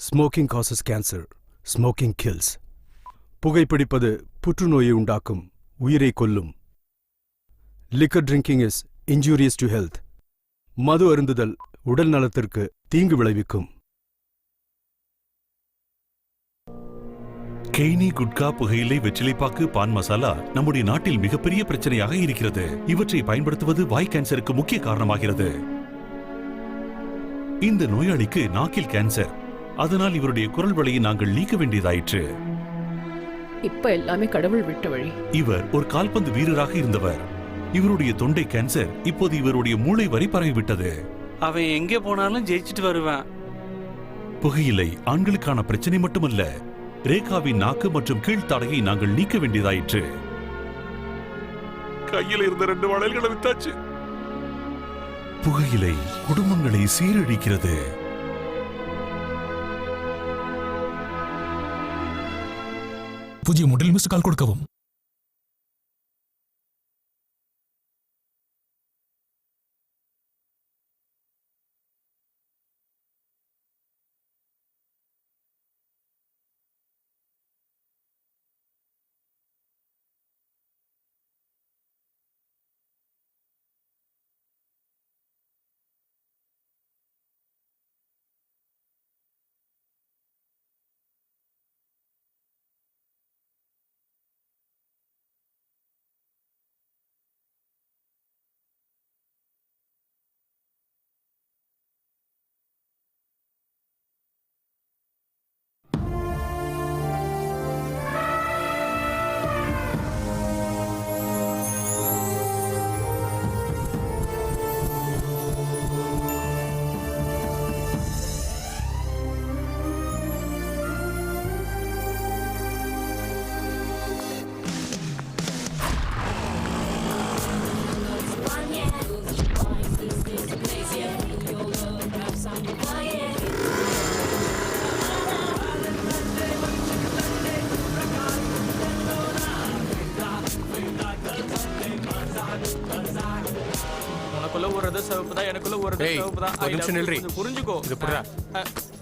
Smoking causes cancer, smoking kills. புகைப்பிடிப்பது புற்றுநோயை உண்டாக்கும், உயிரை கொல்லும். Liquor drinking is injurious to health. மது அருந்துதல் உடல் நலத்திற்கு தீங்கு விளைவிக்கும். கெய்னி, குட்கா, புகையிலை, வெற்றிலைப்பாக்கு, பான் மசாலா நம்முடைய நாட்டில் மிகப்பெரிய பிரச்சனையாக இருக்கிறது. இவற்றை பயன்படுத்துவது வாய் கேன்சருக்கு முக்கிய காரணமாகிறது. இந்த நோயாளிக்கு நாக்கில் கேன்சர். அதனால் இவருடைய குரல் வழியை நாங்கள் நீக்க வேண்டியதாயிற்று. இப்ப எல்லாமே கடவுள் விட்ட வழி. இவர் ஒரு கால்பந்து வீரராக இருந்தவர். இவருடைய தொண்டை கேன்சர் இப்போது இவருடைய மூளை வரை பரவிவிட்டது. அவன் எங்கே போனாலும் ஜெயிச்சுட்டு வருவான். புகையிலை ஆண்களுக்கான பிரச்சனை மட்டுமல்ல, ரேகாவின் நாக்கு மற்றும் கீழ்த்தாடையை நாங்கள் நீக்க வேண்டியதாயிற்று. கையில் இருந்த 2 வளையல்களை வித்தாச்சு. புகையிலை குடும்பங்களை சீரழிக்கிறது. புதிய மாடல் மிஸ் கால் கொடுக்கவும்.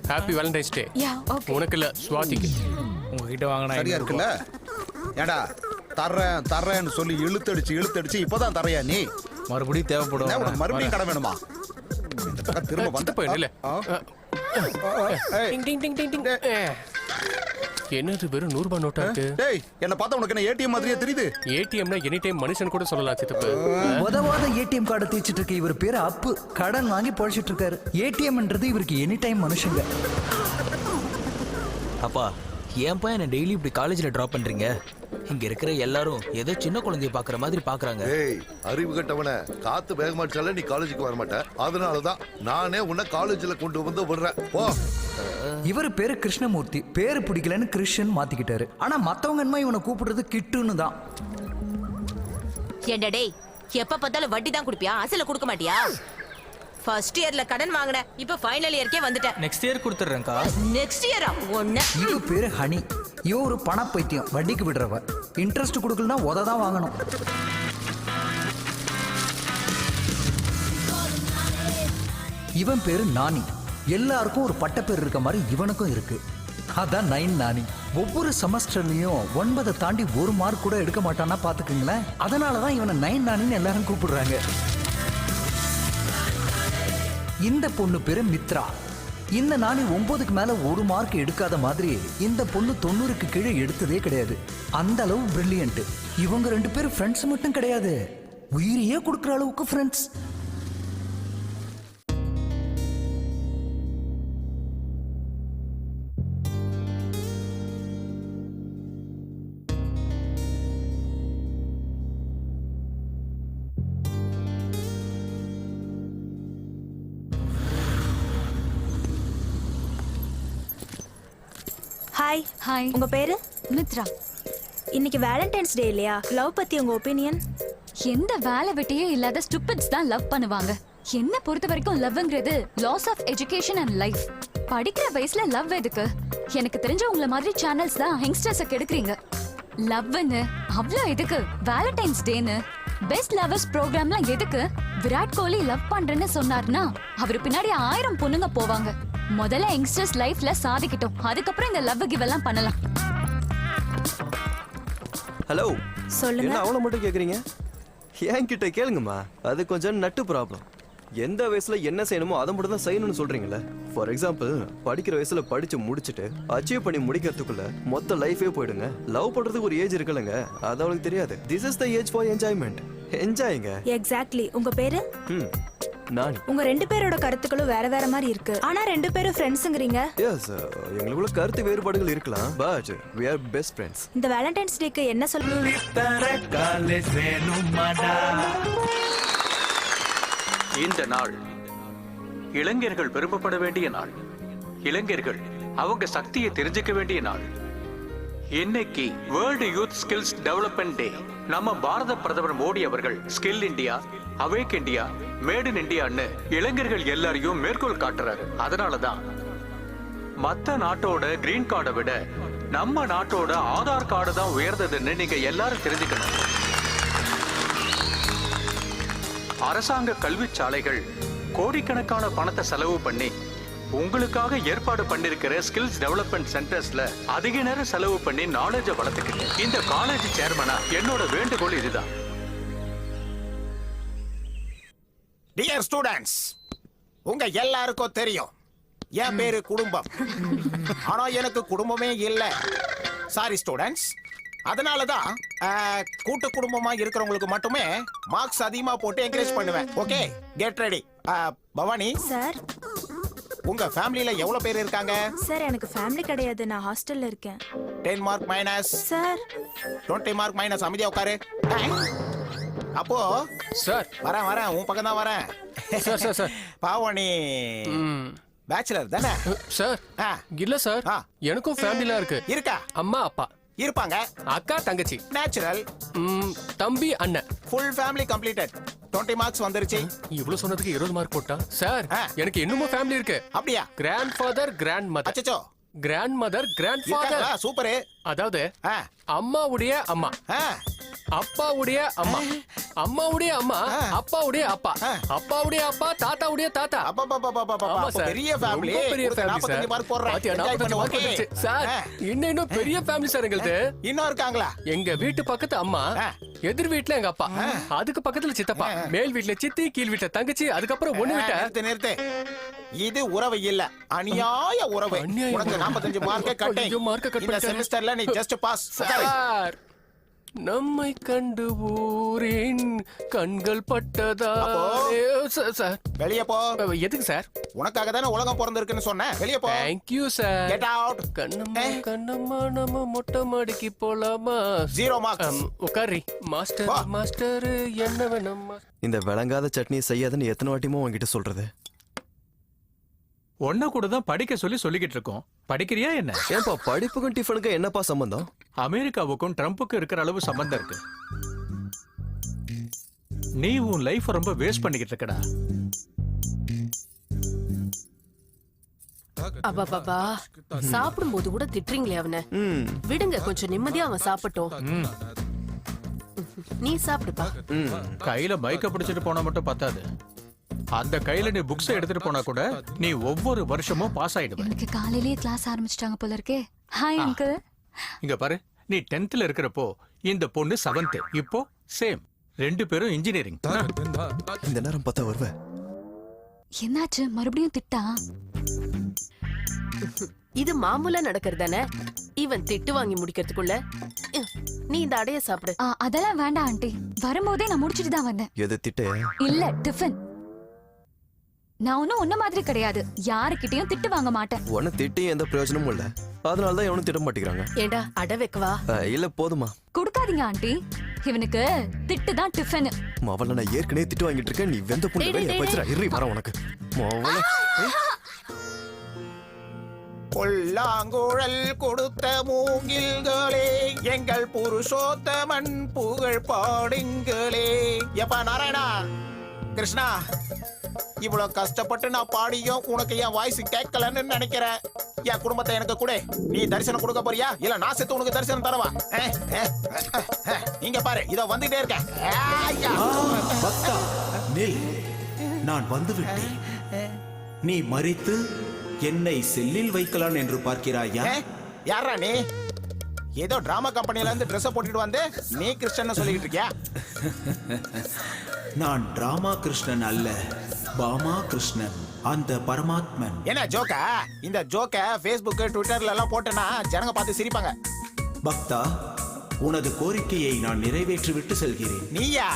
ஹாப்பி வேலண்டைன்ஸ் டே. உனக்கு இல்ல, ஸ்வாதிக்கு. உங்ககிட்ட வாங்கினா சரியா இருக்குல்ல? ஏடா தர்றேன்னு சொல்லி இழுத்தடிச்சு இப்பதான் தரையா நீ? மறுபடியும் தேவைப்படும். மறுபடியும் கடை வேணுமா? திரும்ப வந்து போயிடல. என்னது வெறும் 100 ரூபாய் நோட்டா இருக்கு? டேய், என்ன பார்த்தா உனக்கு என்ன ஏடிஎம் மாதிரியே தெரியுது? ஏடிஎம்னா எனி டைம் மனுஷன் கூட சொல்லலாம் சித்தப்பு. உதவாத ஏடிஎம் கார்டை தேய்ச்சிட்டு இருக்க இவர் பேரு அப்பு. கடன் வாங்கி பொழைச்சிட்டு இருக்காரு. ஏடிஎம்ன்றது இவருக்கு எனி டைம் மனுஷங்க. அப்பா, ஏன் பையன் என்ன டெய்லி இப்படி காலேஜ்ல டிராப் பண்றீங்க? இங்க இருக்கிற எல்லாரும் ஏதோ சின்ன குழந்தைய பாக்குற மாதிரி பாக்குறாங்க. ஏய், அறிவு கட்டவன, காத்து வேகமாச்சால நீ காலேஜுக்கு வர மாட்ட. அதனாலதான் நானே உன்னை காலேஜ்ல கொண்டு வந்து விடுறேன். போ. இவர் பேரு கிருஷ்ணமூர்த்தி. பேரு பிடிக்கலன்னு கிருஷ்ணன் மாத்திக்கிட்டாரு. ஆனா மத்தவங்க என்ன இவனை கூப்பிடுறது கிட்டுன்னு தான். ஏண்டா டேய், எப்ப பார்த்தாலும் வட்டி தான் குடுப்பியா? அசல கொடுக்க மாட்டியா? ஃபர்ஸ்ட் இயர்ல கடன் வாங்குன, இப்ப ஃபைனல் இயர்க்கே வந்துட்டேன். Next year கொடுத்துறேன்க்கா. நெக்ஸ்ட் இயரா? ஒண்ணு. இவ பேரு ஹனி. இவ ஒரு பண பைத்தியம், வட்டிக்கு விடுறவ. இன்ட்ரெஸ்ட் கொடுக்கலனா உததான் வாங்கணும். இவன் பேரு நானி. எல்லாருக்கும் ஒரு பட்ட பேர் இருக்க மாதிரி இவனுக்கும் இருக்கு. அதான் 9 நானி. ஒவ்வொரு செமஸ்டர்லயும் 9 தாண்டி 1 மார்க் கூட எடுக்க மாட்டான்னா பாத்துக்குங்களேன். அதனாலதான் இவனை 9 நானின்னு எல்லாரும் கூப்பிடுறாங்க. இந்த பொண்ணு பேரு மித்ரா. இந்த நானி 9க்கு மேல 1 மார்க் எடுக்காத மாதிரி இந்த பொண்ணு 90க்கு கீழே எடுத்ததே கிடையாது. அந்த அளவு பிரில்லியன்ட். இவங்க 2 பேரும் ஃப்ரெண்ட்ஸ் மட்டும் கிடையாது, உயிரையே கொடுக்குற அளவுக்கு ஃப்ரெண்ட்ஸ். ஹாய். ஹாய். உங்க பேரு? மித்ரா. இன்னைக்கு வேலண்டைன்ஸ் டே இல்லையா? லவ் பத்தி உங்க ஒபினியன்? எந்த வேலை வெட்டியே இல்லாத ஸ்டூபிட்ஸ் தான் லவ் பண்ணுவாங்க. என்ன பொறுத்த வரைக்கும் லவ்ங்கிறது loss of education and life. படிக்கிற வயசுல லவ் எதுக்கு? எனக்கு தெரிஞ்ச உங்களை மாதிரி சேனல்ஸ் தான் யங்ஸ்டர்ஸை கெடுக்குறீங்க. லவ்னு அவ்வளோ எதுக்கு? வேலண்டைன்ஸ் டேன்னு பெஸ்ட் லவர்ஸ் ப்ரோக்ராம்லாம் எதுக்கு? விராட் கோலி லவ் பண்றேன்னு சொன்னார்னா அவர் பின்னாடி 1000 பொண்ணுங்க போவாங்க. முதல்ல யங்ஸ்டர்ஸ் லைஃப்ல சாதிக்கட்டும், அதுக்கப்புறம் இந்த லவ் கிவ் எல்லாம் பண்ணலாம். ஹலோ, சொல்லுங்க. என்ன அவளை மட்டும் கேக்குறீங்க? என்கிட்ட கேளுங்கம்மா. அது கொஞ்சம் நட்டு ப்ராப்ளம். எந்த வயசுல என்ன செய்யணுமோ அதை மட்டும் தான் செய்யணும்னு சொல்றீங்களே. ஃபார் எக்ஸாம்பிள், படிக்கிற வயசுல படிச்சு முடிச்சுட்டு அச்சீவ் பண்ணி முடிக்கிறதுக்குள்ள மொத்த லைஃபே போயிடுங்க. லவ் பண்றதுக்கு ஒரு ஏஜ் இருக்குல்லங்க, அது அவளுக்கு தெரியாது. This is the age for enjoyment. என்ஜாய்ங்க. எக்ஸாக்ட்லி. உங்க பேரு? நானி. உங்க 2 பேரோட கருத்துக்களும் வேற வேற மாதிரி இருக்கு. ஆனா 2 பேரும் ஃப்ரெண்ட்ஸ்ங்கறீங்க. எஸ், எங்களுக்குள்ள கருத்து வேறுபாடுகள் இருக்கலாம், but we are best friends. இந்த வேலண்டைன்ஸ் டேக்கு என்ன சொல்லுங்க? இந்த நாள் இளைஞர்கள் விரும்பப்பட வேண்டிய நாள். இளைஞர்கள் அவங்க சக்தியை தெரிஞ்சுக்க வேண்டிய நாள். இன்னைக்கு வேர்ல்டு யூத் ஸ்கில்ஸ் டெவலப்மெண்ட் டே. நம்ம பாரத பிரதமர் மோடி அவர்கள் skill India, awake India, made in இந்தியான்னு இளைஞர்கள் எல்லாரையும் மேற்கோள் காட்டுறாரு. அதனாலதான் மத்த நாட்டோட கிரீன் கார்டை விட நம்ம நாட்டோட ஆதார் கார்டு தான் உயர்ந்ததுன்னு நீங்க எல்லாரும் தெரிஞ்சுக்கணும். அரசாங்க கல்விச்சாலைகள் கோடிக்கணக்கான பணத்தை செலவு பண்ணி உங்களுக்காக ஏற்பாடு பண்ணிருக்கிற ஸ்கில்ஸ் டெவலப்மெண்ட் சென்டர்ஸ்ல அதிக நேரம் செலவு பண்ணி நாலேஜை வளர்த்துக்கிட்டு இந்த காலேஜ் சேர்மனா என்னோட வேண்டுகோள் இதுதான். டியர் ஸ்டூடெண்ட்ஸ், உங்க எல்லாருக்கும் தெரியும் என் பேரு குடும்பம். ஆனா எனக்கு குடும்பமே இல்ல. Sorry students. அதனாலதான் கூட்டு குடும்பமா இருக்கிறவங்களுக்கு மட்டுமே மார்க்ஸ் அதிகமா போட்டு என்கரேஜ் பண்ணுவேன். Okay, get ready. Bhavani sir, உங்க ஃபேமிலில எவ்வளவு பேர் இருக்காங்க? சார், எனக்கு ஃபேமிலி கிடையாது, நான் ஹாஸ்டல்ல இருக்கேன். 10 mark minus. Sir, 20 mark minus. அமைதியா உட்காரு. அப்போ சார் வரேன், உன் பக்கம் தான் வரேன். சார் பாவனி பேச்சுலர் தானே? சார் இல்ல சார், எனக்கும் ஃபேமிலிலாம் இருக்கு. இருக்கா? அம்மா அப்பா இருப்பாங்க, அக்கா தங்கச்சி, நேச்சுரல், தம்பி அண்ணன், ஃபுல் ஃபேமிலி கம்ப்ளீட்டட். 20 மார்க்ஸ் வந்துருச்சு. இவ்வளவு சொன்னதுக்கு 20 மார்க் போட்டா சார்? எனக்கு இன்னமும் ஃபேமிலி இருக்கு. அப்படியா? Grand father, grand mother. அச்சச்சோ. Grand mother, grand father. Super. அதாவது அம்மாவுடைய அம்மா, அப்பாவுடைய அம்மா, அம்மாவுடைய அம்மா, அப்பாவுடைய அப்பா, அப்பாவுடைய அப்பா, தாத்தாவுடைய தாத்தா. பெரிய ஃபேமிலி. பெரிய ஃபேமிலி சார். சார் இன்னும் பெரிய ஃபேமிலி சார் எங்களுது. இன்னும் இருக்காங்களா? எங்க வீட்டு பக்கத்து அம்மா, எதிர் வீட்டுல எங்க அப்பா, அதுக்கு பக்கத்துல சித்தப்பா, மேல் வீட்டுல சித்தி, கீழ் வீட்டுல தங்கச்சி, அதுக்கப்புறம் ஒண்ணு வீட்ட. நிறுத்து. இது உறவு இல்ல, அநியாய உறவு. உனக்கு 45 மார்க் கட். இந்த செமஸ்டர்ல நீ ஜஸ்ட் பாஸ். சார், நம்மை கண்டு ஊரின் கண்கள் பட்டதா. சார் வெளிய போ. எதுக்கு சார்? உனக்காக தானே உலகம் பிறந்திருக்குன்னு சொன்னேன். வெளிய போ. Thank you sir. Get out. Kannamma நம்ம மொட்டை மாடிக்கு போலாமா? 0 மார்க்ஸ். உட்காரி. மாஸ்டர் என்ன வேணும்? இந்த விளங்காத சட்னி செய்யாதுன்னு எத்தனை வாட்டியுமோ உன்கிட்ட சொல்றது? ஒன்ன கூட தான் படிக்க சொல்லிக்கிட்டு இருக்கோம். படிக்கிறியா என்ன? ஏன்பா படிப்புக்கும் டிஃபனுக்கும் என்னப்பா சம்பந்தம்? அமெரிக்காவுக்கும் ட்ரம்புக்கும் இருக்கிற அளவு சம்பந்தம் இருக்கு. நீ உன் லைஃப் ரொம்ப வேஸ்ட் பண்ணிக்கிட்டு இருக்கடா. அப்பா சாப்பிடும் போது கூட திட்டுறீங்களே அவனை. விடுங்க, கொஞ்சம் நிம்மதியா அவன் சாப்பிட்டோம். நீ சாப்பிடுப்பா. கையில பைக்க பிடிச்சிட்டு போனா மட்டும் பத்தாது. அந்த கையில நீ புக்ஸ் எடுத்துட்டு போனா கூட நீ ஒவ்வொரு வருஷமும் பாஸ் ஆயிடுவ. எனக்கு காலையிலேயே கிளாஸ் ஆரம்பிச்சிட்டாங்க போல இருக்கே. Hi uncle. இங்க பாரு, நீ 10th இருக்கிறப்போ இந்த பொண்ணு 7th. இப்போ சேம், 2 பேரும் இன்ஜினியரிங். இந்த நேரம் பார்த்தா வருவ. என்னாச்சு? மறுபடியும் திட்டா? இது மாமூலா நடக்கிறதானே. இவன் திட்டு வாங்கி முடிக்கிறதுக்குள்ள நீ இந்த அடைய சாப்பிடு. அதெல்லாம் வேண்டாம் ஆண்டி, வரும்போதே நான் முடிச்சிட்டு தான் வந்தேன். எது திட்டு? இல்ல, டிஃபன். நான் ஒன்னும் உன்ன மாதிரி கிடையாது, யாருக்கிட்டையும் திட்டு வாங்க மாட்டேன். உன்னை திட்டி எந்த பிரயோஜனமும் இல்ல, அதனாலதான் எவனும் திட்ட மாட்டேங்கிறாங்க. ஏண்டா அடை வைக்கவா? இல்ல போதுமா. கொடுக்காதீங்க ஆண்டி, இவனுக்கு திட்டு தான் டிஃபன். மாவள நான் ஏற்கனவே திட்டு வாங்கிட்டு இருக்கேன், நீ வெந்த புண்ணு வெளிய போச்சுடா. இறி வர உனக்கு மாவள. கொல்லாங்குழல் கொடுத்த மூங்கில்களே, எங்கள் புருஷோத்தமன் புகழ் பாடுங்களே. எப்பா நாராயணா, கிருஷ்ணா, இவ்வளவு கஷ்டப்பட்டு நான் பாடியும் உனக்கு என் வாய்ஸ் கேட்கலன்னு நினைக்கிறேன். என் குடும்பத்தை எனக்கு கூட. நீ தரிசனம் கொடுக்க போறியா இல்ல நான் செத்து உனக்கு தரிசனம் தரவா? நீங்க பாரு, இத வந்துட்டே இருக்கேன். நான் வந்து விட்டேன். நீ மரித்து என்னை செல்லில் வைக்கலாம் என்று பார்க்கிறாயா? யாரா நீ? ஏதோ டிராமா கம்பெனில இருந்து ட்ரெஸ் போட்டுட்டு வந்து நீ கிருஷ்ணன் சொல்லிட்டு இருக்கியா? நான் டிராமா கிருஷ்ணன் அல்ல, பாமா கிருஷ்ணன், அந்த பரமாத்மன். என்ன ஜோக்கா? இந்த ஜோக்க Facebook ட்விட்டர்ல எல்லாம் போட்டனா ஜனங்க பார்த்து சிரிப்பாங்க. பக்தா, உனது கோரிக்கையை நான் நிறைவேற்றி விட்டு செல்கிறேன். நீயா?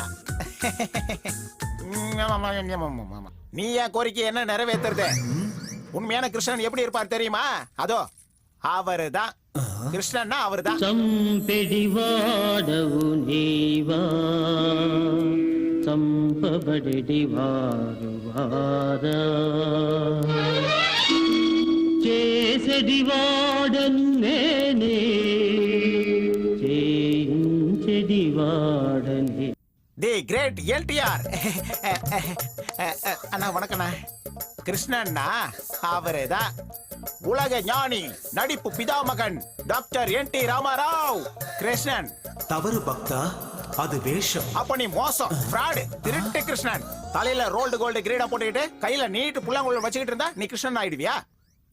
நீயா கோரிக்கை என்ன நிறைவேற்றுறது? உண்மையான கிருஷ்ணன் எப்படி இருப்பார் தெரியுமா? அதோ அவருதான் கிருஷ்ணன்னா அவருதான். చంపెడివాడవు నీవా చంపబడెడివాడు వారా చేసెడివాడను నేనే చేయించెడివాడనే. தி கிரேட் எல்டிஆர். அண்ணா வணக்கண்ணா. கிருஷ்ணன்னா அவருதான் உலக ஞானி, நடிப்பு பிதாமகன் டாக்டர் என்.டி. ராமாராவ். கிருஷ்ணன் தவறு பக்தா, அது வேஷம். அப்ப நீ மோசம், ஃப்ராடு, திருட்டு கிருஷ்ணன். தலையில ரோல்டு கோல்டு கிரீடா போட்டுக்கிட்டு கையில நீட்டு புல்லாங்குழல் வச்சுக்கிட்டு இருந்தா நீ கிருஷ்ணன் ஆயிடுவியா?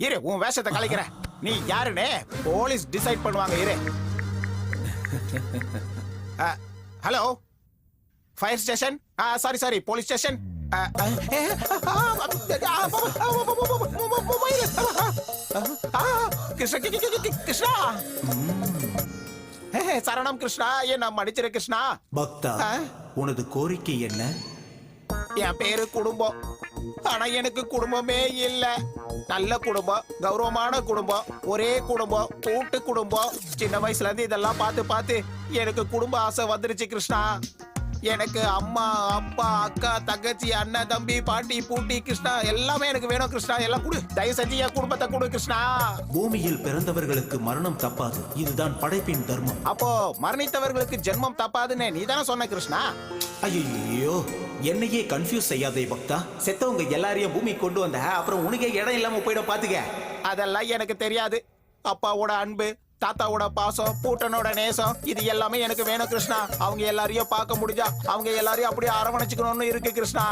இரு, உன் வேஷத்தை கலைக்கிறேன். நீ யாருன்னு போலீஸ் டிசைட் பண்ணுவாங்க. இரு. Hello, fire station? Sorry police station. Krishna, சரணம் கிருஷ்ணா, என்ன மன்னிச்சிரு கிருஷ்ணா. பக்தா, உனது கோரிக்கை என்ன? என் பேரு குடும்பம், ஆனா எனக்கு குடும்பமே இல்ல. நல்ல குடும்பம், கௌரவமான குடும்பம், ஒரே குடும்பம், கூட்டு குடும்பம். சின்ன வயசுல இருந்து இதெல்லாம் பார்த்து பார்த்து எனக்கு குடும்ப ஆசை வந்துருச்சு கிருஷ்ணா. எனக்கு அம்மா, அப்பா, அக்கா, தங்கச்சி, அண்ணன், தம்பி, பாட்டி, பூட்டி, கிருஷ்ணா எல்லாமே எனக்கு வேணும் கிருஷ்ணா. எல்லாம் கொடு, தயவு செஞ்சு என் குடும்பத்தை கொடு கிருஷ்ணா. பூமியில் பிறந்தவர்களுக்கு மரணம் தப்பாது, இதுதான் படைப்பின் தர்மம். அப்போ மரணித்தவர்களுக்கு ஜென்மம் தப்பாதுன்னு நீ தானே சொன்ன கிருஷ்ணா. ஐயோ, என்னையே கன்ஃபியூஸ் செய்யாதே பக்தா. செத்தவங்க எல்லாரையும் பூமி கொண்டு வந்த அப்புறம் உனக்கே இடம் இல்லாம போயிட பாத்துக்க. அதெல்லாம் எனக்கு தெரியாது. அப்பாவோட அன்பு, தாத்தாவோட பாசம், பூட்டனோட நேசம், இது எல்லாமே எனக்கு வேணும் கிருஷ்ணா. அவங்க எல்லாரையும் பார்க்க முடிஞ்சா அவங்க எல்லாரையும் அப்படியே அரவணைச்சுக்கணும்னு இருக்கு கிருஷ்ணா.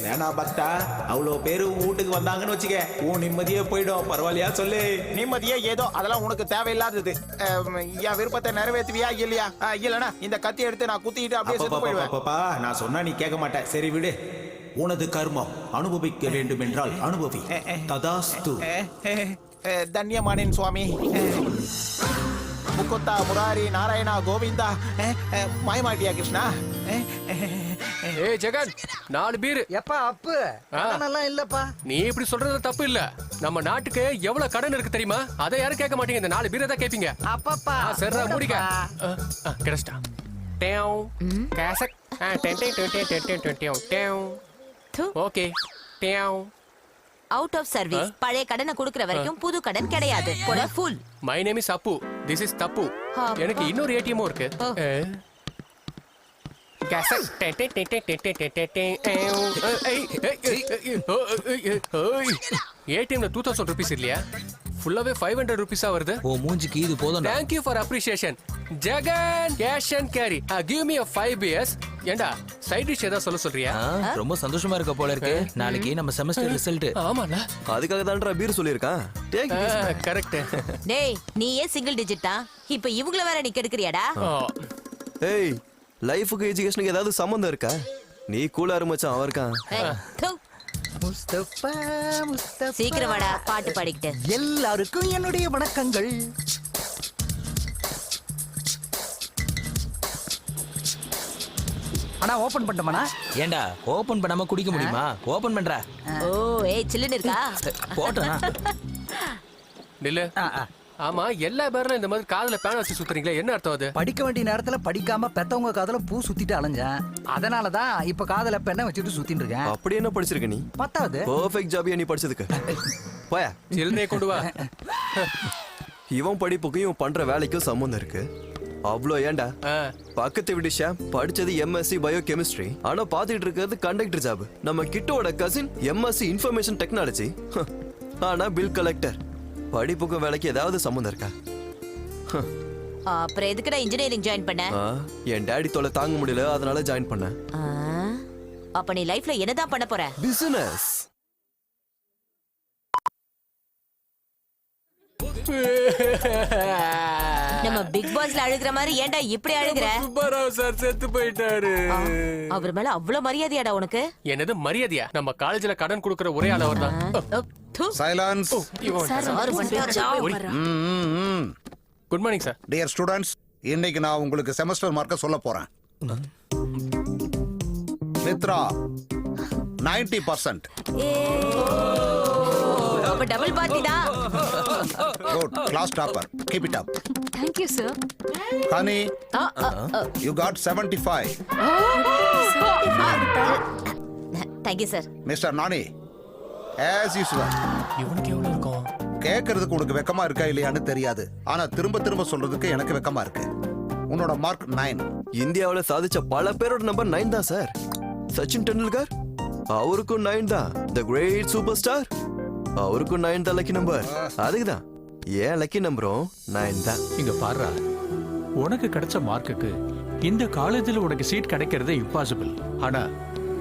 வேணா பக்தா, அவ்வளோ பேரு வீட்டுக்கு வந்தாங்கன்னு வச்சுக்க, உன் நிம்மதியே போயிடும். பரவாயில்லையா சொல்லு? நிம்மதியே ஏதோ, அதெல்லாம் உனக்கு தேவையில்லாதது. என் விருப்பத்தை நிறைவேற்றுவியா இல்லையா? இல்லனா இந்த கத்தி எடுத்து நான் குத்திட்டு அப்படியே செத்து போயிடுவேன். பாப்பா, நான் சொன்னா நீ கேட்க மாட்டேன். சரி விடு, உனது கர்மம் அனுபவிக்க வேண்டும் என்றால் அனுபவி. ததாஸ்து. தன்யமானேன் சுவாமி. முகுந்தா, முராரி, நாராயணா, கோவிந்தா. மாயமாட்டியா கிருஷ்ணா? ஏய் ஜெகன், 4 பீர். எப்பா அப்பு நல்லா இல்லப்பா. நீ இப்படி சொல்றது தப்பு இல்ல. நம்ம நாட்டுக்கு எவ்வளவு கடன் இருக்கு தெரியுமா? அதை யாரும் கேட்க மாட்டீங்க. இந்த 4 பீரை தான் கேட்பீங்க. அப்பப்பா சரிடா, மூடிக்க. கிருஷ்ணா டேவ் கேசக் ஓகே டேவ். Out of service. பழைய கடனை கொடுக்கிற வரைக்கும் புது கடன் கிடையாது. போட fool. My name is Appu. This is தப்பு. எனக்கு இன்னொரு ஏடிஎம் இருக்கு. ஏடிஎம்ல 2000 rupees இல்லையா? ஃபுல்லாவே 500 rupees வருது. ஓ மூஞ்சிக்கு இது போதும். Thank you for appreciation. Jagan cash and carry. Give me a 5 beers. ஏண்டா சைடு டிஷ் ஏதா சொல்றியா? ரொம்ப சந்தோஷமா இருக்க போல இருக்கு. நாளைக்கு நம்ம செமஸ்டர் ரிசல்ட். ஆமால, அதுக்காக தான்டா பீர் சொல்லிருக்கான். கரெக்ட். டேய், நீ ஏன் சிங்கிள் டிஜிட்டா? இப்போ இவங்கள வேற நீ கெடுக்கறியாடா? ஏய், லைஃபுக்கு எஜுகேஷனுக்கு ஏதாவது சம்பந்தம் இருக்கா? நீ கூலா இருமச்சான் அவர்க்கான். முஸ்தபா முஸ்தபா, சீக்கிரம் வாடா, பாட்டு பாடிக்கிட்டு. எல்லாருக்கும் என்னுடைய வணக்கங்கள். அண்ணா ஓபன் பண்ணட்டமாண்ணா? ஏண்டா ஓபன் பண்ணாம குடிக்க முடியுமா? ஓபன் பண்றா. ஓ, ஏய் சில்லுன்னு இருக்கா? போட்டனா நில்லு. ஆமா, எல்லா பேரும் இந்த மாதிரி காதுல பேன் வச்சு சுத்துறீங்களா? என்ன அர்த்தம் அது? படிக்க வேண்டிய நேரத்துல படிக்காம பெத்தவங்க காதுல பூ சுத்திட்டு அலைஞ்சேன். அதனாலதான் இப்ப காதுல பெண்ணை வச்சுட்டு சுத்திட்டு இருக்கேன். அப்படி என்ன படிச்சிருக்க நீ? 10வது. பெர்ஃபெக்ட் ஜாபியா நீ படிச்சதுக்கு. போயா, சில்லுனே கொண்டு வா. இவன் படிப்புக்கும் இவன் பண்ற வேலைக்கும் சம்பந்தம் இருக்கு. அவ்வளோ ஏண்டா? பக்கத்து வீட்டு ஷாம் படிச்சது எம்எஸ்சி பயோ கெமிஸ்ட்ரி, ஆனா பாத்துட்டு இருக்கிறது கண்டக்டர் ஜாப். நம்ம கிட்டோட கசின் எம்எஸ்சி இன்ஃபர்மேஷன் டெக்னாலஜி, ஆனா பில் கலெக்டர். படிப்புக்கும் வேலைக்கு ஏதாவது சம்பந்தம் இருக்கா? அப்புறம் எதுக்குடா இன்ஜினியரிங் ஜாயின் பண்ண? என் டாடி தொலை தாங்க முடியல, அதனால ஜாயின் பண்ணேன். அப்ப நீ லைஃப்ல என்னதான் பண்ண போற? பிசினஸ். நம்ம பிக் பாஸ்ல அழுகுற மாதிரி ஏன்டா இப்படி அழுகுற? சுப்பராவ் சார் செத்து போயிட்டாரு. அவர் மேல அவ்வளவு மரியாதையாடா உனக்கு? என்னது மரியாதையா? நம்ம காலேஜ்ல கடன் கொடுக்கற ஒரே ஆள் அவர்தான். Silence. Good morning sir. Dear students, இன்னைக்கு நான் உங்களுக்கு செமஸ்டர் மார்க்க சொல்ல போறேன். மித்ரா 90%. அப்ப டபுள் பார்ட்டி தான். Good, class topper. Keep it up. Thank you sir. Honey, you got 75. Thank you sir. Mr. Nani, as usual. இவனுக்கு எவ்வளவு இருக்கும்? கேக்குறதுக்கு உனக்கு வெக்கமா இருக்கா இல்லையான்னு தெரியாது, ஆனா திரும்ப திரும்ப சொல்றதுக்கு எனக்கு வெக்கமா இருக்கு. உன்னோட மார்க் 9. இந்தியாவுல சாதிச்ச பல பேரோட நம்பர் 9 தான் சார். சச்சின் டெண்டுல்கர் அவருக்கும் 9 தான். தி கிரேட் சூப்பர் ஸ்டார் அவருக்கும் 9 தான் லக்கி நம்பர். அதுக்குதான் ஏன் லக்கி நம்பரும் 9 தான். இங்க பாருடா, உனக்கு கிடைச்ச மார்க்குக்கு இந்த காலேஜ்ல உனக்கு சீட் கிடைக்கிறது இம்பாசிபிள். ஆனா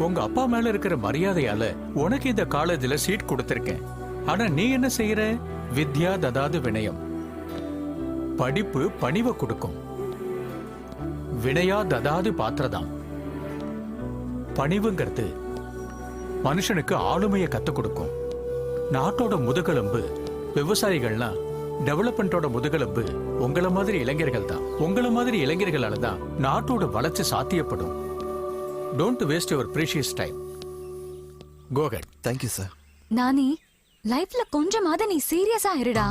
உங்க அப்பா மேல இருக்கிற மரியாதையால உனக்கு இந்த காலேஜ்ல சீட் கொடுத்திருக்கேன். ஆனா நீ என்ன செய்யற? வித்யா ததாது வினயம். படிப்பு பணிவை கொடுக்கும். வினயா ததாது பாத்திரதாம். பணிவுங்கிறது மனுஷனுக்கு ஆளுமையை கத்துக் கொடுக்கும். நாட்டோட முதுகெலும்பு விவசாயிகள்லாம், டெவலப்மெண்டோட முதுகெலும்பு உங்கள மாதிரி இளைஞர்கள் தான். உங்கள மாதிரி இளைஞர்களால தான் நாட்டோட வளர்ச்சி சாத்தியப்படும். Don't waste your precious time. Go ahead. Thank you sir. Nani, லைஃப்ல கொஞ்சமாவது நீ சீரியஸா இருடா.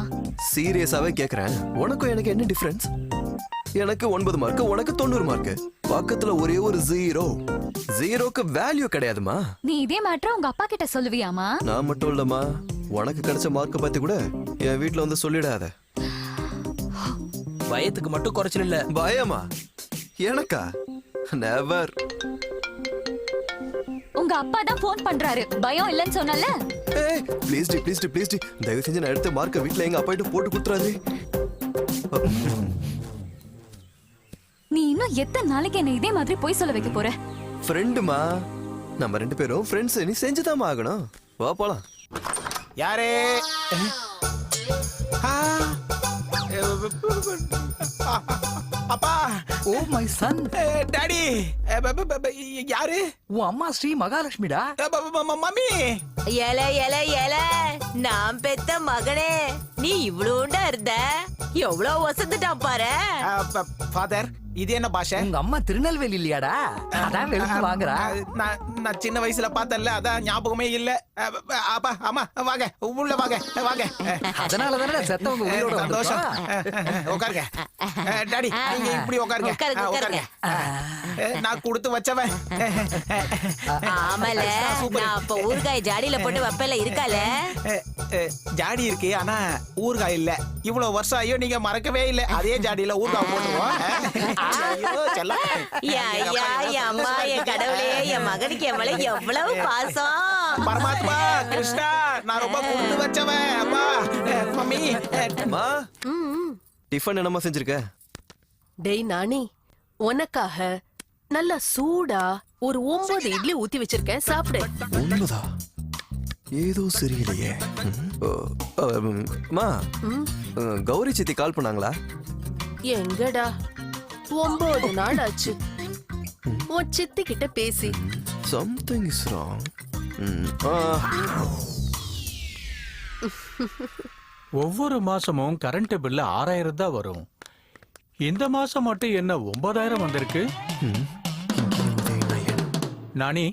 சீரியஸாவே கேக்குறேன். உனக்கும் எனக்கு என்ன டிஃபரன்ஸ்? எனக்கு 9 மார்க், உனக்கு 90 மார்க். பக்கத்துல ஒரே ஒரு 0. 0க்கு வேல்யூ கிடையாதுமா. நீ இதே மேட்டர் உங்க அப்பா கிட்ட சொல்லுவியாமா? நான் மட்டும் இல்லம்மா, உனக்கு கிடைச்ச மார்க்க பத்தி கூட என் வீட்ல வந்து சொல்லிடாத. பயத்துக்கு மட்டும் குறைச்சல் இல்ல. பயமா? எனக்கா? நெவர். உங்க அப்பா தான் போன் பண்றாரு. பயம் இல்லன்னு சொன்னல. ஏய் ப்ளீஸ் டி தயவு செஞ்சு நான் எடுத்த மார்க்க வீட்ல எங்க அப்பாயிட்ட போட்டு குடுத்துறாதே. நீ இன்னும் எத்தனை நாளைக்கு என்ன இதே மாதிரி போய் சொல்ல வைக்க போற? ஃப்ரெண்டுமா, நம்ம 2 பேரும் ஃப்ரெண்ட்ஸ். நீ செஞ்சுதான் ஆகணும். வா போலாம். யாரே? அப்பா. Oh my son. டாடி. யாரு? உன் அம்மா ஸ்ரீ மகாலட்சுமிடா. மம்மி. ஏல ஏல ஏல, நான் பெத்த மகனே, நீ இவ்வளோண்டா இருந்த, எவ்வளவு வசந்துட்டான் பாரு. ஃபாதர், இது என்ன பாஷை? உங்க அம்மா திருநெல்வேலி இல்லையாடா? அதான் வெளுத்து வாங்குறா. நான் சின்ன வயசுல பார்த்தல, அதான் ஞாபகமே இல்ல. அப்பா அம்மா வாங்க, உள்ள வாங்க வாங்க. அதனாலதானே செத்தவங்க உயிரோட சந்தோஷம். உட்காருங்க டாடி, நீங்க இப்படி உட்காருங்க. உட்காருங்க. நான் கொடுத்து வச்சவன். ஆமால, நான் அப்ப ஊறுகாய் ஜாடியில போட்டு வைப்பல இருக்கால. ஜாடி இருக்கு, ஆனா ஊறுகாய் இல்ல. இவ்வளவு வருஷம் ஐயோ நீங்க மறக்கவே இல்ல. அதே ஜாடியில ஊறுகாய் போட்டுவோம். அம்மா, என் கடவுளே, என் மகனுக்கு என் மேல எவ்வளவு பாசம். பரமாத்மா கிருஷ்ணா, நான் ரொம்ப கொடுத்து வச்சவன். அப்பா மம்மி. அம்மா, டிஃபன் என்னமா செஞ்சிருக்க? டேய் நானி, உனக்காக நல்லா சூடா ஒரு 9 இட்லி ஊத்தி வச்சிருக்கேன், சாப்பிடு. உண்மைதா? ஏதோ சரியில்லையே. அம்மா, கௌரி சித்தி கால் பண்ணாங்களா? எங்கடா, 9 நாள் ஆச்சு உன் சித்தி கிட்ட பேசி. Something is wrong. ஒவ்வொரு மாசமும் கரண்ட் பில்லு 6000 தான் வரும். இந்த மாசம் மட்டும் என்ன 9000 வந்திருக்கு? நானி,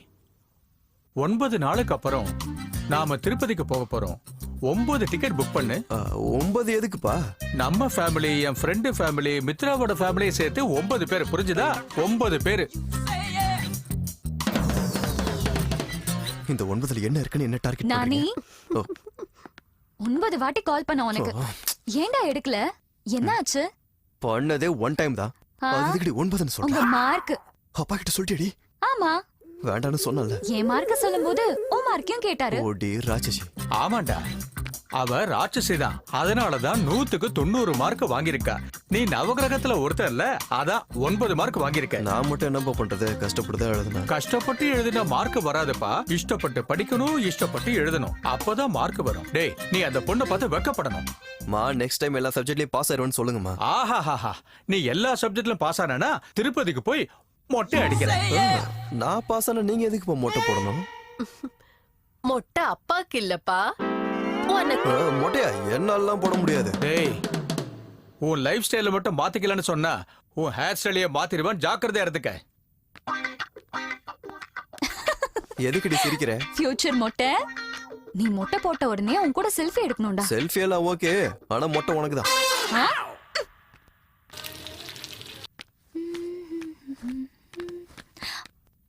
9 நாளுக்கு அப்புறம் நாம திருப்பதிக்கு போக போறோம். 9 டிக்கெட் புக் பண்ணு. 9 எதுக்குப்பா? நம்ம ஃபேமிலி, என் ஃப்ரெண்டு ஃபேமிலி, மித்ராவோட ஃபேமிலியை சேர்த்து 9 பேர். புரிஞ்சுதா? 9 பேர். இந்த 9ல என்ன இருக்குன்னு என்ன டார்கெட் நானி, பண்றீங்க? 9 வாட்டி கால் பண்ண உனக்கு. ஏன்டா எடுக்கல? என்னாச்சு? பண்ணதே 1 டைம் தான். அது எதுக்கு 9ன்னு சொல்ற? உங்க மார்க். அப்பா கிட்ட சொல்லிட்டேடி? ஆமா. வேண்டான்னு சொன்னல. என் மார்க்க சொல்லும்போது உன் மார்க்கையும் கேட்டாரு. ஓடி ராட்சசி. ஆமாண்டா, அவ ராட்சசிதான், அதனாலதான் 100க்கு 90 மார்க் வாங்கியிருக்கா. நீ நவகிரகத்துல ஒருத்தர்ல, அதான் 9 மார்க் வாங்கியிருக்க. நான் மட்டும் என்னப்பா பண்றது, கஷ்டப்பட்டுதான் எழுதுனேன். கஷ்டப்பட்டு எழுதின மார்க் வராதுப்பா. இஷ்டப்பட்டு படிக்கணும், இஷ்டப்பட்டு எழுதணும், அப்பதான் மார்க் வரும். டேய், நீ அந்த பொண்ணை பார்த்து வெக்கப்படணும். மா நெக்ஸ்ட் டைம் எல்லா சப்ஜெக்ட்லயும் பாஸ் ஆயிடுவேன்னு சொல்லுங்கம்மா. ஆஹாஹாஹா, நீ எல்லா சப்ஜெக்ட்லயும் பாஸ் ஆனா திருப்பதிக்கு போய் மொட்டை அடிக்கிறேன். நான் பாஸ் ஆனா நீங்க எதுக்கு மொட்டை போடணும்? மொட்டை அப்பாக்கு இல்லப்பா, உனக்கு. மொட்டையா என்னாலாம் போட முடியாது. டேய், உன் லைஃப் ஸ்டைல மட்டும் மாத்திக்கலன்னு சொன்னா உன் ஹேர் ஸ்டைலையே மாத்திடுவான், ஜாக்கிரதையா இருந்துக்க. எதுக்குடி சிரிக்கிற? ஃபியூச்சர் மொட்டை, நீ மொட்டை போட்ட உடனே உன் கூட செல்ஃபி எடுக்கணும்டா. செல்ஃபி எல்லாம் ஓகே, ஆனா மொட்டை உனக்கு தான்.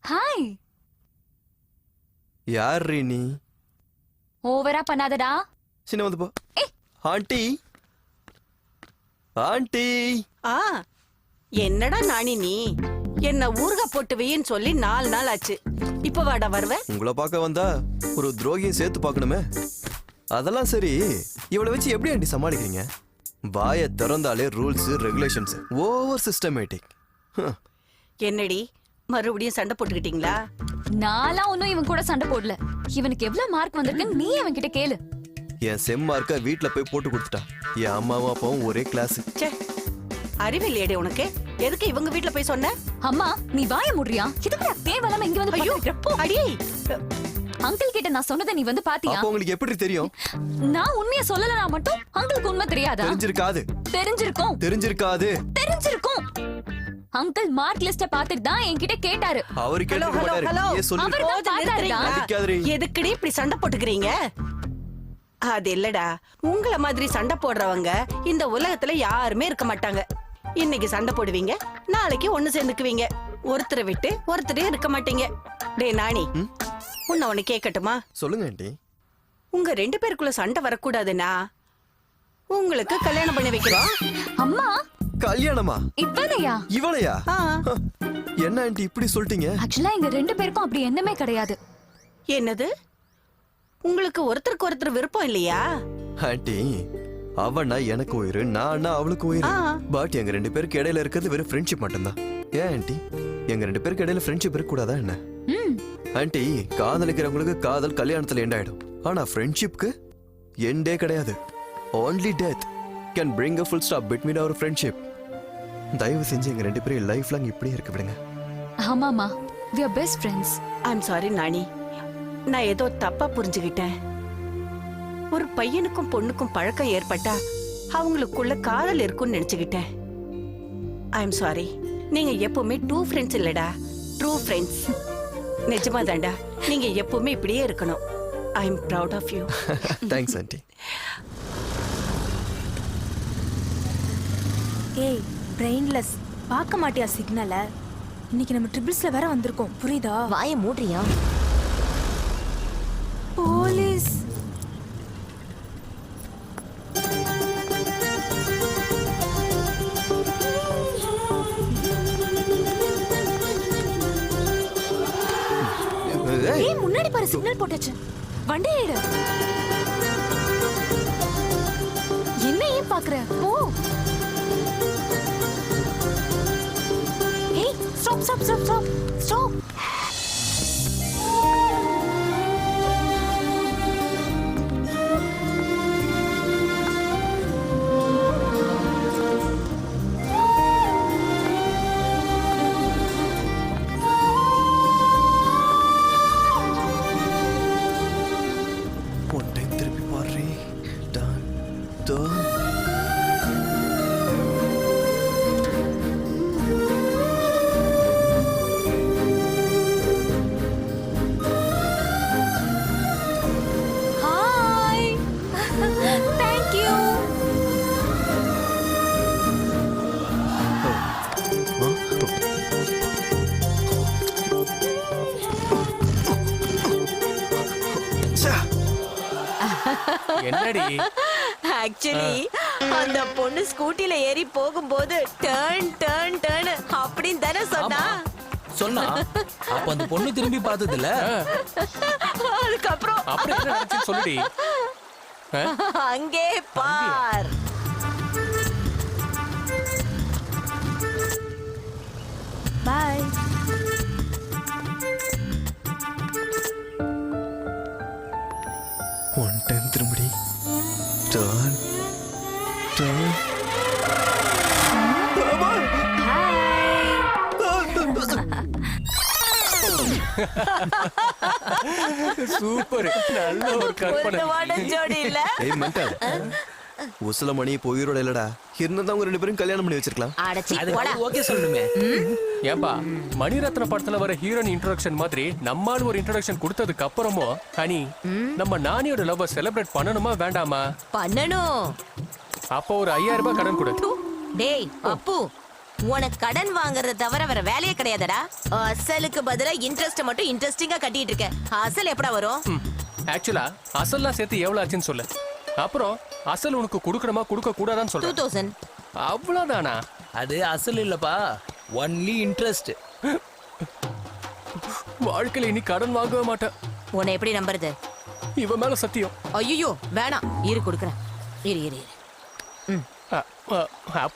ஹாய். யார் நீ? ஓவரா பண்ணாதடா. சின்ன வந்து போ. Aunty aunty. என்னடா நானி நீ என்ன ஊர்கா போட்டு வையின்னு சொல்லி 4 நாள் ஆச்சு. இப்ப வாடா வருவ? உங்களை பார்க்க வந்தா ஒரு துரோகியும் சேர்த்து பார்க்கணுமே. அதெல்லாம் சரி, இவளை வச்சு எப்படி ஆண்டி சமாளிக்கிறீங்க? வாயை திறந்தாலே ரூல்ஸ் ரெகுலேஷன்ஸ், ஓவர் சிஸ்டமேட்டிக். என்னடி மறுபடியும் சண்டை போட்டுக்கிட்டீங்களா? நான்லாம் ஒன்னும் இவன் கூட சண்டை போடல. இவனுக்கு எவ்வளவு மார்க் வந்திருக்குன்னு நீ அவன் கிட்ட கேளு. என் செம் மார்க்க வீட்டுல போய் போட்டு கொடுத்துட்டா. என் அம்மாவும் அப்பாவும் ஒரே கிளாஸ். அறிவில்லையடி உனக்கு? எதுக்கு இவங்க வீட்டுல போய் சொன்ன? அம்மா நீ வாய முடுறியா? இதுக்கு தேவலாம இங்க வந்து படுத்துறப்போ அடி. அங்கிள் கிட்ட நான் சொன்னதை நீ வந்து பாத்தியா? அப்ப உங்களுக்கு எப்படி தெரியும்? நான் உண்மையை சொல்லலனா மட்டும் அங்கிளுக்கு உண்மை தெரியாதா? தெரிஞ்சிருக்காது. தெரிஞ்சிருக்கும். தெரிஞ்சிருக்காது. தெரிஞ்சிருக்கும். அங்கிள் மார்க் லிஸ்ட பாத்துட்டு தான் என்கிட்ட கேட்டாரு. அவரு கேட்க மாட்டாரு. ஏன் சொல்லுங்க? எதுக்குடி இப்படி சண்டை போட்டுக்கிறீங்க? அது இல்லடா, உங்கள மாதிரி சண்டை போடுறவங்க இந்த உலகத்துல யாருமே இருக்க மாட்டாங்க. இன்னைக்கு சண்டை போடுவீங்க, நாளைக்கு ஒண்ணு சேர்ந்துக்குவீங்க. ஒருத்தரை விட்டு ஒருத்தரே இருக்க மாட்டீங்க. டே நானி, உன்னை கேட்கட்டுமா? சொல்லுங்க ஆண்டி. உங்க 2 பேருக்குள்ள சண்டை வரக்கூடாதுன்னா உங்களுக்கு கல்யாணம் பண்ணி வைக்கிறோம். அம்மா கல்யாணமா? இவளையா? இவளையா? என்ன ஆண்டி இப்படி சொல்லிட்டீங்க? ஆக்சுவலா எங்க 2 பேருக்கும் அப்படி எண்ணமே கிடையாது. என்னது? உங்களுக்கு ஒருத்தருக்கு ஒருத்தர் விருப்பம் இல்லையா? ஆண்டி, அவனா எனக்கு உயிர், நான் அவளுக்கு உயிர். பட் எங்க 2 பேருக்கு இடையில இருக்கிறது வெறும் ஃப்ரெண்ட்ஷிப் மட்டும்தான். ஏன் ஆண்டி, எங்க 2 பேருக்கு இடையில ஃப்ரெண்ட்ஷிப் இருக்க கூடாதா என்ன? ஆண்டி, காதலிக்கிறவங்களுக்கு காதல் கல்யாணத்துல எண்ட் ஆயிடும். ஆனா ஃப்ரெண்ட்ஷிப்க்கு எண்டே கிடையாது. only death can bring a full stop between our friendship. தயவு செஞ்சு எங்க 2 பேரும் லைஃப் லாங் இப்படியே இருக்க விடுங்க. ஆமாமா, we are best friends. I'm sorry நானி, நான் ஏதோ தப்பா புரிஞ்சுக்கிட்டேன். ஒரு பையனுக்கும் பொண்ணுக்கும் பழக்கம் ஏற்பட்டா அவங்களுக்குள்ள காதல் இருக்கும்னு நினைச்சுக்கிட்டேன். I'm sorry. நீங்க எப்பவுமே 2 ஃப்ரெண்ட்ஸ் இல்லடா, ட்ரூ ஃப்ரெண்ட்ஸ். நிஜமா தாண்டா, நீங்க எப்பவுமே இப்படியே இருக்கணும். I am proud of you. Thanks aunty. ஏய் பிரெயின்லெஸ், பார்க்க மாட்டியா சிக்னல? இன்னைக்கு நம்ம ட்ரிபிள்ஸ்ல வேற வந்திருக்கோம், புரியுதா? வாயை மூடுறியா? போலீஸ். ஏய் முன்னாடி பாரு, சிக்னல் போட்டுச்சு. வண்டி ஏடு. என்ன ஏன் பாக்குற? போ. ஏய் stop stop stop stop stop. என்னடி? ஆக்சுவலி அந்த பொண்ணு ஸ்கூட்டில ஏறி போகும்போது டர்ன் டர்ன் டர்ன் அப்படின்னு தானே சொன்னா. சொன்னா அப்ப அந்த பொண்ணு திரும்பி பார்த்தது இல்ல. அதுக்கப்புறம் அப்புறம் என்ன நடந்துச்சு சொல்லுடி. அங்கே பார். பாய். ஒன் டைம் திரும்படி. Turn turn. சூப்பர், நல்ல ஒரு கற்பனை. ஜோடி இல்ல? ஏய் மென்டல், உசல மணி இப்போ உயிரோட இல்லடா. இருந்தா அவங்க 2 பேரும் கல்யாணம் பண்ணி வச்சிருக்கலாம். ஓகே சொல்லுமே. ஏன்பா மணிரத்ன படத்துல வர ஹீரோயின் இன்ட்ரோடக்ஷன் மாதிரி நம்மால் ஒரு இன்ட்ரோடக்ஷன் கொடுத்ததுக்கு அப்புறமும் ஹனி நம்ம நானியோட லவ் செலிப்ரேட் பண்ணணுமா வேண்டாமா? பண்ணணும். அப்போ ஒரு 5000 ரூபாய் கடன் கொடு. டேய் அப்பு, உனக்கு கடன் வாங்குறத தவிர வேற வேலையே கிடையாதடா. அசலுக்கு பதிலா இன்ட்ரெஸ்ட் மட்டும் இன்ட்ரெஸ்டிங்கா கட்டிட்டு இருக்க. அசல் எப்படா வரும்? ஆக்சுவலா அசல்லாம் சேர்த்து எவ்வளவு ஆச்சுன்னு சொல்லு. அப்புறம் அசல் உனக்கு கொடுக்கணுமா கொடுக்க கூடாதான்னு சொல்ற. 2000. அவ்வளவுதானா? அது அசல் இல்லப்பா, ஒன்லி இன்ட்ரெஸ்ட். வாழ்க்கையில இனி கடன் வாங்கவே மாட்டேன். உன்னை எப்படி நம்புறது? இவ மேல சத்தியம். ஐயோ வேணாம், இரு கொடுக்குறேன். இரு இரு இரு.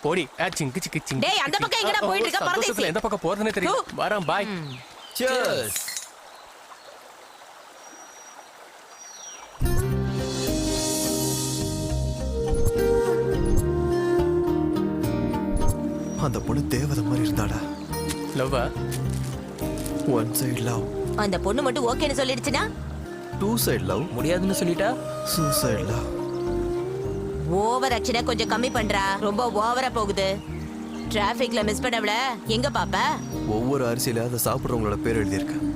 போடி. சிங்கு சிக்கு சிங்கு. டேய் அந்த பக்கம் எங்கடா போயிட்டு இருக்க? பரதேசி. எந்த பக்கம் போறதுனே தெரியல. வரேன், பாய். Cheers. அந்த பொண்ணு தேவதை மாதிரி இருந்தாடா. லவ்வா? One side love. அந்த பொண்ணு மட்டும் ஓகேன்னு சொல்லிடுச்சுனா? 2 சைடு லவ். முடியாதுன்னு சொல்லிட்டா? Suicide love. ஓவர் ஆக்ஷனை கொஞ்சம் கம்மி பண்றா. ரொம்ப ஓவரா போகுது. டிராபிக்ல மிஸ் பண்ணவள எங்க பாப்ப? ஒவ்வொரு அரிசியில அதை சாப்பிட்றவங்களோட பேர் எழுதியிருக்கேன்.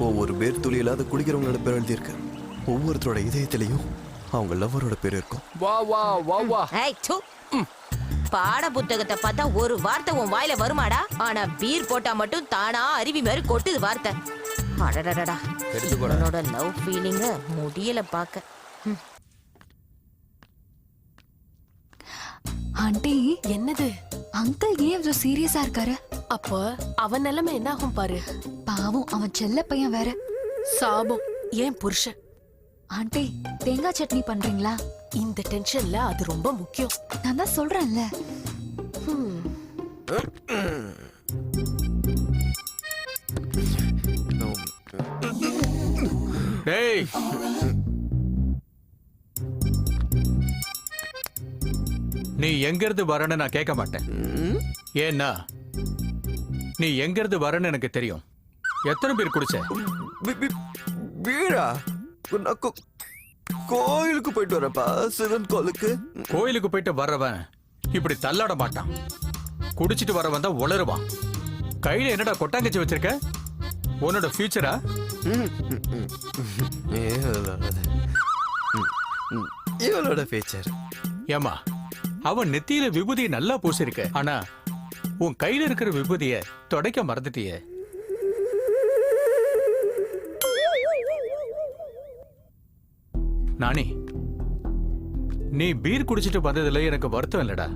ஒவ்வொரு பேர் துளியில அதை குடிக்கிறவங்களோட பேர் எழுதியிருக்கேன். ஒவ்வொருத்தரோட இதயத்திலையும் அவங்க லவ்வரோட பேர் இருக்கும். வா வா வா வா. ஏய் தூ. பாட புத்தகத்தை பார்த்தா ஒரு வார்த்தை உன் வாயில வருமாடா? ஆனா பீர் போட்டா மட்டும் தானா அருவி மாதிரி கொட்டுது வார்த்தை. அடடடடா, என்னோட லவ் ஃபீலிங்க முடியல பாக்க. ஆண்டி, என்னது? அங்கிள் ஏன் இவ்வளவு சீரியஸா இருக்காரு? அப்ப அவன் நிலைமை என்ன ஆகும் பாரு. பாவம், அவன் செல்ல பையன் வேற. சாபம் ஏன் புருஷன். ஆண்டி, தேங்காய் சட்னி பண்றீங்களா? இந்த டென்ஷன்ல அது ரொம்ப முக்கியம். நான் தான் சொல்றேன்ல. டேய், நீ எங்க இருந்து வரன்னு நான் கேட்க மாட்டேன். ஏன்னா நீ எங்க இருந்து வரன்னு எனக்கு தெரியும். எத்தனை பேர் குடிச்ச? வீரா, கோயிலுக்கு போயிட்டு வரப்பா. சிவன் கோயிலுக்கு. கோயிலுக்கு போயிட்டு வர்றவன் இப்படி தள்ளாட மாட்டான். குடிச்சிட்டு வரவன் தான் உளருவான். கையில என்னடா கொட்டாங்கச்சி வச்சிருக்க? உன்னோட ஃபியூச்சரா? இவளோட ஃபியூச்சர். ஏமா, அவன் நெத்தியில விபூதியை நல்லா பூசிருக்க. ஆனா உன் கையில இருக்கிற விபூதிய தொடைக்க மறந்துட்டியே. நானி, நீ பீர் குடிச்சிட்டு வந்ததுல எனக்கு வருத்தம் இல்லடா.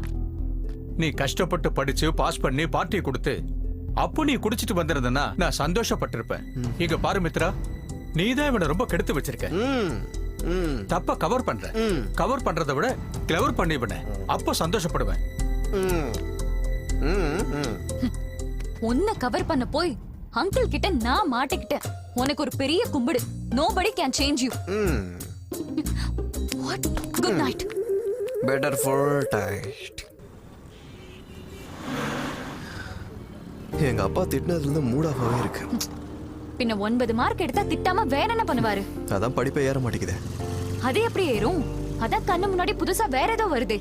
நீ கஷ்டப்பட்டு படிச்சு பாஸ் பண்ணி பார்ட்டி கொடுத்து அப்போ நீ குடிச்சிட்டு வந்திருந்தனா நான் சந்தோஷப்பட்டிருப்பேன். இங்க பாரு மித்ரா, நீதான் இவனை ரொம்ப கெடுத்து வச்சிருக்க. தப்ப கவர் பண்ற. கவர் பண்றதை விட கிளவர் பண்ணிவிட, அப்போ சந்தோஷப்படுவேன். உன்னை கவர் பண்ண போய் அங்கிள் கிட்ட நான் மாட்டிக்கிட்டேன். உனக்கு ஒரு பெரிய கும்பிடு. Nobody can change you. What? Good night. Better for taste. எங்க அப்பா திட்டினதுல இருந்து மூட் ஆஃபாவே இருக்கு. பின்ன 9 மார்க் எடுத்தா திட்டாம வேற என்ன பண்ணுவாரு? அதான் படிப்பே ஏற மாட்டேங்குதே. அது எப்படி ஏறும்? அதான் கண்ணு முன்னாடி புதுசா வேற ஏதோ வருதே.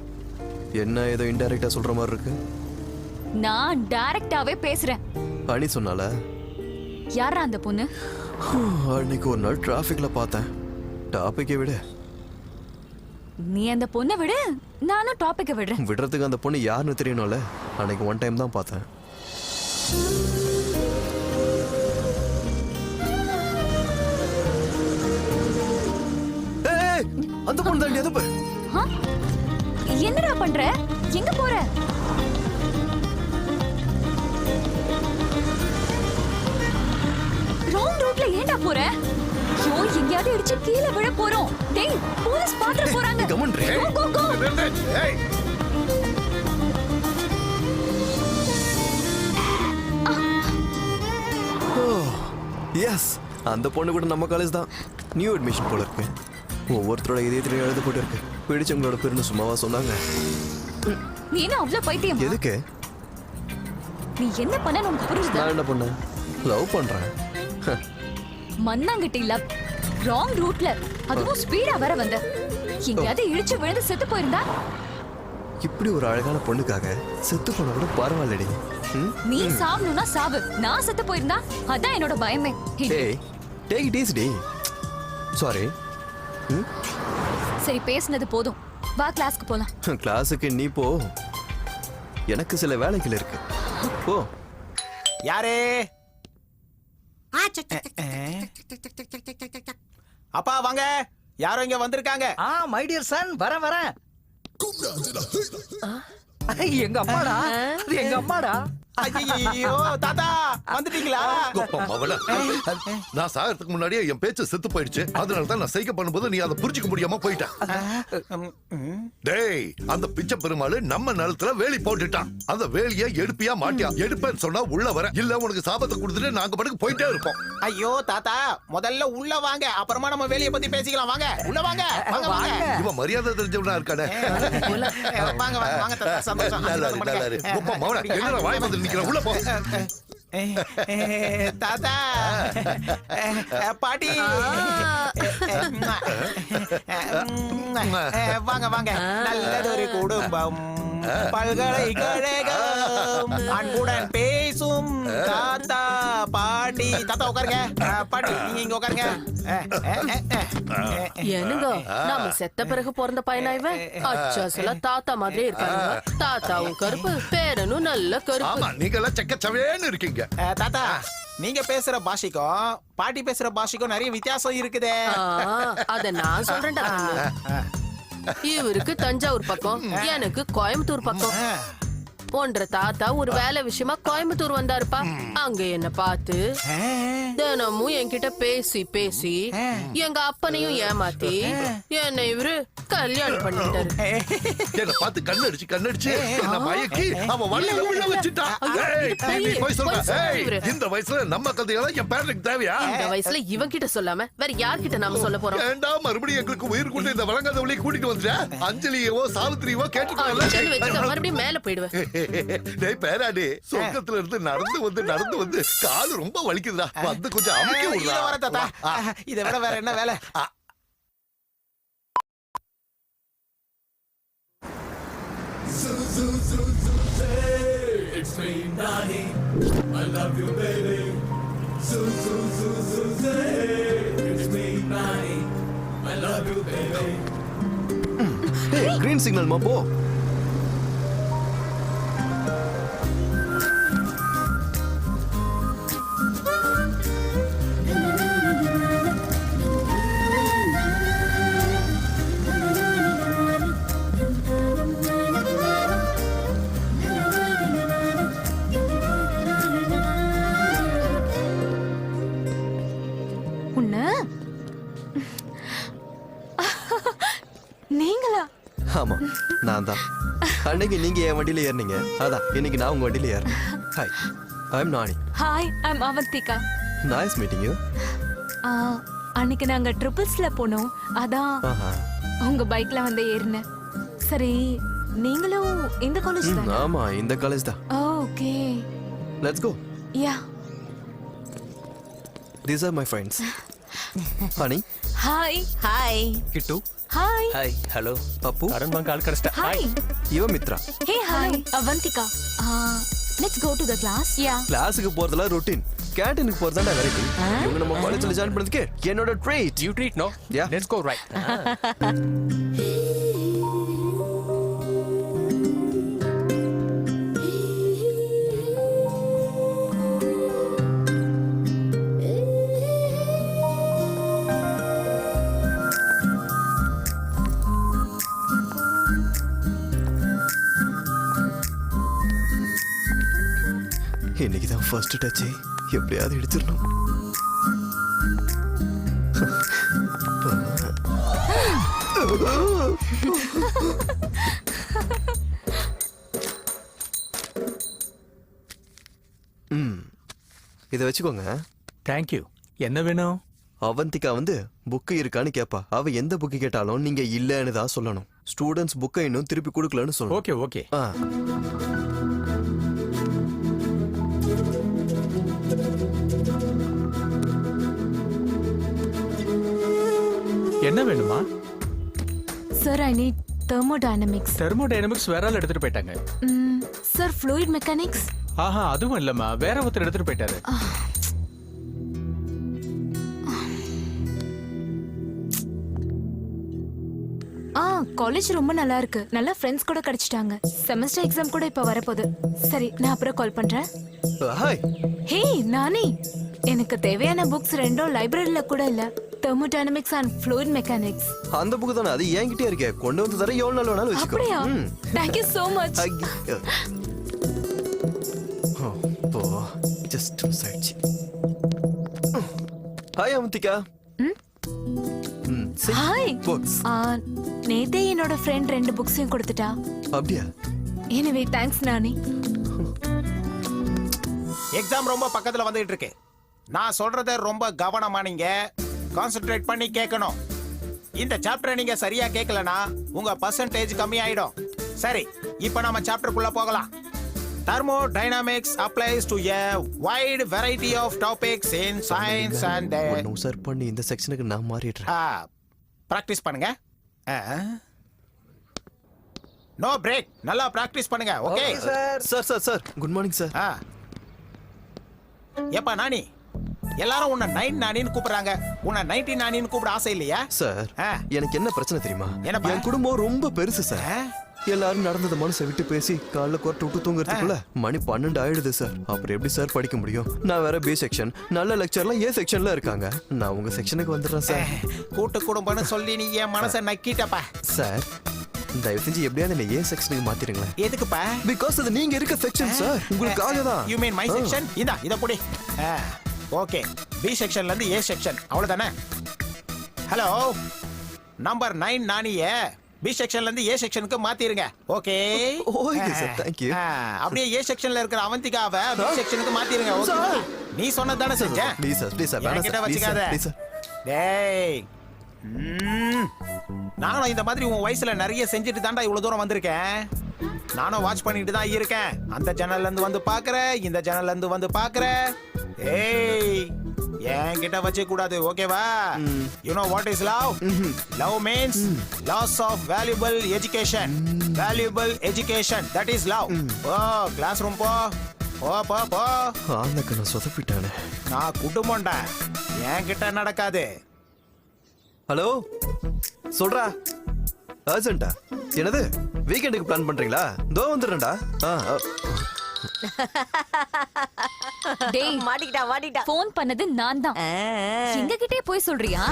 என்ன ஏதோ இன்டைரக்டா சொல்ற மாதிரி இருக்கு. நான் டைரக்டாவே பேசுறேன். அனி சொன்னால? யாரா அந்த பொண்ணு? அன்னைக்கு ஒரு நாள் டிராஃபிக்ல பார்த்தேன். டாபிக்கை விட. நீ அந்த பொண்ணை விடு, நானும் டாபிக்கை விடுறேன். விடுறதுக்கு அந்த பொண்ணு யாருன்னு தெரியணும்ல. அன்னைக்கு ஒன் டைம் தான் பார்த்தேன். அந்த பொண்ணு தான் எது பாரு. என்னடா பண்ற? எங்க போற? ராங் ரூட்ல ஏன்டா போற? ஐயோ எங்கயாவது இடிச்சு கீழே விழ போறோம். டேய் போலீஸ் பாத்துற போறாங்க. Go, go, go. எஸ், அந்த பொண்ணு கூட நம்ம காலேஜ் தான். நியூ அட்மிஷன் போல இருக்கு. ஒவ்வொருத்தரோட இதயத்திலையும் எழுத போட்டு இருக்கு. பிடிச்சவங்களோட பேருன்னு சும்மாவா சொன்னாங்க? நீ என்ன அவ்வளவு பைத்தியம்? எதுக்கு? நீ என்ன பண்ண உனக்கு புரிஞ்சுதா? நான் என்ன பண்ணேன்? லவ் பண்றேன். மண்ணாங்கட்டி லவ். ராங் ரூட்ல, அதுவும் ஸ்பீடா வர வந்த. எங்கயாவது இடிச்சு விழுந்து செத்து போயிருந்தா? இப்படி ஒரு அழகான பொண்ணுக்காக செத்து போன கூட பரவாயில்லடி. நீ சாவணும்னா சாவு. நான் செத்து போயிருந்தா அதான் என்னோட பயமே. டேய், டேக் இட் ஈஸி. சாரி. சரி பேசுனது போதும். வா கிளாஸ்க்கு போலாம். கிளாஸுக்கு நீ போ. எனக்கு சில வேலைகள் இருக்கு. போ. யாரே? அப்பா வாங்க. யாரோ இங்க வந்திருக்காங்க. மை டியர் சன், வரேன். எங்க அம்மாடா, எங்க அம்மாடா. ஐயோ தாத்தா வந்துட்டீங்களா? நான் சாகிறதுக்கு முன்னாடியே என் பேச்சு செத்து போயிடுச்சு. அதனால தான் நான் சைக்க பண்ணும்போது நீ அதை புரிஞ்சுக்க முடியாம போயிட்ட. டேய், அந்த பிச்சை பெருமாள் நம்ம நிலத்துல வேலி போட்டுட்டான். அந்த வேலியை எடுப்பியா மாட்டியா? எடுப்பேன்னு சொன்னா உள்ள வர, இல்ல உனக்கு சாபத்தை கொடுத்துட்டு நாங்க பாட்டுக்கு போயிட்டே இருப்போம். ஐயோ தாத்தா, முதல்ல உள்ள வாங்க, அப்புறமா நம்ம வேலையை பத்தி பேசிக்கலாம். வாங்க உள்ள வாங்க. இவன் மரியாதை தெரிஞ்சவனா இருக்கானே. வாங்க வாங்க தாத்தா, சந்தோஷம். என்னடா வாய் வந்து நிக்கிற? உள்ள போ. தாத்தா, பாட்டி, வாங்க வாங்க. நல்லதொரு குடும்பம், பல்கலைக்கழகம், அன்புடன் பேசும் தாத்தா பாட்டி. தாத்தா உட்காருங்க. பாட்டி நீங்க இங்க உட்காருங்க. என்னங்க நாம செத்த பிறகு பிறந்த பையனா இவன்? அச்சாசல தாத்தா மாதிரி இருக்காங்க. தாத்தாவும் கருப்பு, பேரனும் நல்ல கருப்பு. நீங்க எல்லாம் செக்கச்சவேன்னு இருக்கீங்க. தாத்தா, நீங்க பேசுற பாஷைக்கும் பாட்டி பேசுற பாஷைக்கும் நிறைய வித்தியாசம் இருக்குதே. அத நான் சொல்றேன்டா. இவருக்கு தஞ்சாவூர் பக்கம், எனக்கு கோயம்புத்தூர் பக்கம். போன்ற தாத்தா ஒரு வேலை விஷயமா கோயம்புத்தூர் வந்தாருப்பா. அங்க என்ன பார்த்து தினமும் என்கிட்ட பேசி பேசி எங்க அப்பனையும் ஏமாத்தி என்ன இவரு கல்யாணம் பண்ணிட்டாரு. என்ன பார்த்து கண்ணடிச்சு என்ன மயக்கி அவன் வழியில உள்ள வச்சிட்டான். இந்த வயசுல நம்ம கதையெல்லாம் என் பேரனுக்கு தேவையா? இந்த வயசுல இவன் கிட்ட சொல்லாம வேற யார்கிட்ட நாம சொல்ல போறோம்? ஏண்டா மறுபடியும் எங்களுக்கு உயிர் கொண்டு இந்த வழங்காத வழியை கூட்டிட்டு வந்துட்ட? அஞ்சலியவோ சாவித்திரியவோ கேட்டுக்கல. மறுபடியும் மேல போயிடுவேன். டேய் பேராடி, சொர்க்கத்துல இருந்து நடந்து வந்து காலு ரொம்ப வலிக்குதுடா. வந்து கொஞ்சம் அமுக்கி விடுடா. வர தாத்தா, இதை விட வேற என்ன வேலை? கிரீன் சிக்னல் மா, போ. நீங்களா? ஆமா, நான் தான். அன்னைக்கு நீங்க என் வண்டியில ஏறினீங்க, அதான் இன்னைக்கு நான் உங்க வண்டியில ஏறேன். Hi, I am Nani. Hi, I am Avantika. Nice meeting you. அன்னைக்கு நாங்க ட்ரிபிள்ஸ்ல போனோம், அதான் உங்க பைக்ல வந்து ஏறினேன். சரி, நீங்களும் இந்த காலேஜ் தான்? ஆமா, இந்த காலேஜ் தான். Okay, let's go. Ya. These are my friends. Honey. Hi. Hi. Kittu. Hi. Hi. Hello. Appu. Arun punctual கரெக்ட்டா. ஹாய். இவ Mitra. Hey hi. Avantika. Let's go to the class. Ya. கிளாஸுக்கு போறதுல ரூட்டீன், கேண்டீனுக்கு போறதுல வெரைட்டி. இவங்க நம்ம காலேஜ்ல ஜாயின் பண்ணதுக்கு என்னோட treat. You treat no? Ya. Let's go right. இன்னைக்கு தான் ஃபர்ஸ்ட் டச், எப்படியாவது எடுத்துடணும். இதை வச்சுக்கோங்க. தேங்க்யூ. என்ன வேணும்? அவந்திகா வந்து புக்கு இருக்கான்னு கேப்பா. அவ எந்த புக்கு கேட்டாலும் நீங்க இல்லன்னு தான் சொல்லணும். ஸ்டூடெண்ட்ஸ் புக்கை இன்னும் திருப்பி கொடுக்கலன்னு சொல்லணும். Okay okay. என்ன வேணுமா? Sir I need thermodynamics. Thermodynamics வேற ஆள் எடுத்துட்டு போயிட்டாங்க. Sir fluid mechanics. ஆஹா, அதுவும் இல்லம்மா, வேற ஒருத்தர் எடுத்துட்டு போயிட்டாரு. காலேஜ் ரொம்ப நல்லா இருக்கு. நல்ல ஃப்ரெண்ட்ஸ் கூட கிடைச்சிட்டாங்க. செமஸ்டர் எக்ஸாம் கூட இப்ப வரப்போகுது. சரி, நான் அப்புறம் கால் பண்றேன். ஹே நானி, எனக்கு தேவையான புக்ஸ் ரெண்டும் லைப்ரரியில கூட இல்ல. Thermodynamics and fluid mechanics. அந்த புக்கு தானே, அது என்கிட்டயே இருக்கே. கொண்டு வந்து தர எவ்வளவு நாள் வேணாலும் வச்சுக்கோ. அப்படியா? Thank you so much. போ ஜஸ்ட் சைட்சி. ஹாய் அவந்திகா. ஹாய். புக்ஸ். நேத்தே என்னோட ஃப்ரெண்ட் 2 புக்ஸையும் கொடுத்துட்டா. அப்படியா? எனிவே தேங்க்ஸ் நானி. எக்ஸாம் ரொம்ப பக்கத்துல வந்துட்டு இருக்கு. நான் சொல்றத ரொம்ப கவனமா நீங்க கான்சென்ட்ரேட் பண்ணி கேட்கணும். இந்த சாப்டரை நீங்க சரியா கேட்கலனா உங்க பர்சன்டேஜ் கம்மி ஆயிடும். சரி, இப்போ நாம சாப்டருக்குள்ள போகலாம். Thermodynamics applies to a wide variety of topics in science and sir பண்ணி இந்த செக்ஷனுக்கு நான் மாறிடுறேன். பிராக்டிஸ் பண்ணுங்க. No break. நல்லா பிராக்டிஸ் பண்ணுங்க. Okay sir. Good morning sir. ஏப்பா நானி, எல்லாரும் உன்னை 9 நானின்னு கூப்பிடுறாங்க. உன்னை 90 நானின்னு கூப்பிட ஆசை இல்லையா? சார், எனக்கு என்ன பிரச்சனை தெரியுமா? என்னப்பா? என் குடும்பம் ரொம்ப பெருசு சார். எல்லாரும் நடந்தத மனசை விட்டு பேசி காலைல கொரட்டை விட்டு தூங்குறதுக்குள்ள மணி 12 ஆயிடுது சார். அப்புறம் எப்படி சார் படிக்க முடியும்? நான் வேற பி செக்ஷன், நல்ல லெக்சர்லாம் ஏ செக்ஷன்ல இருக்காங்க. நான் உங்க செக்ஷனுக்கு வந்துடுறேன் சார். கூட்டு குடும்பம்னு சொல்லி நீ என் மனசை நக்கிட்டப்பா. சார், தயவு செஞ்சு எப்படியாவது என்ன ஏ செக்ஷனுக்கு மாத்திருங்களேன். எதுக்குப்பா? பிகாஸ் அது நீங்க இருக்க செக்ஷன் சார். உங்களுக்காக தான். You mean my section? இத புடி. ஓகே, பி செக்ஷன்ல இருந்து ஏ செக்ஷன், அவ்வளவுதானே? ஹலோ, நம்பர் 9 நானியே பி செக்ஷன்ல இருந்து ஏ செக்ஷனுக்கு மாத்திருங்க. Okay okay sir, thank you. அப்படியே ஏ செக்ஷன்ல இருக்கிற அவந்திகாவை பி செக்ஷனுக்கு மாத்திருங்க. ஓகே, நீ சொன்னது தானே செஞ்சேன். ப்ளீஸ் சார் என்கிட்ட வச்சுக்காத. டேய், நானும் இந்த மாதிரி உன் வயசுல நிறைய செஞ்சுட்டு தாண்டா இவ்வளவு தூரம் வந்திருக்கேன். நானும் வாட்ச் பண்ணிட்டு தான் இருக்கேன். அந்த ஜன்னல்ல இருந்து வந்து பாக்குறேன், இந்த ஜன்னல்ல இருந்து வந்து பாக்குறேன். ஏய், என்கிட்ட வச்சே கூடாது. ஓகேவா? You know what is love? Love means loss of valuable education. Valuable education, that is love. Classroom போ. போ. ஆனக்கு நான் சொதப்பிட்டானே. நான் குடும்பம்டா, என்கிட்ட நடக்காது. ஹலோ, சொல்றா. அர்ஜென்ட்டா? என்னது, வீக்கெண்டுக்கு பிளான் பண்றீங்களா? தோ வந்துடுறேன்டா. டேய், மாட்டிக்கிட்டா. ஃபோன் பண்ணது நான் தான். எங்க கிட்டே போய் சொல்றியா?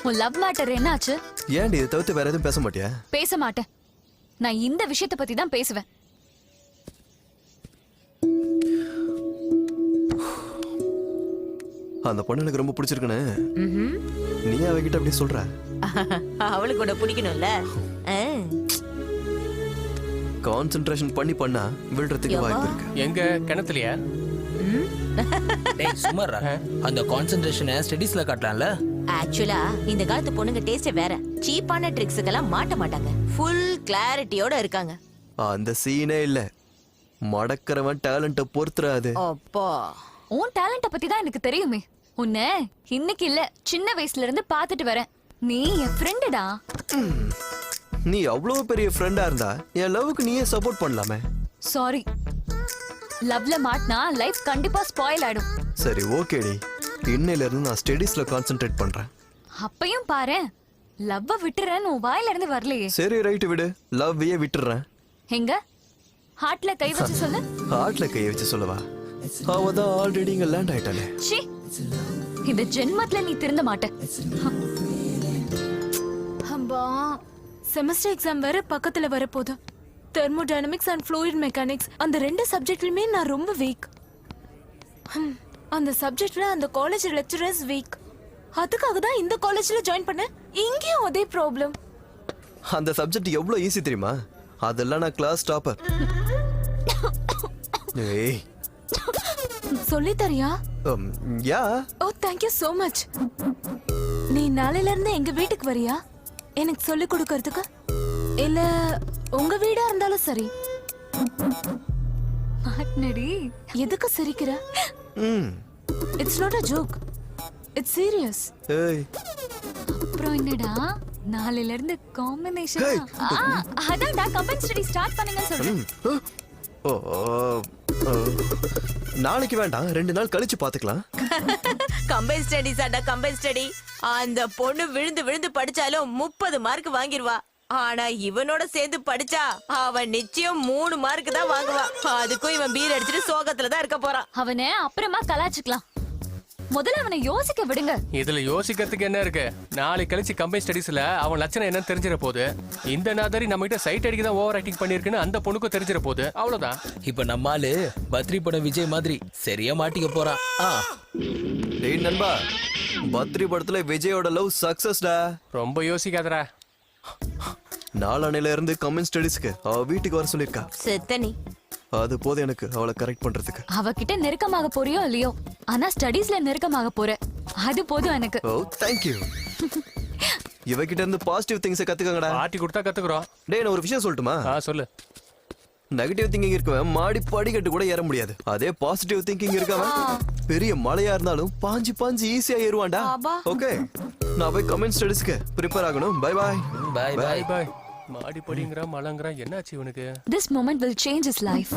உன் லவ் மேட்டர் என்னாச்சு? ஏன்டி இதை தவிர்த்து வேற எதுவும் பேச மாட்டியா? பேச மாட்டேன். நான் இந்த விஷயத்தை பத்தி தான் பேசுவேன். அந்த பொண்ணு எனக்கு ரொம்ப பிடிச்சிருக்குன்னு நீ அவகிட்ட அப்படி சொல்ற? அவளுக்கு கூட பிடிக்கணும்ல. கான்சென்ட்ரேஷன் பண்ணா விழுறதுக்கு வாய்ப்பு இருக்கு. எங்க கிணத்துலயா? டேய் சுமர்ரா, அந்த கான்சென்ட்ரேஷனை ஸ்டடீஸ்ல காட்டலாம்ல. ஆக்சுவலா இந்த காலத்து பொண்ணுங்க டேஸ்ட் வேற. சீப்பான ட்ரிக்ஸுக்கெல்லாம் மாட்ட மாட்டாங்க. ஃபுல் கிளாரிட்டியோட இருக்காங்க. அந்த சீனே இல்ல. மடக்கறவன் டேலண்ட பொறுத்துறாது. அப்பா, உன் டேலண்ட பத்தி தான் எனக்கு தெரியுமே. உன்னை இன்னைக்கு இல்ல, சின்ன வயசுல இருந்து பாத்துட்டு வரேன். நீ என் ஃப்ரெண்டுடா. நீ அவ்வளவு பெரிய ஃப்ரெண்டா இருந்தா என் லவ்வுக்கு நீயே சப்போர்ட் பண்ணலாமே. சாரி, லவ்ல மாட்டினா லைஃப் கண்டிப்பா ஸ்பாயில் ஆயிடும். சரி ஓகேடி, இன்னையில இருந்து நான் ஸ்டடீஸ்ல கான்சென்ட்ரேட் பண்றேன். அப்பையும் பாரு, லவ்வ விட்டுறேன்னு உன் வாயில இருந்து வரலையே. சரி ரைட், விடு. லவ்வையே விட்டுறேன். எங்க ஹார்ட்ல கை வச்சு சொல்லு. ஹார்ட்ல கை வச்சு சொல்லவா? அவதான் ஆல்ரெடி இங்க லேண்ட் ஆயிட்டாலே. ச்சீ, இந்த ஜென்மத்துல நீ திருந்த மாட்ட. அம்பா, செமஸ்டர் எக்ஸாம் வேற பக்கத்துல வரப்போகுது. தெர்மோடைனமிக்ஸ் அண்ட் ஃப்ளூயிட் மெக்கானிக்ஸ் அந்த 2 சப்ஜெக்ட்லயுமே நான் ரொம்ப வீக். அந்த சப்ஜெக்ட்ல அந்த காலேஜ் லெக்சரர்ஸ் வீக். அதுக்காக தான் இந்த காலேஜ்ல ஜாயின் பண்ணேன். இங்கேயும் அதே ப்ராப்ளம். அந்த சப்ஜெக்ட் எவ்வளவு ஈஸி தெரியுமா? அதெல்லாம் நான் கிளாஸ் டாப்பர். ஏய் சொல்லி தரியா? யா. ஓ thank you so much. நீ நாளையில இருந்து எங்க வீட்டுக்கு வரியா எனக்கு சொல்லி கொடுக்கிறதுக்கு? இல்ல உங்க வீடா இருந்தாலும் சரி. மாட்னடி எதுக்கு சிரிக்கிற? It's not a joke. It's serious. ஏய் அப்புறம் என்னடா நாளையில இருந்து காம்பினேஷன். அதான்டா கம்பைன் ஸ்டடி ஸ்டார்ட் பண்ணுங்கன்னு சொல்றேன். ஓ நாளைக்கு வேண்டாம், 2 நாள் கழிச்சு பாத்துக்கலாம். கம்பைன் ஸ்டடிஸ் அடா கம்பைன் ஸ்டடி. அந்த பொண்ணு விழுந்து விழுந்து படிச்சாலும் 30 மார்க் வாங்கிடுவா. ஆனா இவனோட சேர்ந்து படிச்சா அவன் நிச்சயம் 3 மார்க் தான் வாங்குவான். அதுக்கும் இவன் பீர் அடிச்சுட்டு சோகத்துல தான் இருக்க போறான். அவனை அப்புறமா கலாச்சிக்கலாம். முதல்ல அவனை யோசிக்க விடுங்க. இதுல யோசிக்கிறதுக்கு என்ன இருக்கு? நாளை கழிச்சு கம்பைன் ஸ்டடிஸ்ல அவன் லட்சணம் என்னன்னு தெரிஞ்சிட போகுது. இந்த நாதாரி நம்ம கிட்ட சைட் அடிக்க தான் ஓவர் ஆக்டிங் பண்ணிருக்குன்னு அந்த பொண்ணுக்கும் தெரிஞ்சிட போகுது. அவ்வளவுதான். இப்ப நம்மாலு பத்ரி படம் விஜய் மாதிரி சரியா மாட்டிக்க போறான். டேய் நண்பா, பத்ரி படத்துல விஜயோட லவ் சக்சஸ்டா. ரொம்ப யோசிக்காதடா. நாளானையில இருந்து கமெண்ட் ஸ்டடிஸ்க்கு அவ வீட்டுக்கு வர சொல்லிருக்கா. செத்தனி அது போதும் எனக்கு அவளை கரெக்ட் பண்றதுக்கு. அவகிட்ட நெருக்கமாக போறியோ இல்லையோ, ஆனா ஸ்டடீஸ்ல நெருக்கமாக போற. அது போதும் எனக்கு. ஓ thank you. இவகிட்ட இருந்து பாசிட்டிவ் திங்ஸ் கத்துக்கங்கடா. ஆட்டி கொடுத்தா கத்துக்குறோம். டேய் நான் ஒரு விஷயம் சொல்லட்டுமா? சொல்லு. நெகட்டிவ் திங்கிங் இருக்கவன் மாடி படிக்கட்டு கூட ஏற முடியாது. அதே பாசிட்டிவ் திங்கிங் இருக்கவன் பெரிய மலையா இருந்தாலும் பாஞ்சு பாஞ்சு ஈஸியா ஏறுவான்டா. ஓகே நான் போய் கமெண்ட் ஸ்டடிஸ்க்கு ப்ரிப்பேர் ஆகணும். Bye bye. Bye bye bye. மாடி படிங்கற மலங்கற என்னாச்சு இவனுக்கு? This moment will change his life.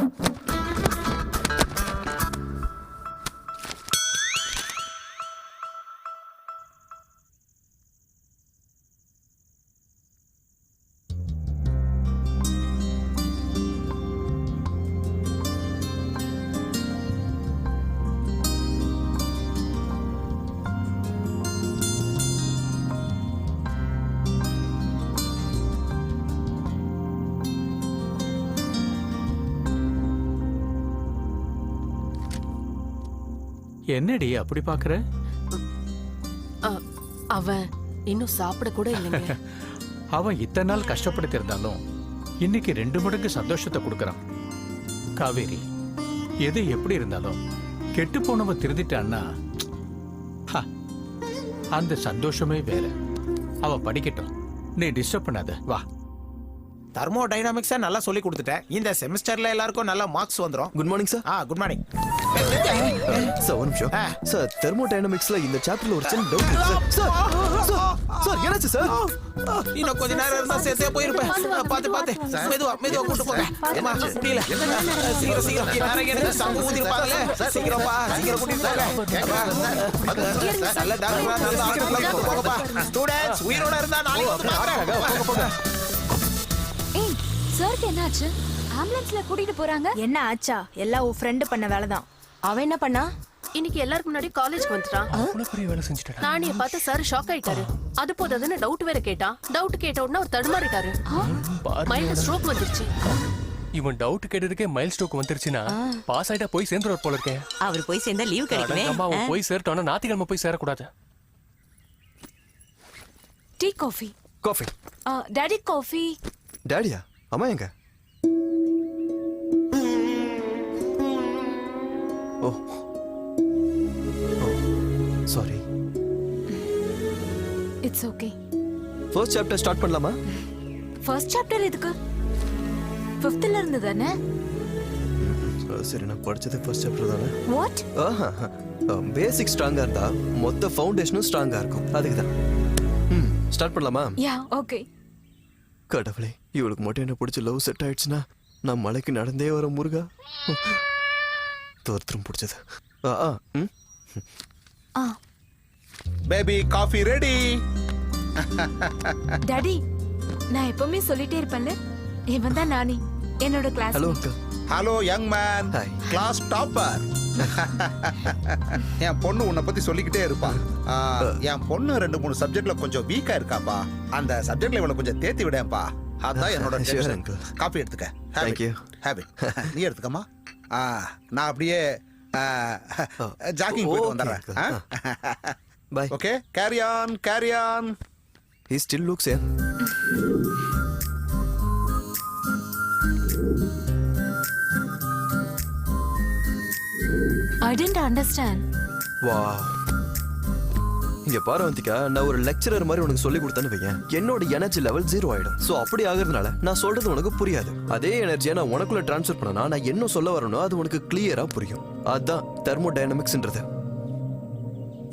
என்னடி அப்படி பாக்குற? அவன் இன்னும் சாப்பிட கூட இல்லைங்க. அவன் இத்தனை நாள் கஷ்டப்படுத்தி இருந்தாலும் இன்னைக்கு 2 மடங்கு சந்தோஷத்தை கொடுக்கறான். காவேரி, எது எப்படி இருந்தாலும் கெட்டு போனவன் திருந்திட்டான்னா அந்த சந்தோஷமே வேற. அவன் படிக்கட்டும், நீ டிஸ்டர்ப் பண்ணாத. வா. தெர்மோடைனமிக்ஸை நல்லா சொல்லி கொடுத்துட்டேன். இந்த செமஸ்டர்ல எல்லாருக்கும் நல்ல மார்க்ஸ் வந்துரும். Good morning sir. Good morning sir. ஒரு நிமிஷம் சார். தெர்மோடைனமிக்ஸ்ல இந்த சாப்டர்ல ஒரு சின்ன டவுட் இருக்கு சார். சார் என்னாச்சு சார்? இன்னும் கொஞ்ச நேரம் இருந்தா சேர்த்தே போயிருப்பேன். பாத்து மெதுவா கூட்டு போங்க. அம்மா முடியல. சீக்கிரம் நேரம் எடுத்து சங்கு ஊதிருப்பாங்களே. சீக்கிரம் கூட்டிட்டு போங்க. நல்ல டாக்டரா நல்ல ஆர்டர் போங்கப்பா. ஸ்டூடண்ட்ஸ் உயிரோட இருந்தா நாளைக்கு வந்து பாக்குறேன். போங்க. ஏய் சாருக்கு என்னாச்சு? ஆம்புலன்ஸ்ல கூட்டிட்டு போறாங்க. என்ன ஆச்சா? எல்லாம் உன் ஃப்ரெண்ட் பண்ண வேலை தான். அவன் என்ன பண்ணா? இன்னைக்கு எல்லாருக்கு முன்னாடி காலேஜ்க்கு வந்துட்டான். அவ்வளவு பெரிய வேலை செஞ்சுட்டான். நானிய பார்த்து சார் ஷாக் ஆயிட்டாரு. அது போதாதுன்னு டவுட் வேற கேட்டான். டவுட் கேட்ட உடனே அவர் தடுமாறிட்டாரு. மைல்டு ஸ்ட்ரோக் வந்துருச்சு. இவன் டவுட் கேட்டதுக்கே மைல் ஸ்ட்ரோக் வந்துருச்சுன்னா பாஸ் ஆயிட்டா போய் சேர்ந்துருவார் போல இருக்கேன். அவர் போய் சேர்ந்தா லீவ் கிடைக்குமே. அவன் போய் சேர்ட்டானா ஞாயிற்றுக்கிழமை போய் சேரக்கூடாது. Tea coffee. Coffee. Daddy coffee. டாடியா? அம்மா எங்க? Oh sorry. It's okay. First chapter start பண்ணலாமா? ஃபர்ஸ்ட் சாப்டர் எதுக்கு? 5th இருந்து தானே? சரி, நான் படிச்சது ஃபர்ஸ்ட் சாப்டர் தானே. வாட்? பேசிக் ஸ்ட்ராங்கா இருந்தா மொத்த ஃபவுண்டேஷனும் ஸ்ட்ராங்கா இருக்கும். அதுக்கு தான். ஸ்டார்ட் பண்ணலாமா? Yeah okay. கடவுளே, இவளுக்கு மட்டும் என்ன பிடிச்ச லவ் செட் ஆயிடுச்சுன்னா நான் மலைக்கு நடந்தே வர முருகா. தோர்த்தம் பிடிச்சது. Baby coffee ready. டாடி, நான் எப்பவுமே சொல்லிட்டே இருப்பேன்ல, இவன் தான் நானி, என்னோட class. Hello uncle. Hello young man, class topper. என் பொண்ணு உன்னை பத்தி சொல்லிக்கிட்டே இருப்பா. என் பொண்ணு 2-3 சப்ஜெக்ட்ல கொஞ்சம் வீக்கா இருக்காப்பா. அந்த சப்ஜெக்ட்ல இவளை கொஞ்சம் தேத்தி விடேன்ப்பா. அதான் என்னோட Sure, tension. uncle. காபி எடுத்துக்க. Thank you. Have it. நீ எடுத்துக்கமா. நான் அப்படியே ஜாக்கிங் போயிட்டு வந்துடுறேன். Bye. Okay, carry on. He still looks young. I didn't understand. Wow. இங்க பாரு வந்திகா, நான் ஒரு லெக்சரர் மாதிரி உனக்கு சொல்லி கொடுத்தேன்னு வையேன், என்னோட எனர்ஜி லெவல் 0 ஆயிடும். சோ அப்படி ஆகுறதுனால நான் சொல்றது உனக்கு புரியாது. அதே எனர்ஜியை நான் உனக்குள்ள டிரான்ஸ்ஃபர் பண்ணனா நான் என்ன சொல்ல வரணும் அது உனக்கு கிளியரா புரியும். அதான் தெர்மோடைனமிக்ஸ்ன்றது.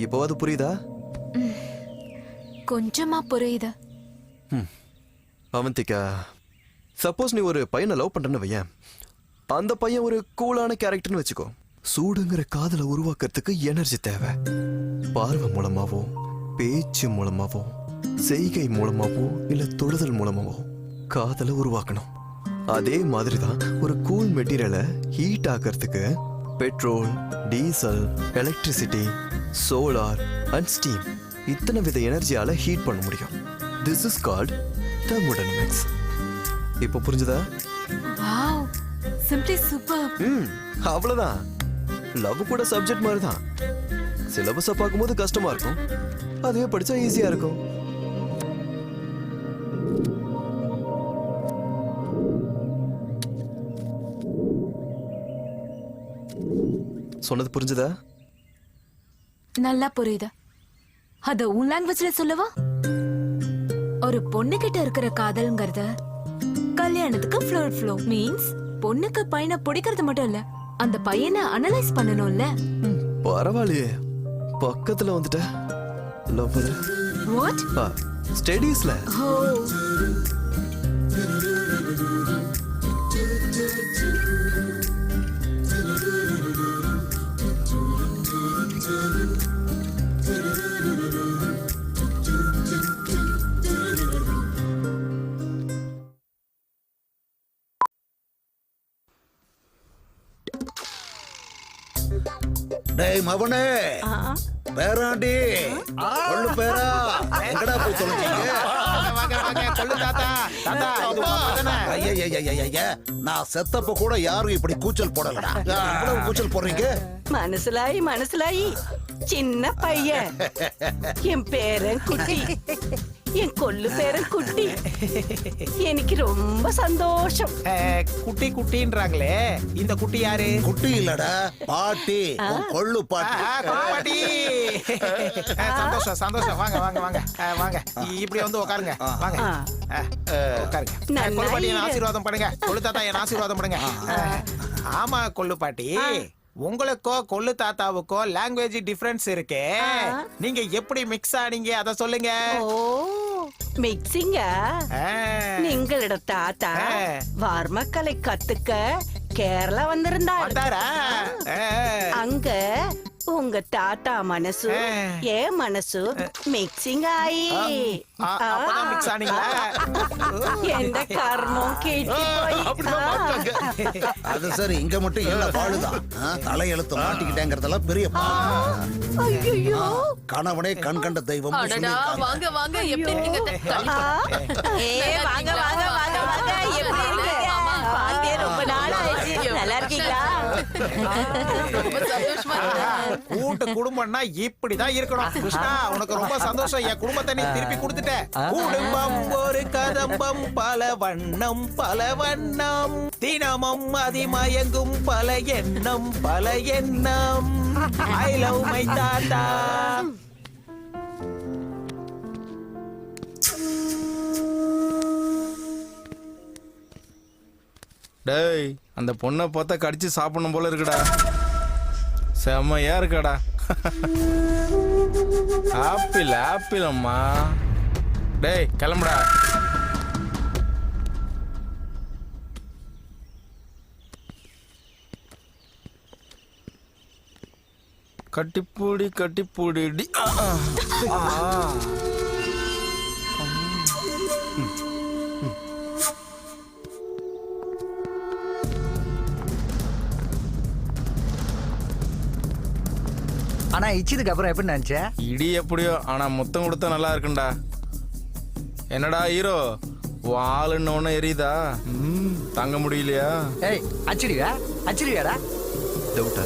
இப்போ அது புரியுதா? கொஞ்சமா புரியுது. அவந்திகா, சப்போஸ் நீ ஒரு பையனை லவ் பண்றேன்னு வையேன், அந்த பையன் ஒரு கூலான கேரக்டர்னு வச்சுக்கோ. சூடுங்கிற காதலை உருவாக்குறதுக்கு எனர்ஜி தேவை. பார்வை மூலமாவோ, பேச்சு மூலமாவோ, செய்கை மூலமாவோ, இல்ல தொடுதல் மூலமாவோ காதலை உருவாக்கணும். அதே மாதிரிதான் ஒரு கூல் மெட்டீரியலை ஹீட் ஆக்கிறதுக்கு petrol, diesel, electricity, solar and steam இத்தனை வித எனர்ஜியால ஹீட் பண்ண முடியும். This is called thermodynamics. இப்போ புரிஞ்சுதா? Wow, simply super. அவ்வளவுதான். லவ் கூட சப்ஜெக்ட் மாதிரி தான். சிலபஸை பார்க்கும்போது கஷ்டமா இருக்கும், அதுவே படிச்சா ஈஸியா இருக்கும். சொன்னது புரிஞ்சுதா? நல்லா புரியுது. அத உன் லாங்குவேஜ்ல சொல்லவா? ஒரு பொண்ணு கிட்ட இருக்கிற காதல்ங்கிறது கல்யாணத்துக்கு ஃப்ளோ மீன்ஸ் பொண்ணுக்கு பையனை பிடிக்கிறது மட்டும் இல்ல, அந்த பையனை அனலைஸ் பண்ணணும்ல. பரவாயில்லையே, பக்கத்துல வந்துட்ட. Love what? ஸ்டடீஸ்ல. டேய் மவனே, பேராண்டி, கொள்ளு பேரா, எங்கடா போய் தொலைஞ்சீங்க? கொள்ளு தாத்தா. தாத்தா, இது உங்க மகனா? ஐயா, நான் செத்தப்ப கூட யாரும் இப்படி கூச்சல் போடலடா. இவ்வளவு கூச்சல் போடுறீங்க? மனசுலாயி சின்ன பையன், என் பேரன் குட்டி, என் கொள்ளு பேரன் குட்டி. எனக்கு ரொம்ப சந்தோஷம். குட்டி குட்டின்றாங்களே, இந்த குட்டி யாரு? குட்டி இல்லடா, பாட்டி, கொள்ளு பாட்டி. சந்தோஷம் சந்தோஷம். வாங்க வாங்க வாங்க வாங்க, இப்படி வந்து உட்காருங்க. வாங்க உட்காருங்க. கொள்ளு பாட்டி என்ன ஆசீர்வாதம் பண்ணுங்க. கொள்ளு தாத்தா என்ன ஆசீர்வாதம் பண்ணுங்க. ஆமா கொள்ளு பாட்டி, உங்களுக்கோ கொள்ளு தாத்தாவுக்கோ லாங்குவேஜ் டிஃபரன்ஸ் இருக்கு. நீங்க எப்படி மிக்ஸ் ஆனீங்க அத சொல்லுங்க. மிக்சிங்க, நீங்களோட தாத்தா வர்மக்கலை கத்துக்க கேரளா வந்திருந்தாரு. அங்க உங்க தாத்தா மனசு ஏன் மனசு மிக்சிங் ஆயி மிக்ஸ் ஆனீங்களா? எந்த கர்மம் கேட்டு அது சரி, இங்க மட்டும் என்ன பாடுதான்? தலையெழுத்து மாட்டிக்கிட்டேங்கிறதெல்லாம் பெரிய ஐயோ, கணவனே கண் கண்ட தெய்வம். வாங்க வாங்க, எப்படி இருக்கீங்க? வாங்க வாங்க வாங்க வாங்க, எப்படி இருக்கீங்க? பாத்தே ரொம்ப நாள் ஆயிடுச்சு. நல்லா இருக்கீங்களா? ரொம்ப சந்தோஷமா இருக்கு. கூட்டு குடும்பம்னா இப்படிதான் இருக்கணும். கிருஷ்ணா, உனக்கு ரொம்ப சந்தோஷம். என் குடும்பத்தை நீ திருப்பி கொடுத்துட்ட. குடும்பம் ஒரு கதம்பம், பல வண்ணம் பல வண்ணம், தினமும் அதிமயங்கும் பல எண்ணம் பல எண்ணம். ஐ லவ் மை தாத்தா. டேய், அந்த பொண்ணை பார்த்தா கடிச்சு சாப்பிடணும் போல இருக்குடா. செம்மையா இருக்காடா. ஆப்பிள் ஆப்பிள் அம்மா. டேய் கிளம்புடா. கட்டிப்பூடி கட்டிப்பூடி. ஆனா இச்சதுக்கு அப்புறம் எப்படி நினைச்ச? இடி எப்படியோ, ஆனா முத்தம் கொடுத்தா நல்லா இருக்குண்டா. என்னடா ஹீரோ, வாளுன்னு எரியுதா? தாங்க முடியலையா? ஏய் அச்சிடுவியாடா? டவுட்டா?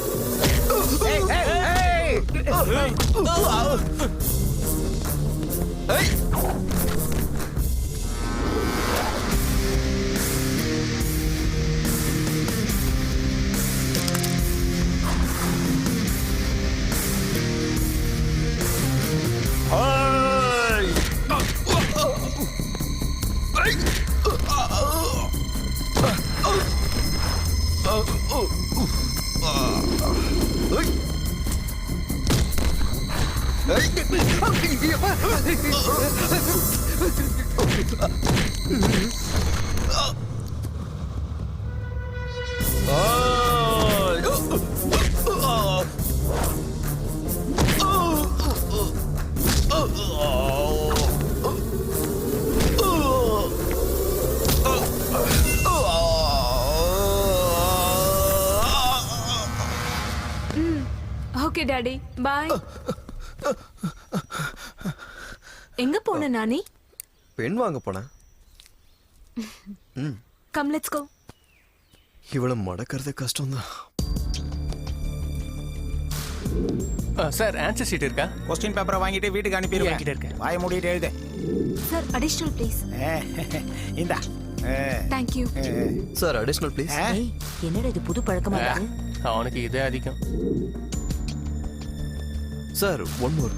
Okay daddy bye. எங்க போன நானி? பெண் வாங்க போனேன். Come let's go. இவ்வளவு மடக்கிறது கஷ்டம்தான். சார் ஆன்சர் ஷீட் இருக்கா? கொஸ்டின் பேப்பரை வாங்கிட்டு வீட்டுக்கு அனுப்பிடுவேன். வாயை மூடிட்டு எழுது. Sir additional please. இந்தா. Thank you. Sir additional please. என்னடா இது புது பழக்கமா இருக்கு? அவனுக்கு இதே அதிகம். Sir one more.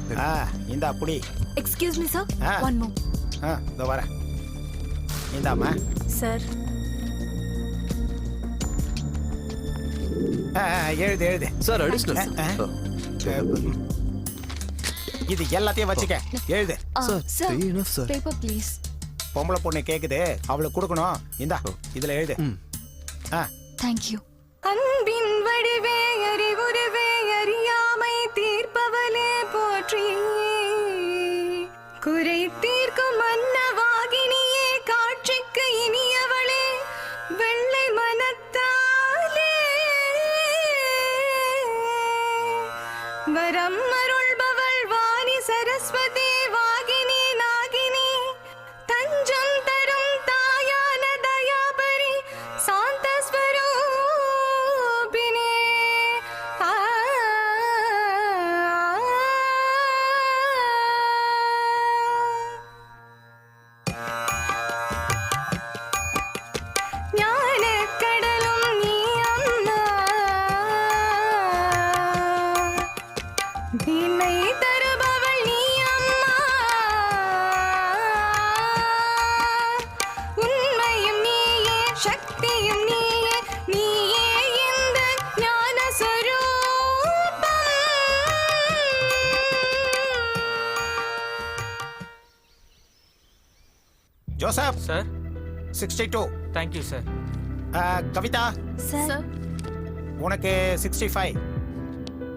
இந்தா புடி. Excuse me sir, one more. இதோ வரேன். இந்தாம்மா. சார் எழுது. Sir additional. இது எல்லாத்தையும் வச்சுக்க. எழுது. Sir paper please. பொம்பளை பொண்ணு கேக்குது, அவளுக்கு கொடுக்கணும். இந்தா இதுல எழுது. Thank you. அன்பின் வடிவே அறிவுருவே அறியாமை தீர்ப்பவளே போற்றி, குறை தீர்க்கும் மன்னவாகினியே காட்சிக்கு இனியவளே வெள்ளை மனத்தாலே வரம் அருள்பவள் வாணி சரஸ்வதி வாகினி நாகினி தஞ்சம் தரும் தாயான தயாபரி சாந்த ஸ்வரூபினி. ஞான கடலும் நீ அம்மா, தீமை தருபவள் நீ அம்மா, உண்மையும் நீயே சக்தியும் நீயே, நீயே இந்த ஞான ஸ்வரூபம். Joseph sir. 62. Thank you sir. Kavitha sir உனக்கு 65.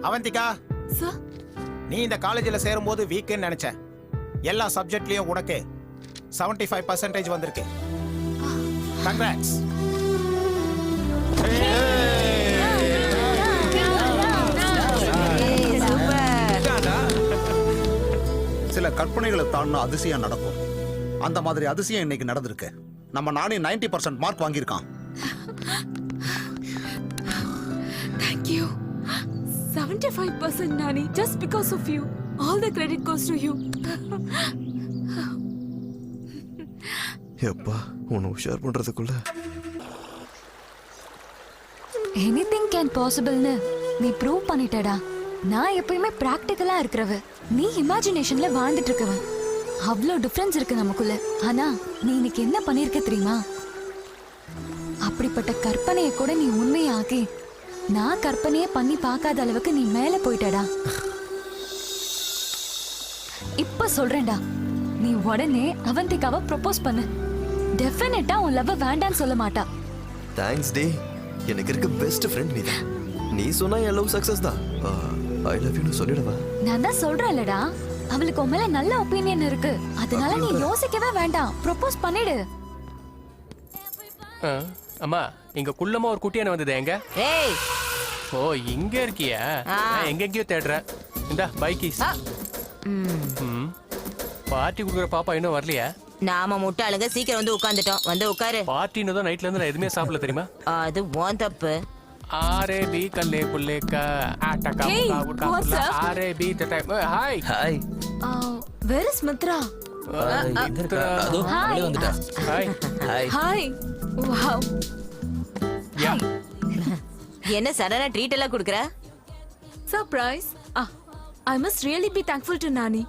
அவந்திகா சார், நீ இந்த காலேஜில் சேரும்போது வீக்குன்னு நினைச்சேன். எல்லா சப்ஜெக்ட்லயும் உனக்கு 75% வந்திருக்கு. கங்க்ராட்ஸ். சில கற்பனைகளை தாண்டின அதிசயம் நடக்கும். அந்த மாதிரி அதிசயம் இன்னைக்கு நடந்திருக்கு. நம்ம நானே 90% mark வாங்கியிருக்கான். thank you. 75% Nani, just because of you. All the credit goes to you. எப்பா உன்னை உஷார் பண்றதுக்குள்ள எனிதிங் கேன் பாசிபிள்னு நீ ப்ரூவ் பண்ணிட்டடா. நான் எப்பயுமே பிராக்டிக்கலா இருக்கிறவ, நீ இமேஜினேஷன்ல வாழ்ந்துட்டு இருக்கவ. அவ்வளோ டிஃபரன்ஸ் இருக்கு நமக்குள்ள. ஆனா நீ இன்னைக்கு என்ன பண்ணிருக்க தெரியுமா? அப்படிப்பட்ட கற்பனையை கூட நீ உண்மையாக்கி நான் கற்பனையே பண்ணி பார்க்காத அளவுக்கு நீ மேல போயிட்டடா. இப்ப சொல்றேன்டா, நீ உடனே அவந்திகாவை ப்ரொபோஸ் பண்ணு. டெஃபினட்டா உன் லவ் வேண்டான்னு சொல்ல மாட்டா. தேங்க்ஸ் டி. எனக்கு இருக்க பெஸ்ட் ஃப்ரெண்ட் நீதான். நீ சொன்னா என் லவ் சக்சஸ் தான். ஐ லவ் யூ சொல்லிடவா? நான் தான் சொல்றேன்லடா, அவளுக்கு உன் மேல நல்ல ஒப்பீனியன் இருக்கு. அதனால நீ யோசிக்கவே வேண்டாம், ப்ரொபோஸ் பண்ணிடு. அம்மா இங்க குள்ளமா ஒரு குட்டியான வந்தது எங்க? ஏய் ஓ இங்க இருக்கியா? எங்கெங்கயோ தேடுறேன். இந்தா பைக்கீஸ். பார்ட்டி கொடுக்குற பாப்பா இன்னும் வரலையா? நாம முட்டாளுங்க சீக்கிரம் வந்து உட்கார்ந்துட்டோம். வந்து உட்காரு. பார்ட்டின்னு தான் நைட்ல இருந்து நான் எதுவுமே சாப்பிடல தெரியுமா? அது உன் தப்பு. ஆரே பி கல்லே புல்லேக்கா ஆட்டக்கா Hey, உட்கா what's up? ஆரே பி time hi hi where is Mitra? அதோ வெளிய வந்துட்டா. Hi hi hi. Wow. Ya என்ன சடனா ட்ரீட் எல்லாம் குடுக்குற? Surprise. I must really be thankful to Nani.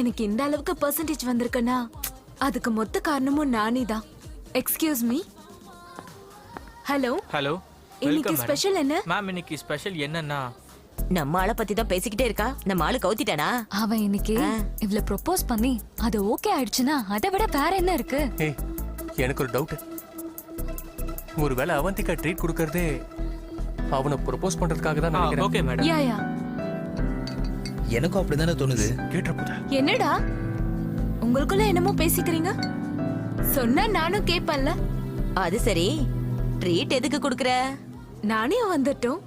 எனக்கு இந்த அளவுக்கு பெர்சன்டேஜ் வந்திருக்குன்னா அதுக்கு மொத்த காரணமும் நானி தான். Excuse me. ஹலோ ஹலோ இன்னைக்கு ஸ்பெஷல் என்ன? மேம் இன்னைக்கு ஸ்பெஷல் என்னன்னா நம்ம ஆளை பத்தி தான் பேசிக்கிட்டே இருக்கா. நம்ம ஆளு கவுத்திட்டானா? அவன் இன்னைக்கு இவ்ளோ ப்ரோபோஸ் பண்ணி அது ஓகே ஆயிடுச்சுன்னா அதை விட வேற என்ன இருக்கு? ஏய் எனக்கு ஒரு டவுட். ஒருவேளை அவந்திகா ட்ரீட் கொடுக்கறதே அவனை ப்ரொபோஸ் பண்றதுக்காக தான் நினைக்கிறேன். Okay madam. Ya ya. எனக்கும் அப்படிதானே தோணுது. கேட்டறப்போதா என்னடா உங்களுக்குள்ள என்னமோ பேசிக்கிறீங்க? சொன்னா நானும் கேட்பேன்ல. அது சரி, ட்ரீட் எதுக்கு குடுக்குற? நானே வந்துட்டோம்,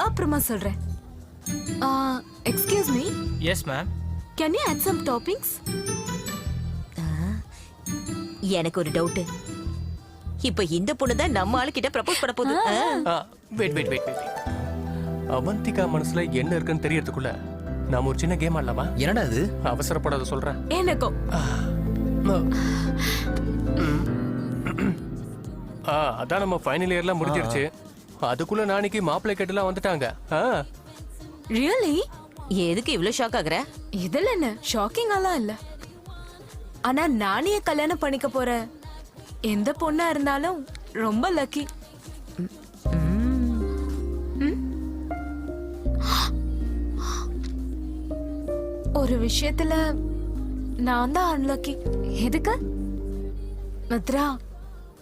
அப்புறமா சொல்றேன். Excuse me. Yes ma'am. Can you add some toppings? எனக்கு ஒரு டவுட். இப்போ இந்த பொண்ணு தான் நம்ம ஆளு கிட்ட ப்ரப்போஸ் பண்ண போகுது. வெயிட். அவந்திகா மனசுல என்ன இருக்குன்னு தெரியறதுக்குள்ள நாம ஒரு சின்ன கேம் ஆடலாமா? என்னடா இது? அவசரப்படாத சொல்றேன். எனக்கும். அதான் நம்ம ஃபைனல் இயர்ல முடிஞ்சிருச்சு. அதுக்குள்ள நாளைக்கு மாப்பிள்ளை கட்டலாம் வந்துட்டாங்க. ரியலி? எதுக்கு இவ்ளோ ஷாக் ஆகுற? இதுல என்ன ஷாக்கிங்காலாம் இல்ல. ஆனா நானே கல்யாணம் பண்ணிக்க போற எந்த பொண்ணா இருந்தாலும் ரொம்ப லக்கி. ஒரு விஷயத்துல நான் தான் அன்லக்கி. எதுக்கு? மித்ரா,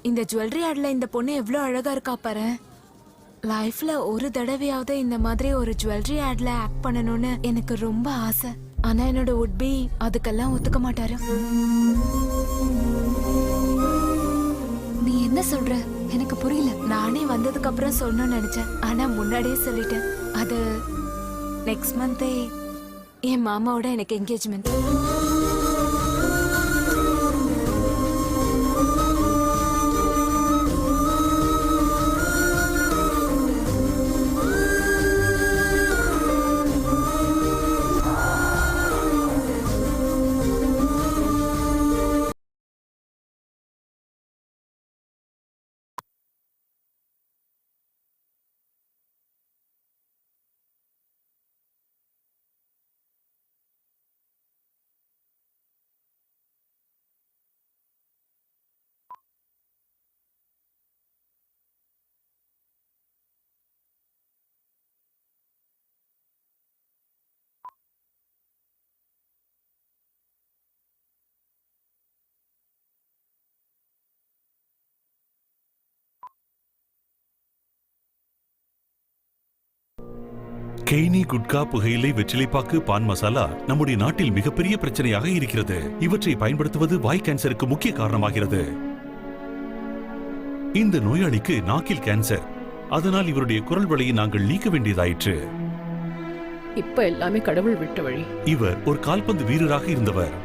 இந்த ஜுவல்லரி ஆட்ல இந்த பொண்ணு எவ்வளவு அழகா இருக்கா பாரு. லைஃப்ல ஒரு தடவையாவது இந்த மாதிரி ஒரு ஜுவல்லரி ஆட்ல ஆக்ட் பண்ணணும்னு எனக்கு ரொம்ப ஆசை. ஆனா என்னோட உட்பி அதுக்கெல்லாம் ஒத்துக்க மாட்டாரு. நீ என்ன சொல்ற? எனக்கு புரியல. நானே வந்ததுக்கு அப்புறம் சொல்லணும்னு நினைச்சேன், ஆனா முன்னாடியே சொல்லிட்டேன். அது நெக்ஸ்ட் மந்தே என் மாமாவோட எனக்கு என்கேஜ்மெண்ட். கெய்னி, குட்கா, புகையிலை, வெற்றிலைப்பாக்கு, பான் மசாலா நம்முடைய நாட்டில் மிகப்பெரிய பிரச்சனையாக இருக்கிறது. இவற்றை பயன்படுத்துவது வாய் கேன்சருக்கு முக்கிய காரணமாகிறது. இந்த நோயாளிக்கு நாக்கில் கேன்சர். அதனால் இவருடைய குரல் வழியை நாங்கள் நீக்க வேண்டியதாயிற்று. இப்ப எல்லாமே கடவுள் விட்ட வழி. இவர் ஒரு கால்பந்து வீரராக இருந்தவர்.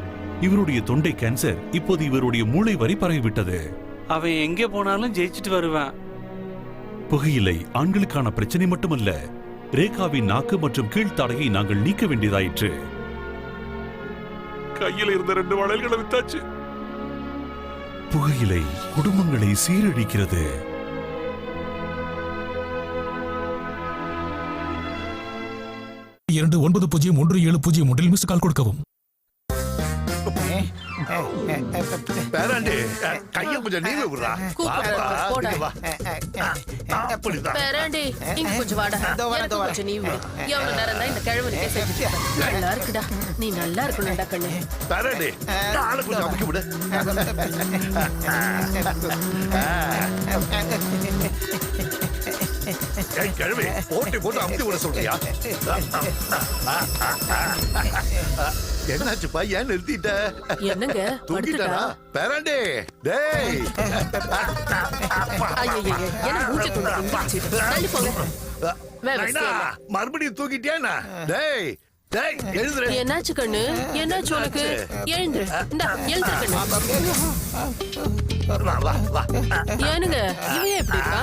இவருடைய தொண்டை கேன்சர் இப்போது இவருடைய மூளை வரை பரவிவிட்டது. அவன் எங்கே போனாலும் ஜெயிச்சிட்டு வருவான். புகையிலை ஆண்களுக்கான பிரச்சனை மட்டுமல்ல, ரேகாவின் நாக்கு மற்றும் கீழ்த்தாடையை நாங்கள் நீக்க வேண்டியதாயிற்று. கையில் இருந்த 2 வளையல்களை வித்தாச்சு. புகையிலை குடும்பங்களை சீரழிக்கிறது. இரண்டு 900170 மிஸ் கால் கொடுக்கவும். பேராண்டி கைய கொஞ்சம் நீங்க விடுறா. பேராண்டி இங்க கொஞ்சம் வாடா. எனக்கு கொஞ்சம் நீ விடு. எவ்வளவு நேரம் தான் இந்த கிழவனுக்கே செஞ்சுட்டு இருக்க? நல்லா இருக்குடா. நீ நல்லா இருக்கணும்டா கண்ணு. பேராண்டி ஆளு கொஞ்சம் அமுக்கி விடு. கிழவி போட்டு அமுத்தி விட சொல்றியா? என்னாச்சுப்பா, ஏன் நிறுத்திட்ட? என்னங்க தூங்கிட்டானா பேராண்டி? டேய் என்ன மூச்சு தள்ளி போங்க. மறுபடியும் தூங்கிட்டியா? டேய் டேய் எழுந்துரு. என்னாச்சு கண்ணு? என்னாச்சு உனக்கு? எழுந்து. இந்தா எழுந்து கண்ணு. வா வா வா. ஏனுங்க இவன் எப்படி இருக்கா?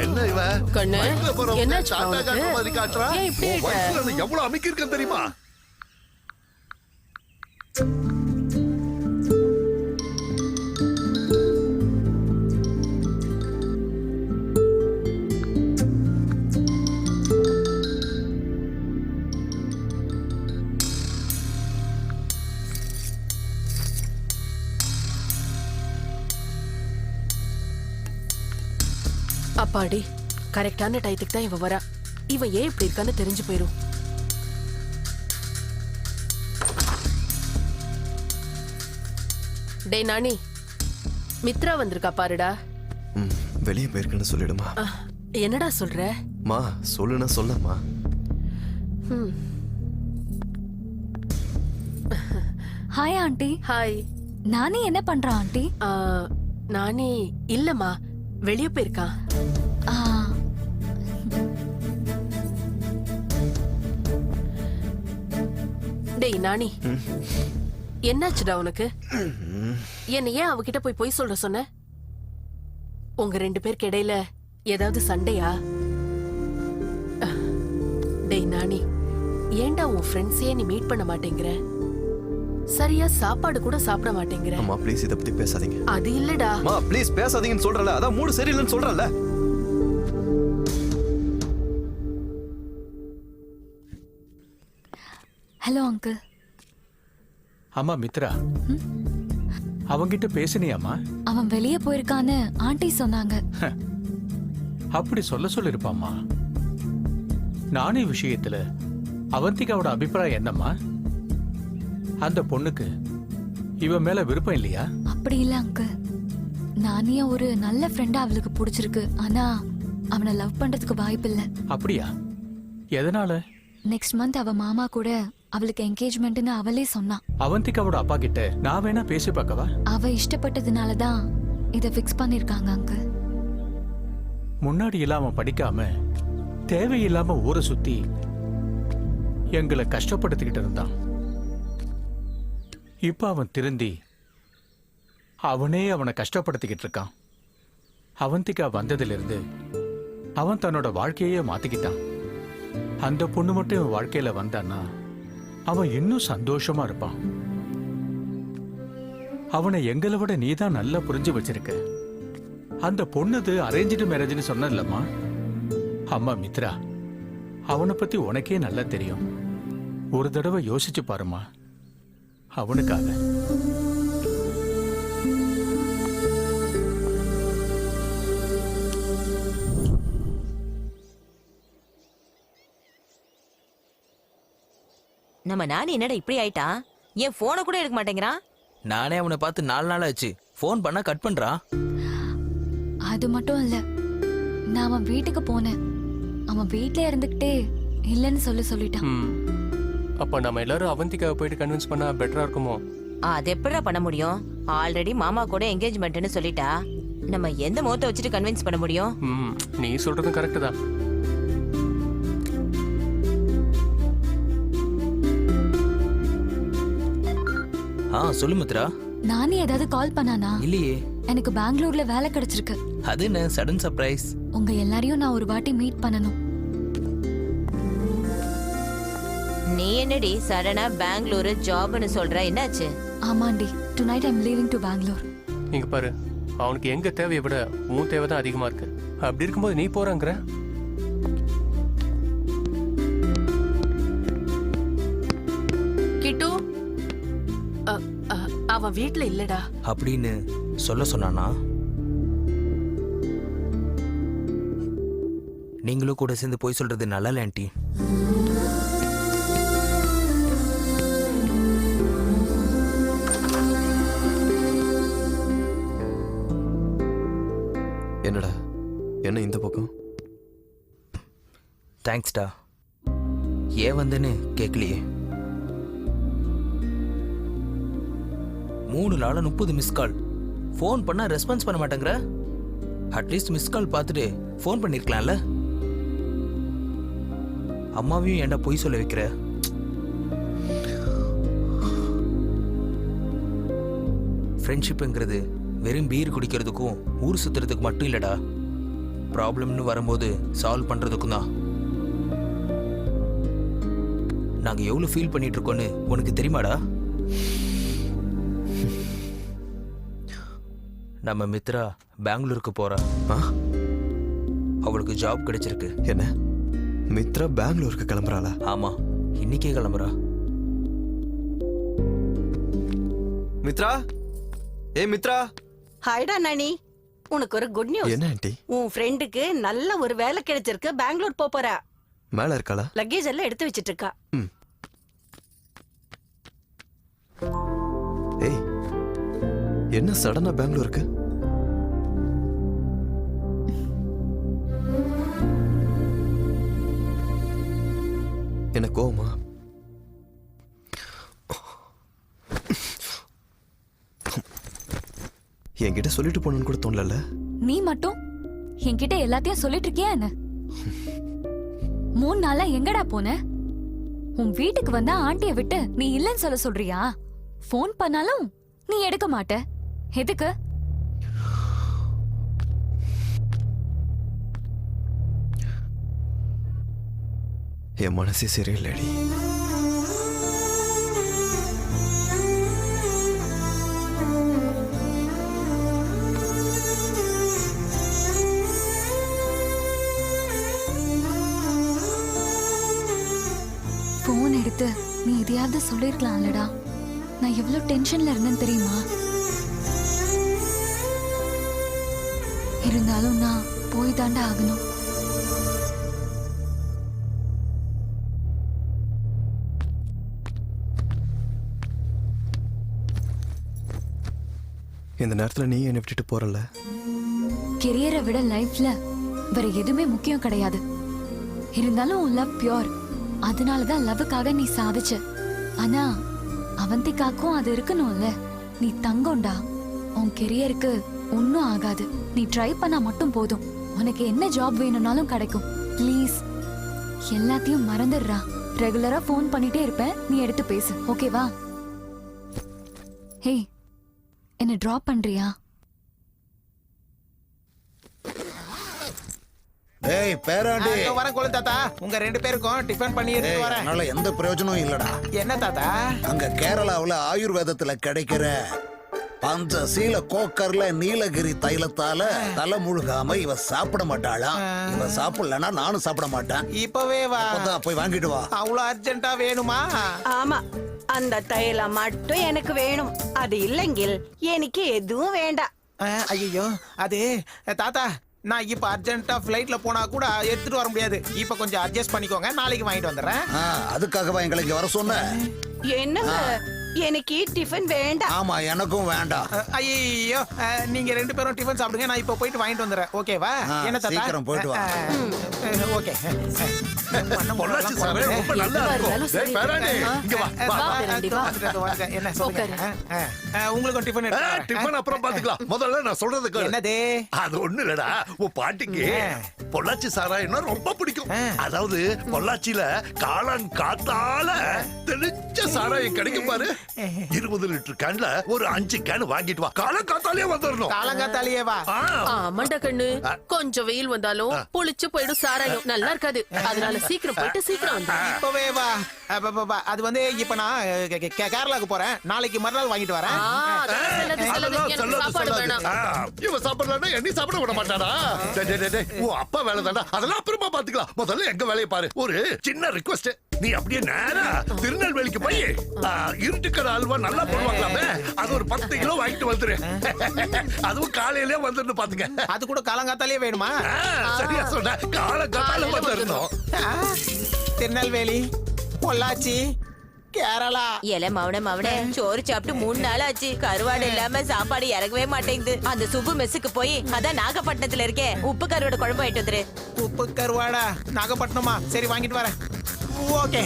என்ன இவ? கண்ணு, பைக்ல போறவங்க என்னாச்சு டாடா உனக்கு? காட்டுற மாதிரி காட்டுறா? ஏன் இப்படி உன் இருக்க? வயசுல நான் எவ்வளவு அமைக்கி இருக்கேன் தெரியுமா? அப்பாடி, கரெக்டான டயத்துக்கு தான் இவ வரா. இவன் ஏன் இப்படி இருக்கான்னு தெரிஞ்சு போயிரும். டேய் நானி, மித்ரா வந்திருக்கா பாருடா. வெளியே போயிருக்குன்னு சொல்லிடுமா. என்னடா சொல்ற? மா சொல்லுனா சொல்லம்மா. Hi aunty. ஹாய். நானி என்ன பண்றா ஆண்டி? நானி இல்லம்மா, வெளியே போயிருக்கான். டேய் நானி, என்னாச்சுடா உனக்கு? என்ன ஏன் அவகிட்ட போய் பொய் சொல்ற சொன்ன? உங்க 2 பேருக்கு இடையில ஏதாவது சண்டையா? டேய் நானி, ஏன்டா உன் ஃப்ரெண்ட்ஸையே நீ மீட் பண்ண மாட்டேங்கிற? சரியா சாப்பாடு கூட சாப்பிட மாட்டேங்கிற. அம்மா ப்ளீஸ் இத பத்தி பேசாதீங்க. அது இல்லடா. அம்மா ப்ளீஸ் பேசாதீங்கன்னு சொல்றல. அதான் மூடு சரியில்லைன்னு சொல்றல. Hello uncle. அம்மா மித்ரா, அவங்கிட்ட பேசினியாமா? அவன் வெளியே போயிருக்கான்னு ஆண்டி சொன்னாங்க. அப்படி சொல்லிருப்பாமா. நானே விஷயத்துல அவந்திகாவோட அபிப்பிராயம் என்னம்மா? அந்த பொண்ணுக்கு இவன் மேல விருப்பம் இல்லையா? அப்படி இல்ல அங்கிள். நானே ஒரு நல்ல ஃப்ரெண்டா அவளுக்கு பிடிச்சிருக்கு. ஆனா அவனை லவ் பண்றதுக்கு வாய்ப்பு இல்ல. அப்படியா? எதனால? நெக்ஸ்ட் மந்த் அவ மாமா கூட அவளுக்கு என்கேஜ்மெண்ட்னு அவளே சொன்னான். அவந்திகாவோட அப்பா கிட்ட நான் வேணா பேசி பார்க்கவா? அவ இஷ்டப்பட்டதுனால தான் இத ஃபிக்ஸ் பண்ணிருக்காங்க அங்கிள். முன்னாடி இல்லாம படிக்காம தேவையில்லாம ஊரை சுத்தி எங்களை கஷ்டப்படுத்திக்கிட்டு இருந்தான். இப்ப அவன் திருந்தி அவனே அவனை கஷ்டப்படுத்திக்கிட்டு இருக்கான். அவந்திகா வந்ததிலிருந்து அவன் தன்னோட வாழ்க்கையே மாத்திக்கிட்டான். அந்த பொண்ணு மட்டும் இவன் வாழ்க்கையில வந்தான்னா அவன் இன்னும் சந்தோஷமா இருப்பான். அவனை எங்களை விட நீதான் நல்லா புரிஞ்சு வச்சிருக்க. அந்த பொண்ணுது அரேஞ்சு மேரேஜ்னு சொன்னல்லம்மா. அம்மா மித்ரா, அவனை பத்தி உனக்கே நல்லா தெரியும். ஒரு தடவை யோசிச்சு பாருமா. அவனுக்காக நம்ம நானி என்னடா இப்படி ஆயிட்டான்? ஏன் போனை கூட எடுக்க மாட்டேங்கிறான்? நானே அவனை பார்த்து 4 நாள் ஆச்சு. ஃபோன் பண்ணா கட் பண்றான். அது மட்டும் இல்ல, நான் அவன் வீட்டுக்கு போனேன். அவன் வீட்ல இருந்துகிட்டே இல்லன்னு சொல்லிட்டான். அப்ப நம்ம எல்லாரும் அவந்திகாவை போயிட்டு கன்வின்ஸ் பண்ணா பெட்டரா இருக்குமோ? அது எப்படிடா பண்ண முடியும்? ஆல்ரெடி மாமா கூட என்கேஜ்மெண்ட்னு சொல்லிட்டா. நம்ம எந்த முகத்தை வச்சுட்டு கன்வின்ஸ் பண்ண முடியும்? நீ சொல்றதும் கரெக்ட் தான். சொல்லு மித்ரா. நானே ஏதாவது கால் பண்ணானா? இல்லையே. எனக்கு பெங்களூர்ல வேலை கிடைச்சிருக்கு. அது என்ன சடன் சர்ப்ரைஸ்? உங்க எல்லாரையும் நான் ஒரு வாட்டி மீட் பண்ணனும். நீ என்னடி சடனா பெங்களூர் ஜாப்னு சொல்ற? என்னாச்சு? ஆமாண்டி, tonight I am leaving to Bangalore. இங்க பாரு, அவனுக்கு எங்க தேவையை விட உன் தேவை தான் அதிகமா இருக்கு. அப்படி இருக்கும்போது நீ போறங்கிற? கிட்டு, அவன் வீட்ல இல்லடா அப்படின்னு சொல்ல சொன்னானா? நீங்களும் கூட சேர்ந்து போய் சொல்றது நல்லா இல்ல ஆண்டி. என்னடா என்ன இந்த பக்கம்? தேங்க்ஸ்டா. ஏன் வந்தேன்னு கேட்கலையே. 3 நாளா 30 மிஸ் கால். ஃபோன் பண்ணா ரெஸ்பான்ஸ் பண்ண மாட்டேங்கிற. அட்லீஸ்ட் மிஸ் கால் பார்த்துட்டு ஃபோன் பண்ணிருக்கலாம்ல. அம்மாவையும் ஏன்டா பொய் சொல்ல வைக்கிற? ஃப்ரெண்ட்ஷிப்புங்கிறது வெறும் பீர் குடிக்கிறதுக்கும் ஊர் சுத்துறதுக்கு மட்டும் இல்லடா. ப்ராப்ளம்னு வரும்போது சால்வ் பண்றதுக்கும் தான். நாங்க எவ்வளவு ஃபீல் பண்ணிட்டு இருக்கோன்னு உனக்கு தெரியுமாடா? நம்ம மித்ரா பெங்களூருக்கு போறா. அவளுக்கு ஜாப் கிடைச்சிருக்கு. என்ன மித்ரா பெங்களூருக்கு கிளம்புறாளா? ஆமா, இன்னைக்கே கிளம்புறா. மித்ரா, மித்ரா. ஹாய்டா நானி, உனக்கு ஒரு குட் நியூஸ். என்ன ஆண்டி? உன் ஃப்ரெண்டுக்கு நல்ல ஒரு வேலை கிடைச்சிருக்கு. பெங்களூர் போறா. மேல இருக்காளா? லக்கேஜ் எல்லாம் எடுத்து வச்சிட்டு இருக்கா. ஏய், என்ன சடனா பெங்களூருக்கு? என்ன கோவமா? என்கிட்ட சொல்லிட்டு போகணும்னு கூட தோணல. நீ மட்டும் என்கிட்ட எல்லாத்தையும் சொல்லிட்டு இருக்கியா என்ன? 3 நாளா எங்கடா போன? உன் வீட்டுக்கு வந்தா ஆண்டிய விட்டு நீ இல்லன்னு சொல்ல சொல்றியா? போன் பண்ணாலும் நீ எடுக்க மாட்ட. எதுக்கு? என் மனசே சரியில்லடி. போன் எடுத்து நீ எதையாவது சொல்லிருக்கலாம்லடா. நான் எவ்வளவு டென்ஷன்ல இருந்தேன்னு தெரியுமா? இருந்தாலும் நான் போய் தாண்டா ஆகணும். இந்த நேரத்துல நீ என்னை விட்டுட்டு போறல. கெரியரை விட லைஃப்ல வேற எதுவுமே முக்கியம் கிடையாது. இருந்தாலும் உன் லவ் பியூர். அதனாலதான் லவ்வுக்காக நீ சாதிச்ச. ஆனா அவந்திக்காக்கும் அது இருக்கணும்ல. நீ தங்கம்டா. உன் கெரியருக்கு ஒன்னும் ஆகாது. நீ ட்ரை பண்ணா மட்டும் போதும். உனக்கு என்ன ஜாப் வேணும்னாலும் கிடைக்கும். ப்ளீஸ் எல்லாத்தையும் மறந்துடுறா. ரெகுலரா போன் பண்ணிட்டே இருப்பேன், நீ எடுத்து பேசு. ஓகேவா? ஹே, என்ன டிராப் பண்றியா? ஏய் பேராண்டி, வரேன் கோல தாத்தா. உங்க 2 பேருக்கும் டிஃபன் பண்ணி எடுத்து வரேன். அதனால எந்த பிரயோஜனமும் இல்லடா. என்ன தாத்தா? அங்க கேரளாவுல ஆயுர்வேதத்துல கிடைக்கிற பஞ்சசீல கோக்கர்ல நீலகிரி தைலத்தால தலை முழுகாம இவ சாப்பிட மாட்டாளாம். இவ சாப்பிடலன்னா நானும் சாப்பிட மாட்டேன். இப்பவே வா. போய் வாங்கிட்டு வா. அவ்வளவு அர்ஜென்ட்டா வேணுமா? ஆமா, அந்த தைலம் மட்டும் எனக்கு வேணும். அது இல்லைங்கில் எனக்கு எதுவும் வேண்டாம். ஐயோ, அது தாத்தா, நான் இப்ப அர்ஜென்ட்டா ஃபிளைட்ல போனா கூட எடுத்துட்டு வர முடியாது. இப்ப கொஞ்சம் அட்ஜஸ்ட் பண்ணிக்கோங்க, நாளைக்கு வாங்கிட்டு வந்துடுறேன். அதுக்காகவா எங்களை இங்க வர சொன்ன? என்னங்க, எனக்கு டிஃபன் வேண்டாம். ஆமா, எனக்கும் வேண்டாம். ஐயோ, நீங்க 2 பேரும் டிஃபன் சாப்பிடுங்க, நான் இப்ப போயிட்டு வாங்கிட்டு வந்துடுறேன். ஓகேவா? என்ன தாத்தா? சீக்கிரம் போயிட்டு வா. ஓகே. பொள்ளாச்சி சாரே ரொம்ப நல்லா இருக்கும். டேய் பேராண்டி, இங்க வா. என்ன சொல்லுங்க? உங்களுக்கும் டிஃபன் எடுத்து டிஃபன் அப்புறம் பாத்துக்கலாம். முதல்ல நான் சொல்றதுக்கு என்னது? அது ஒண்ணு இல்லடா, உன் பாட்டிக்கு பொள்ளாச்சி சாராயம்னா ரொம்ப பிடிக்கும். அதாவது பொள்ளாச்சியில காலம் காத்தால தெளிச்ச சாராயம் கிடைக்கும் பாரு. 20 லிட்டர் கேன்ல ஒரு 5 கேன் வாங்கிட்டு வா. காலம் காத்தாலே வந்துடணும். காலங்காத்தாலேயே வா. ஆமாண்டா கண்ணு, கொஞ்சம் வெயில் வந்தாலும் புளிச்சு போயிடும் சாராயம். நல்லா இருக்காது. அதனால சீக்கிரம் போயிட்டு சீக்கிரம் வந்து. இப்பவே வா. அது வந்து இப்ப நான் கேரளாக்கு போறேன். நாளைக்கு மறுநாள் வாங்கிட்டு வரேன். இவ சாப்பிடலன்னா என்னை சாப்பிட விட மாட்டாடா. உன் அப்பா வேலை தாண்டா, அதெல்லாம் அப்புறமா பாத்துக்கலாம். முதல்ல எங்க வேலையை பாரு. ஒரு சின்ன ரிக்வெஸ்ட், நீ அப்படியே நேரா திருநெல்வேலிக்கு போய் இருட்டுக்கடை அல்வா நல்லா போடுவாங்களாமே, அது ஒரு 10 கிலோ வாங்கிட்டு வந்துரு. அதுவும் காலையிலே வந்துருந்து பாத்துக்க. அது கூட காலங்காத்தாலே வேணுமா? சரியா சொன்ன, காலங்காத்தால வந்துடணும். திருநெல்வேலி, பொள்ளாச்சி, கேரளா. ஏல மவனே சோறு சாப்பிட்டு 3 நாள் ஆச்சு. கருவாடு இல்லாம சாப்பாடு இறங்கவே மாட்டேங்குது. அந்த சுப்பு மெஸ்ஸுக்கு போய், அதான் நாகப்பட்டினத்துல இருக்கேன், உப்பு கருவாடு குழம்பு வாங்கிட்டு வந்துரு. உப்பு கருவாடா? நாகப்பட்டினமா? சரி, வாங்கிட்டு வரேன். ஓகே.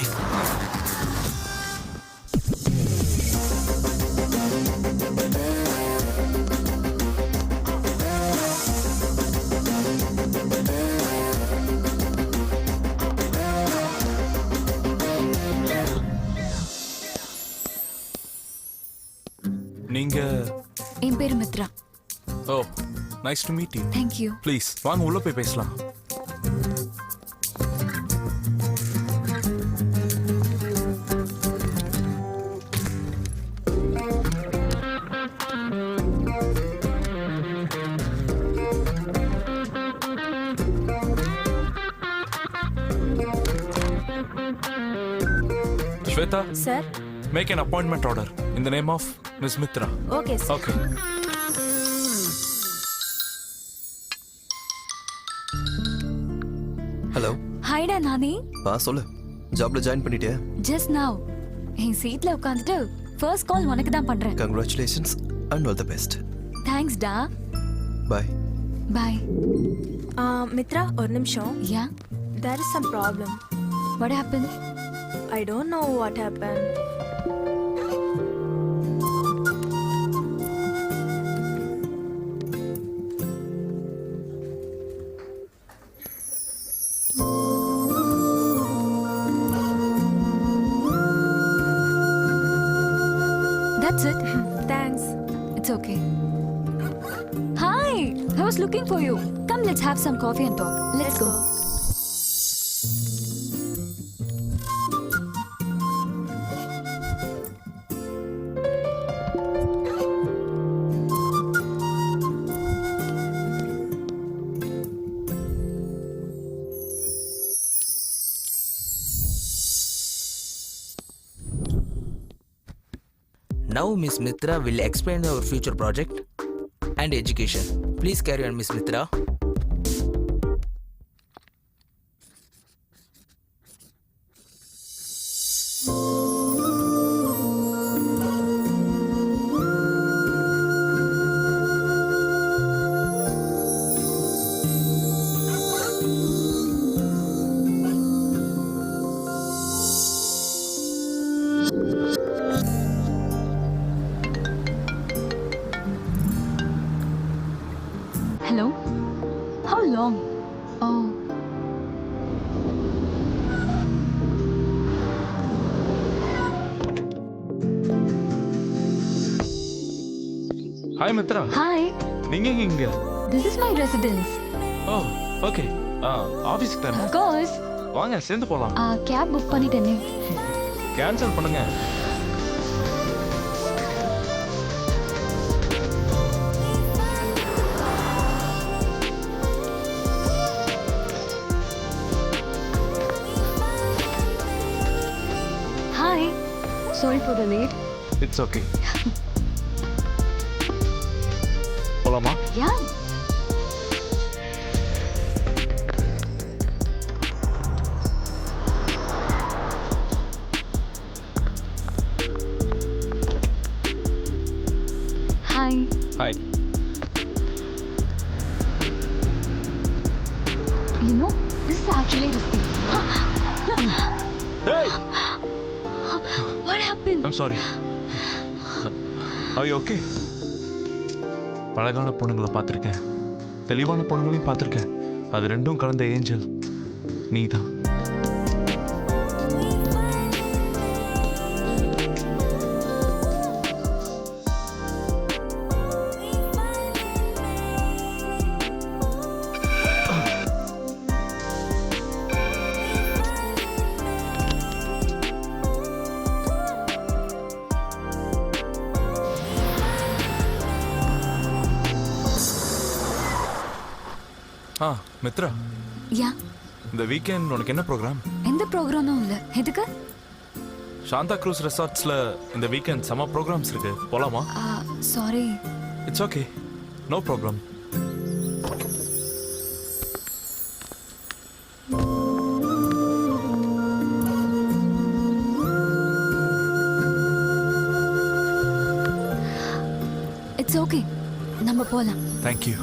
நீங்க என் பேரு Mitra. Oh nice to meet you. Thank you. Please வாங்க உள்ள போய் பேசலாம். Shweta, Sir. make an appointment order in the name of Miss Mitra. Okay, sir. Okay. Hello. ஹாய்டா நானி. சொல்லு. ஜாப்ல ஜாயின் பண்ணிட்டியா? Just now. என் சீட்ல உட்கார்ந்துட்டு ஃபர்ஸ்ட் கால் உனக்கு தான் பண்றேன். Congratulations and all the best. Thanks டா. Bye. Bye. மித்ரா ஒரு நிமிஷம். Yeah. There is some problem. What happened? I don't know what happened. That's it. Thanks. It's okay. Hi. I was looking for you. Come, let's have some coffee and talk. Let's go. Now Miss Mitra will explain our future project and education. Please carry on, Miss Mitra. Hello? How long? Oh. Hi Mitra. Hi. நீங்க எங்க இங்க? This is my residence. Oh okay. ஆபீஸ்க்கு தானே? Of course. வாங்க சேர்ந்து போலாம். Cab book பண்ணிட்டேனே. Cancel பண்ணுங்க. Hi. Sorry for the late. It's okay. போலாமா? Yeah. Hi. Hi. You know, this is actually risky. Hey! What happened? I'm sorry. Are you okay? அழகான பொண்ணுங்களை பார்த்துருக்கேன், தெளிவான பொண்ணுங்களையும் பார்த்துருக்கேன். அது ரெண்டும் கலந்த ஏஞ்சல் நீ தான். மித்ரா. யா. இந்த வீக்கெண்ட் உனக்கு என்ன ப்ரோக்ராம்? எந்த ப்ரோக்ராமும் இல்ல. எதுக்கு? சாந்தா க்ரூஸ் ரெசார்ட்ஸ்ல இந்த வீக்கெண்ட் சம்மர் ப்ரோக்ராம்ஸ் இருக்கு, போலாமா? Sorry. It's okay, no problem. It's okay, நம்ம போலாம். Thank you.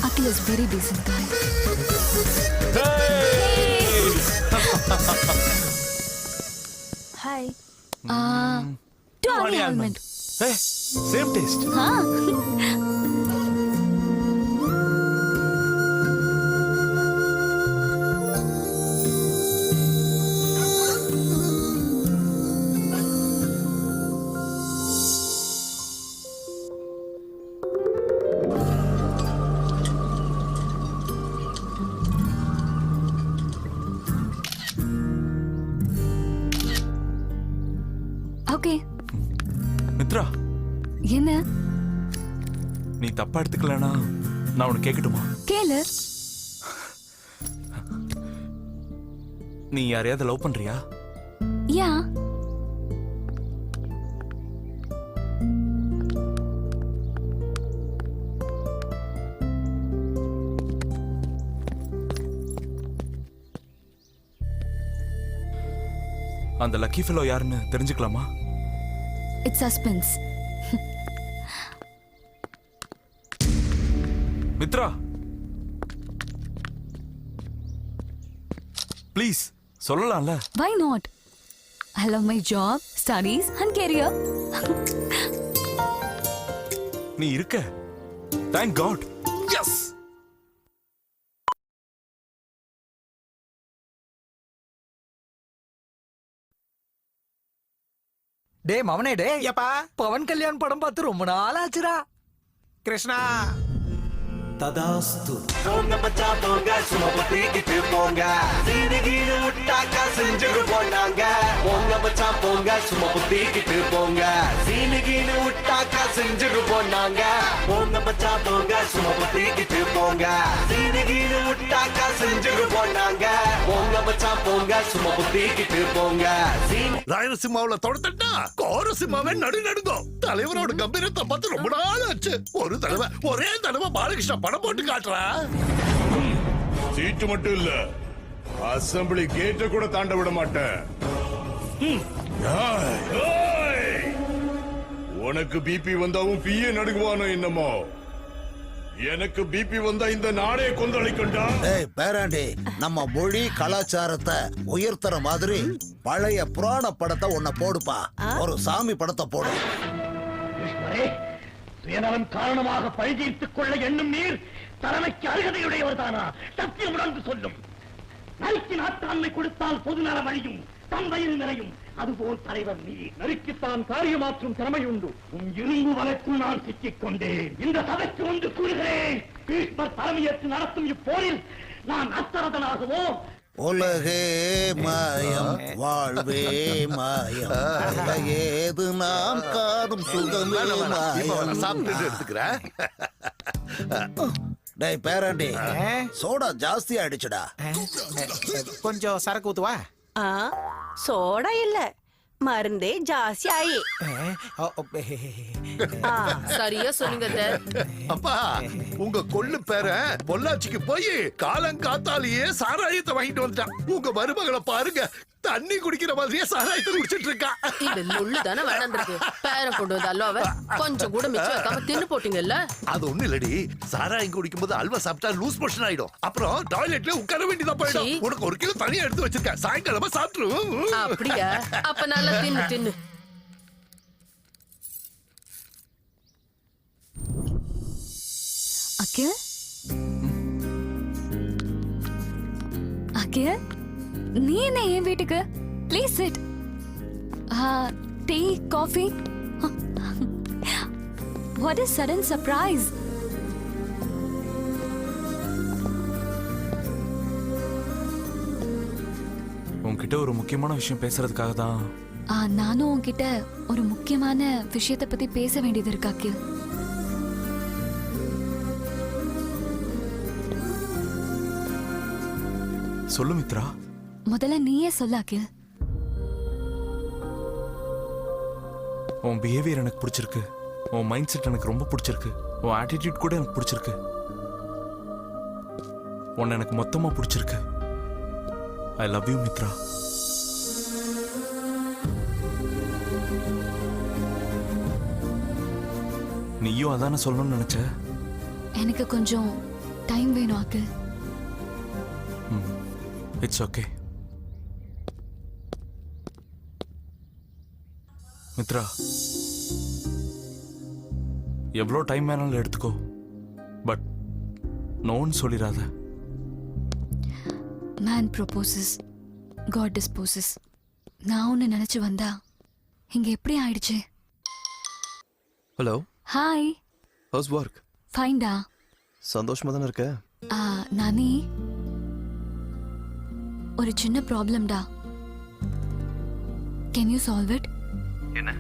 Akhil is very decent guy. Hi. To Ani almond. Hey, same taste. Huh? Okay. Mitra, என்ன? நீ தப்பா எடுத்துக்கலனா நான் உனக்கு கேட்கட்டுமா? கேளு. நீ யாரையாவது லவ் பண்றியா? யா. அந்த லக்கி ஃபெலோ யாருன்னு தெரிஞ்சுக்கலாமா? It's suspense. மித்ரா, ப்ளீஸ் சொல்லலாம்ல. Why not? I love my job, studies and career. நீ இருக்க. Thank God. Yes. டே மவனே டே. ஏப்பா பவன் கல்யாண் படம் பார்த்து ரொம்ப நாள் ஆச்சுடா. கிருஷ்ணா ததாஸ்து. போங்க மச்சா போங்க, சும்மா பொத்திக்கிட்டு போங்க, சீனிகீனு விட்டாக்கா செஞ்சுட்டு போனாங்க. போங்க மச்சா போங்க, சும்மா பொத்திக்கிட்டு போங்க, சீனிகீனு விட்டாக்கா செஞ்சுட்டு போனாங்க. போங்க மச்சா போங்க, சும்மா பொத்திக்கிட்டு போங்க, சீனிகீனு விட்டாக்கா செஞ்சுட்டு போனாங்க. போங்க மச்சா போங்க, சும்மா பொத்திக்கிட்டு போங்க. ராயலசீமாவுல தொடர்த்தா கோரசீமாவே நடுநடுங்கும். தலைவரோட கம்பீரத்தை பார்த்து ரொம்ப நாள் ஆச்சு. ஒரே தடவை பாலகிருஷ்ணா படம் போட்டு காட்டுறா. சீட்டு மட்டும் இல்ல, அசெம்பிளி கேட்ட கூட தாண்ட விட மாட்டேன். உனக்கு பிபி வந்தாவும் பிஏ நடுங்குவானோ என்னமோ, எனக்கு பிபி வந்தா இந்த நாடே கொந்தளிக்கண்டா. ஏய் பேராண்டி, நம்ம மொழி கலாச்சாரத்தை உயர்த்துற மாதிரி பழைய புராண படத்தை ஒன்ன போடுப்பா. ஒரு சாமி படத்தை போடு. சுயநலம் காரணமாக பழி தீர்த்துக் கொள்ள எண்ணும் நீர் தலைமைக்கு அருகதையுடையவர் தானா? சத்தியம் உணர்ந்து சொல்லும். நரிக்கு நாட்டாண்மை கொடுத்தால் பொதுநல வழியும் தம் வயிறு நிறையும். அதுபோல் தலைவர் நீ நரிக்குத்தான் காரியமாற்றும் திறமை உண்டு. உன் இரும்பு வலைக்குள் நான் சிக்கிக் கொண்டேன். இந்த சபைக்கு வந்து கூறுகிறேன், பீஷ்மர் தலைமையேற்று நடத்தும் இப்போரில் நான் அஸ்தரதனாகவோ உலகே மாயம் வாழ்வே மாயம், ஏது நாம் காணும் சுகமே மாயம். சாப்பிட்டு எடுத்துக்கிறேன். டேய் பேராண்டி, சோடா ஜாஸ்தி ஆயிடுச்சுடா. கொஞ்சம் சரக்கு ஊத்துவா. சோடா இல்ல, மருந்தே ஜாஸ்தி ஆயி. சரியா சொல்லுங்க. அப்பா, உங்க கொள்ளு பேர பொள்ளாச்சிக்கு போய் காலங்காத்தாலேயே சாராயத்தை வாங்கிட்டு வந்துட்டான். உங்க மருமகளை பாருங்க, தண்ணி குடிக்கிற மாதிரியே சாராயத்தை குடிச்சிட்டு இருக்கா. இது முள்ளு தானே வேணாந்திருக்கு. பேரை கொண்டு வந்து அல்வாவை கொஞ்சம் கூட மிச்சம் வைக்காம தின்னு போட்டீங்கல்ல. அது ஒண்ணு இல்லடி, சாராயம் குடிக்கும் போது அல்வா சாப்பிட்டா லூஸ் மோஷன் ஆயிடும். அப்புறம் டாய்லெட்ல உட்கார வேண்டியதா போயிடும். உனக்கு 1 கிலோ தனியா எடுத்து வச்சிருக்கேன், சாயங்காலமா சாப்பிட்டுருவோம். அப்படியா? அப்ப நல்லா தின்னு தின்னு. அகில், அகில், நீ என்ன என் வீட்டுக்கு? Please sit. Tea, coffee. What is sudden surprise? உன்கிட்ட ஒரு முக்கியமான விஷயம் பேசுறதுக்காக தான். நானும் உன்கிட்ட ஒரு முக்கியமான விஷயத்தை பத்தி பேச வேண்டியது இருக்கு அகில். சொல்லு மித்ரா. முதல்ல நீயே சொல்ல அகில். உன் பிஹேவியர் எனக்கு பிடிச்சிருக்கு. உன் மைண்ட் செட் எனக்கு ரொம்ப பிடிச்சிருக்கு. உன் ஆட்டிடியூட் கூட எனக்கு பிடிச்சிருக்கு. உன்னை எனக்கு மொத்தமா பிடிச்சிருக்கு. I love you Mitra. நீயும் அதானே சொல்லணும்னு நினைச்ச. எனக்கு கொஞ்சம் டைம் வேணும் அங்கிள். It's okay. மித்ரா, எவ்வளோ டைம் வேணாலும் எடுத்துக்கோ, பட் நோன்னு சொல்லிடாத. Man proposes, God disposes. நான் ஒன்று நினச்சி வந்தா இங்கே எப்படி ஆயிடுச்சு? ஹலோ. ஹாய். How's work? ஃபைன்டா. சந்தோஷமா தானே இருக்க? நானி, ஒரு சின்ன ப்ராப்ளம்டா. Can you solve it? என்ன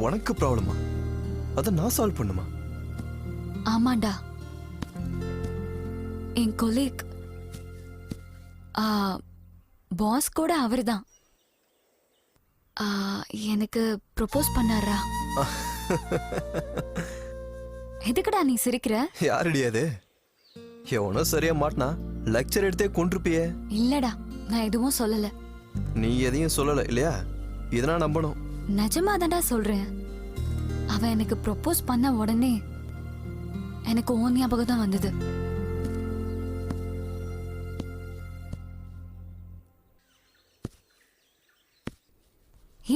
உனக்கு ப்ராப்ளமா? அதை நான் சால்வ் பண்ணுமா? ஆமாண்டா. என் கொலீக் பாஸ் கூட அவர் தான் எனக்கு ப்ரொபோஸ் பண்ணாரா. எதுக்குடா நீ சிரிக்கிற? யாரடி அது? எவனோ சரியா மாட்டினா லெக்சர் எடுத்தே கொண்டிருப்பியே. இல்லடா, நான் எதுவும் சொல்லல. நீ எதையும் சொல்லல இல்லையா? இதனா நம்பணும். நிஜமா தான்டா சொல்றேன். அவன் எனக்கு ப்ரொபோஸ் பண்ண உடனே எனக்கு ஓன் ஞாபகம் தான் வந்தது.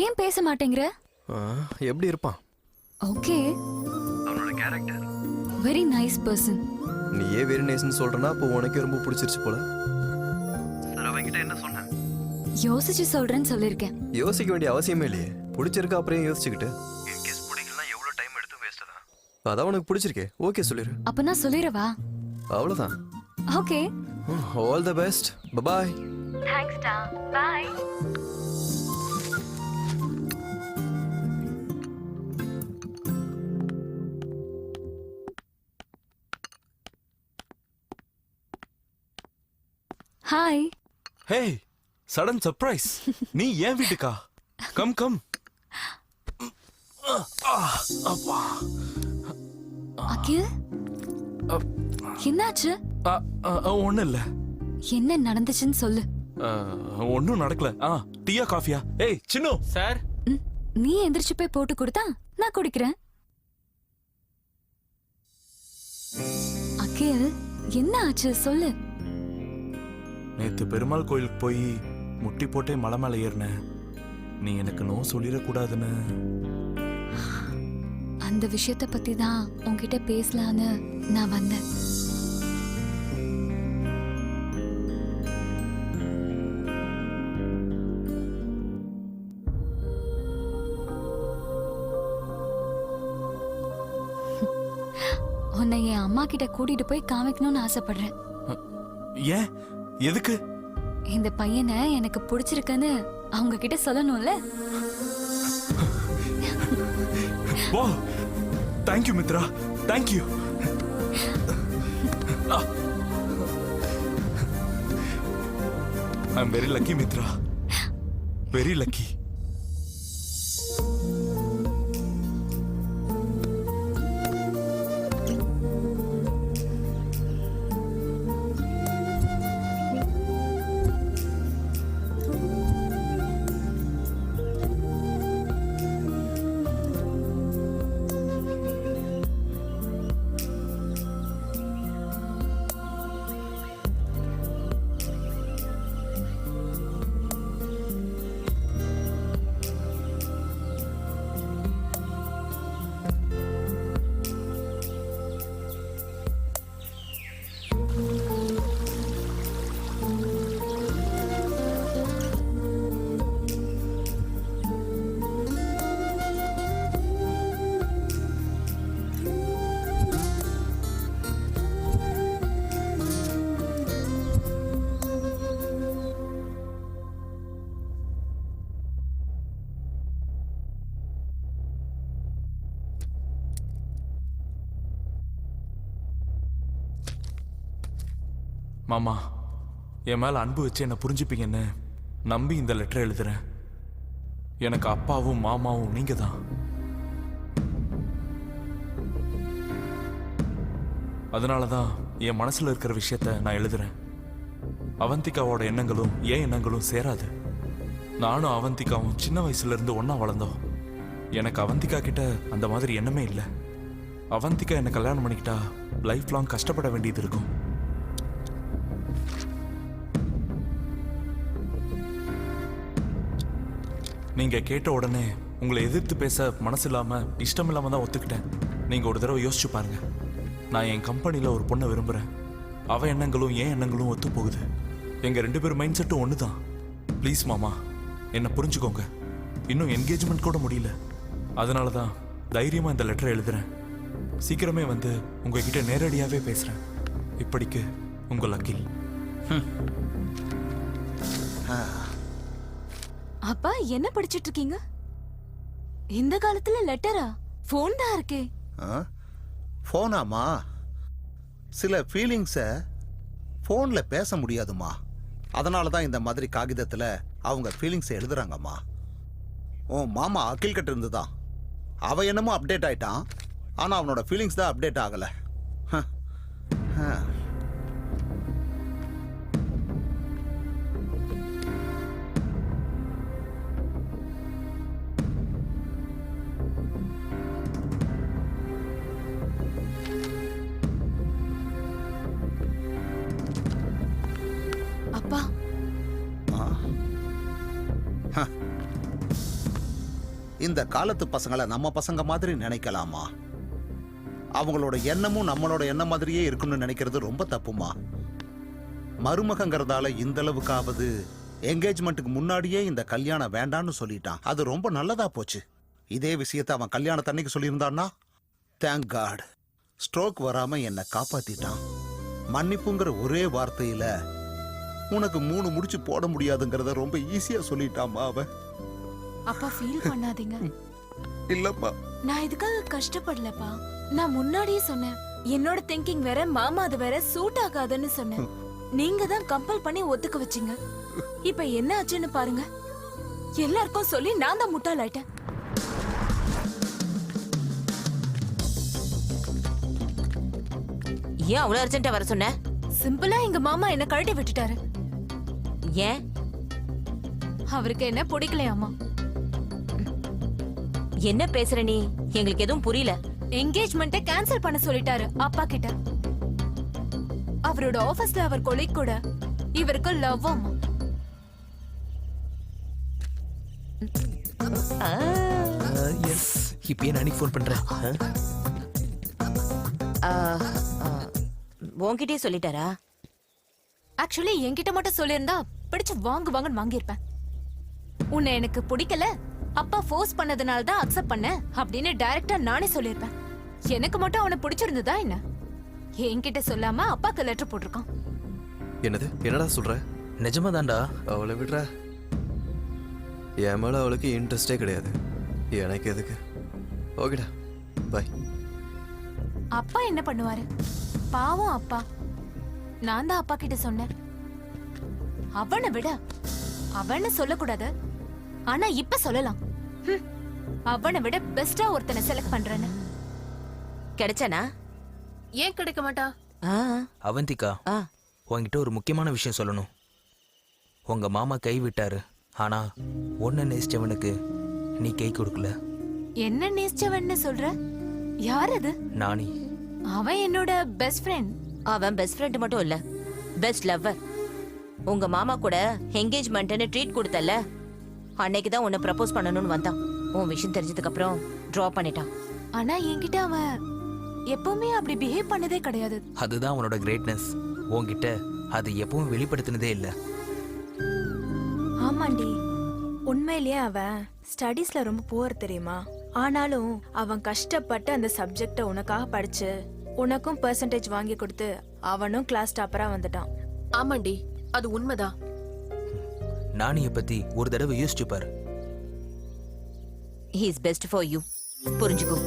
ஏன் பேச மாட்டேங்கிற? எப்படி இருப்பான்? ஓகே, அவனோட கேரக்டர் வெரி நைஸ் பர்சன். நீயே வெரி நைஸ்னு சொல்றனா அப்போ உனக்கு ரொம்ப பிடிச்சிருச்சு போல. சார் அவங்கிட்ட என்ன சொன்ன? யோசிச்சு சொல்றேன்னு சொல்லிருக்கேன். யோசிக்க வேண்டிய அவசியமே இல்லையே. பிடிச்சிருக்கா அப்புறம் யோசிச்சுக்கிட்டு. இன் கேஸ் பிடிக்கலனா எவ்வளவு டைம் எடுத்து வேஸ்ட் தான். அதான் உனக்கு பிடிச்சிருக்கே, ஓகே சொல்லிரு. அப்ப நான் சொல்லிரவா? அவ்வளவுதான். Okay, all the best. Bye. Thanks டா. Bye. Hi. Hey, sudden surprise. நீ ஏன் வீட்டுக்கா? Come come. அகில், என்னாச்சு? ஒன்னும் இல்ல. என்ன நடந்துச்சுன்னு சொல்லு. ஒன்னும் நடக்கல. டீயா காஃபியா? ஏய் சின்னு. சார், நீ எந்திரிச்சு போய் போட்டு கொடுத்தா நான் குடிக்கிறேன். அகில், என்ன ஆச்சு சொல்லு. நேத்து பெருமாள் கோயிலுக்கு போய் முட்டி போட்டே மலை மேல ஏறினேன். நீ எனக்கு நோ சொல்லிடக்கூடாதுன்னு. அந்த விஷயத்தை பத்தி தான் உன்கிட்ட பேசலான்னு நான் வந்தேன். உன்னை என் அம்மா கிட்ட கூட்டிட்டு போய் காமிக்கணும்னு ஆசைப்படுறேன். ஏன்? எதுக்கு? இந்த பையனை எனக்கு பிடிச்சிருக்குன்னு அவங்க கிட்ட சொல்லணும்ல. Oh, thank you Mitra, thank you. I am very lucky Mitra, very lucky. மாமா, என் மேல அன்பு வச்சு என்ன புரிஞ்சுப்பீங்கன்னு நம்பி இந்த லெட்டர் எழுதுறேன். எனக்கு அப்பாவும் மாமாவும் நீங்க தான். அதனாலதான் என் மனசுல இருக்கிற விஷயத்த நான் எழுதுறேன். அவந்திகாவோட எண்ணங்களும் என் எண்ணங்களும் சேராது. நானும் அவந்திகாவும் சின்ன வயசுல இருந்து ஒன்னா வளர்ந்தோம். எனக்கு அவந்திகா கிட்ட அந்த மாதிரி எண்ணமே இல்லை. அவந்திகா என்ன கல்யாணம் பண்ணிக்கிட்டா லைஃப் லாங் கஷ்டப்பட வேண்டியது இருக்கும். நீங்க கேட்ட உடனே உங்களை எதிர்த்து பேச மனசு இல்லாம இஷ்டம் இல்லாம தான் ஒத்துக்கிட்டேன். நீங்க ஒரு தடவை யோசிச்சு பாருங்க. நான் என் கம்பெனில ஒரு பொண்ணை விரும்புறேன். அவ எண்ணங்களும் என் எண்ணங்களும் ஒத்து போகுது. எங்க 2 பேர் மைண்ட் செட்டும் ஒண்ணுதான். ப்ளீஸ் மாமா, என்ன புரிஞ்சுக்கோங்க. இன்னும் என்கேஜ்மெண்ட் கூட முடியல. அதனால தான் தைரியமா இந்த லெட்டரை எழுதுறேன். சீக்கிரமே வந்து உங்ககிட்ட நேரடியாவே பேசுறேன். இப்படிக்கு உங்கள் அகில். அப்பா என்ன படிச்சிட்டு இருக்கீங்க? இந்த காலத்துல லெட்டரா? போன் தான் இருக்கே. போனாமா? சில ஃபீலிங்ஸை ஃபோன்ல பேச முடியாதுமா. அதனால தான் இந்த மாதிரி காகிதத்துல அவங்க ஃபீலிங்ஸை எழுதுறாங்கம்மா. உன் மாமா அகில் கிட்ட இருந்துதான். அவ என்னமோ அப்டேட் ஆயிட்டான். ஆனா அவனோட ஃபீலிங்ஸ் தான் அப்டேட் ஆகல. அப்பா, இந்த காலத்து பசங்களை நம்ம பசங்க மாதிரி நினைக்கலாமா? அவங்களோட எண்ணமும் நம்மளோட எண்ணம் மாதிரியே இருக்கும்னு நினைக்கிறது ரொம்ப தப்புமா. மருமகங்கிறதால இந்த அளவுக்காவது என்கேஜ்மெண்ட்டுக்கு முன்னாடியே இந்த கல்யாணம் வேண்டான்னு சொல்லிட்டான். அது ரொம்ப நல்லதா போச்சு. இதே விஷயத்தை அவன் கல்யாணத்தன்னைக்கு சொல்லியிருந்தான்னா, தேங்க் காட், ஸ்ட்ரோக் வராம என்னை காப்பாத்திட்டான். மன்னிப்புங்கிற ஒரே வார்த்தையில உனக்கு 3 முடிச்சு போட முடியாதுங்கிறத ரொம்ப ஈஸியா சொல்லிட்டாமா அவன். அப்பா ஃபீல் பண்ணாதீங்க. இல்லப்பா, நான் இதுக்காக கஷ்டப்படலப்பா. நான் முன்னாடியே சொன்னேன், என்னோட திங்கிங் வேற, மாமா அது வேற சூட் ஆகாதுன்னு சொன்னேன். நீங்க தான் கம்பல் பண்ணி ஒத்துக்க வச்சீங்க. இப்ப என்ன ஆச்சுன்னு பாருங்க. எல்லாருக்கும் சொல்லி நான் தான் முட்டாளாயிட்டேன். ஏன் அவ்வளவு அர்ஜென்ட்டா வர சொன்ன? சிம்பிளா எங்க மாமா என்ன கழட்டி விட்டுட்டாரு. ஏன்? அவருக்கு என்ன பிடிக்கலையாமா. என்ன பேசுற நீ? எங்களுக்கு எதுவும் புரியல. என்கேஜ்மெண்ட்டை கேன்சல் பண்ண சொல்லிட்டாரு அப்பா கிட்ட. அவரோட ஆபீஸ்ல அவர் கொலீக் கூட இவருக்கு லவ் ஆமா. இப்பயே நானே ஃபோன் பண்றேன். உன்கிட்டயே சொல்லிட்டாரா? ஆக்சுவலி என்கிட்ட மட்டும் சொல்லியிருந்தா பிடிச்சு வாங்குன்னு வாங்கியிருப்பேன். உன்னை எனக்கு பிடிக்கல, அப்பா ஃபோர்ஸ் பண்ணதுனால தான் அக்செப்ட் பண்ண அப்படின்னு டைரக்டா நானே சொல்லியிருப்பேன். எனக்கு மட்டும் அவனை பிடிச்சிருந்ததா என்ன? என்கிட்ட சொல்லாம அப்பாக்கு லெட்டர் போட்டிருக்கான். என்னது? என்னடா சொல்ற? நிஜமா தான்டா. அவளை விடுற. என் மேல அவளுக்கு இன்ட்ரெஸ்டே கிடையாது. எனக்கு எதுக்கு? ஓகேடா, பாய். அப்பா என்ன பண்ணுவாரு? பாவம் அப்பா. நான் தான் அப்பா கிட்ட சொன்னேன், அவனை விட அவன்னு சொல்லக்கூடாது, ஆனா இப்ப சொல்லலாம். அவனை விட பெஸ்டா ஒருத்தனை செலக்ட் பண்றேன்னு. கிடைச்சானா? ஏன் கிடைக்க மாட்டா? அவந்திகா, உன்கிட்ட ஒரு முக்கியமான விஷயம் சொல்லணும். உங்க மாமா கை விட்டாரு, ஆனா உன்னை நேசிச்சவனுக்கு நீ கை கொடுக்கல. என்ன நேசிச்சவன்னு சொல்ற? யார் அது? நானி. அவன் என்னோட பெஸ்ட் ஃப்ரெண்ட். அவன் பெஸ்ட் ஃப்ரெண்ட் மட்டும் இல்ல, பெஸ்ட் லவ்வர். உங்க மாமா கூட என்கேஜ்மெண்ட்னு ட்ரீட் கொடுத்தல, அன்னைக்கு தான் உன்னை ப்ரப்போஸ் பண்ணணும்னு வந்தான். உன் விஷயம் தெரிஞ்சதுக்கு அப்புறம் ட்ராப் பண்ணிட்டான். ஆனா என்கிட்ட அவன் எப்பவுமே அப்படி பிஹேவ் பண்ணதே கிடையாது. அதுதான் அவனோட கிரேட்னஸ். உன்கிட்ட அது எப்பவும் வெளிப்படுத்தினதே இல்ல. ஆமாண்டி, உண்மையிலேயே அவன் ஸ்டடீஸ்ல ரொம்ப புவர் தெரியுமா? ஆனாலும் அவன் கஷ்டப்பட்டு அந்த சப்ஜெக்ட உனக்காக படிச்சு உனக்கும் பெர்சன்டேஜ் வாங்கி கொடுத்து அவனும் கிளாஸ் டாப்பரா வந்துட்டான். ஆமாண்டி, அது உண்மைதான். நானிய பத்தி ஒரு தடவை யோசிச்சு பாரு. He is best for you. புரிஞ்சுக்கோ.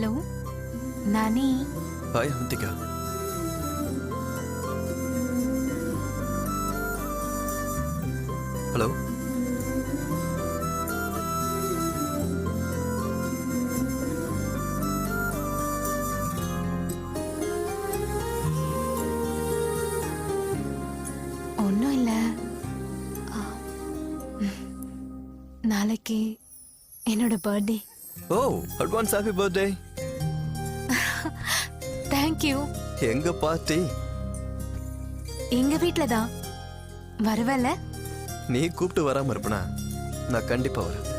ஹலோ நானி. ஹாய் அவந்திகா. ஹலோ. ஒன்றும் இல்லை, நாளைக்கு என்னோட பர்த்டே. ஓ, அட்வான்ஸ் ஹாப்பி பர்த்டே. தேங்க்யூ. எங்க பார்ட்டி? எங்க வீட்டில் தான். வரவல்ல? நீ கூப்பிட்டு வராம இருப்பனா? நான் கண்டிப்பா வரேன்.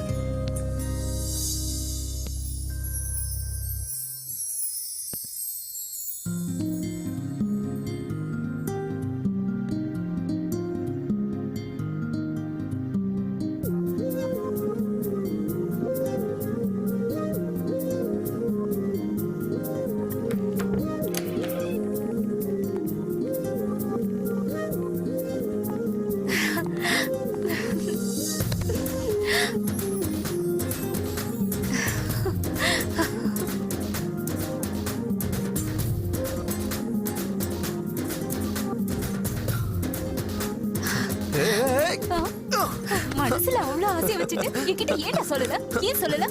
மனசுல அவ்வளவு ஆசைய வச்சுட்டு என்கிட்ட ஏன்டா சொல்லல? ஏன் சொல்லல?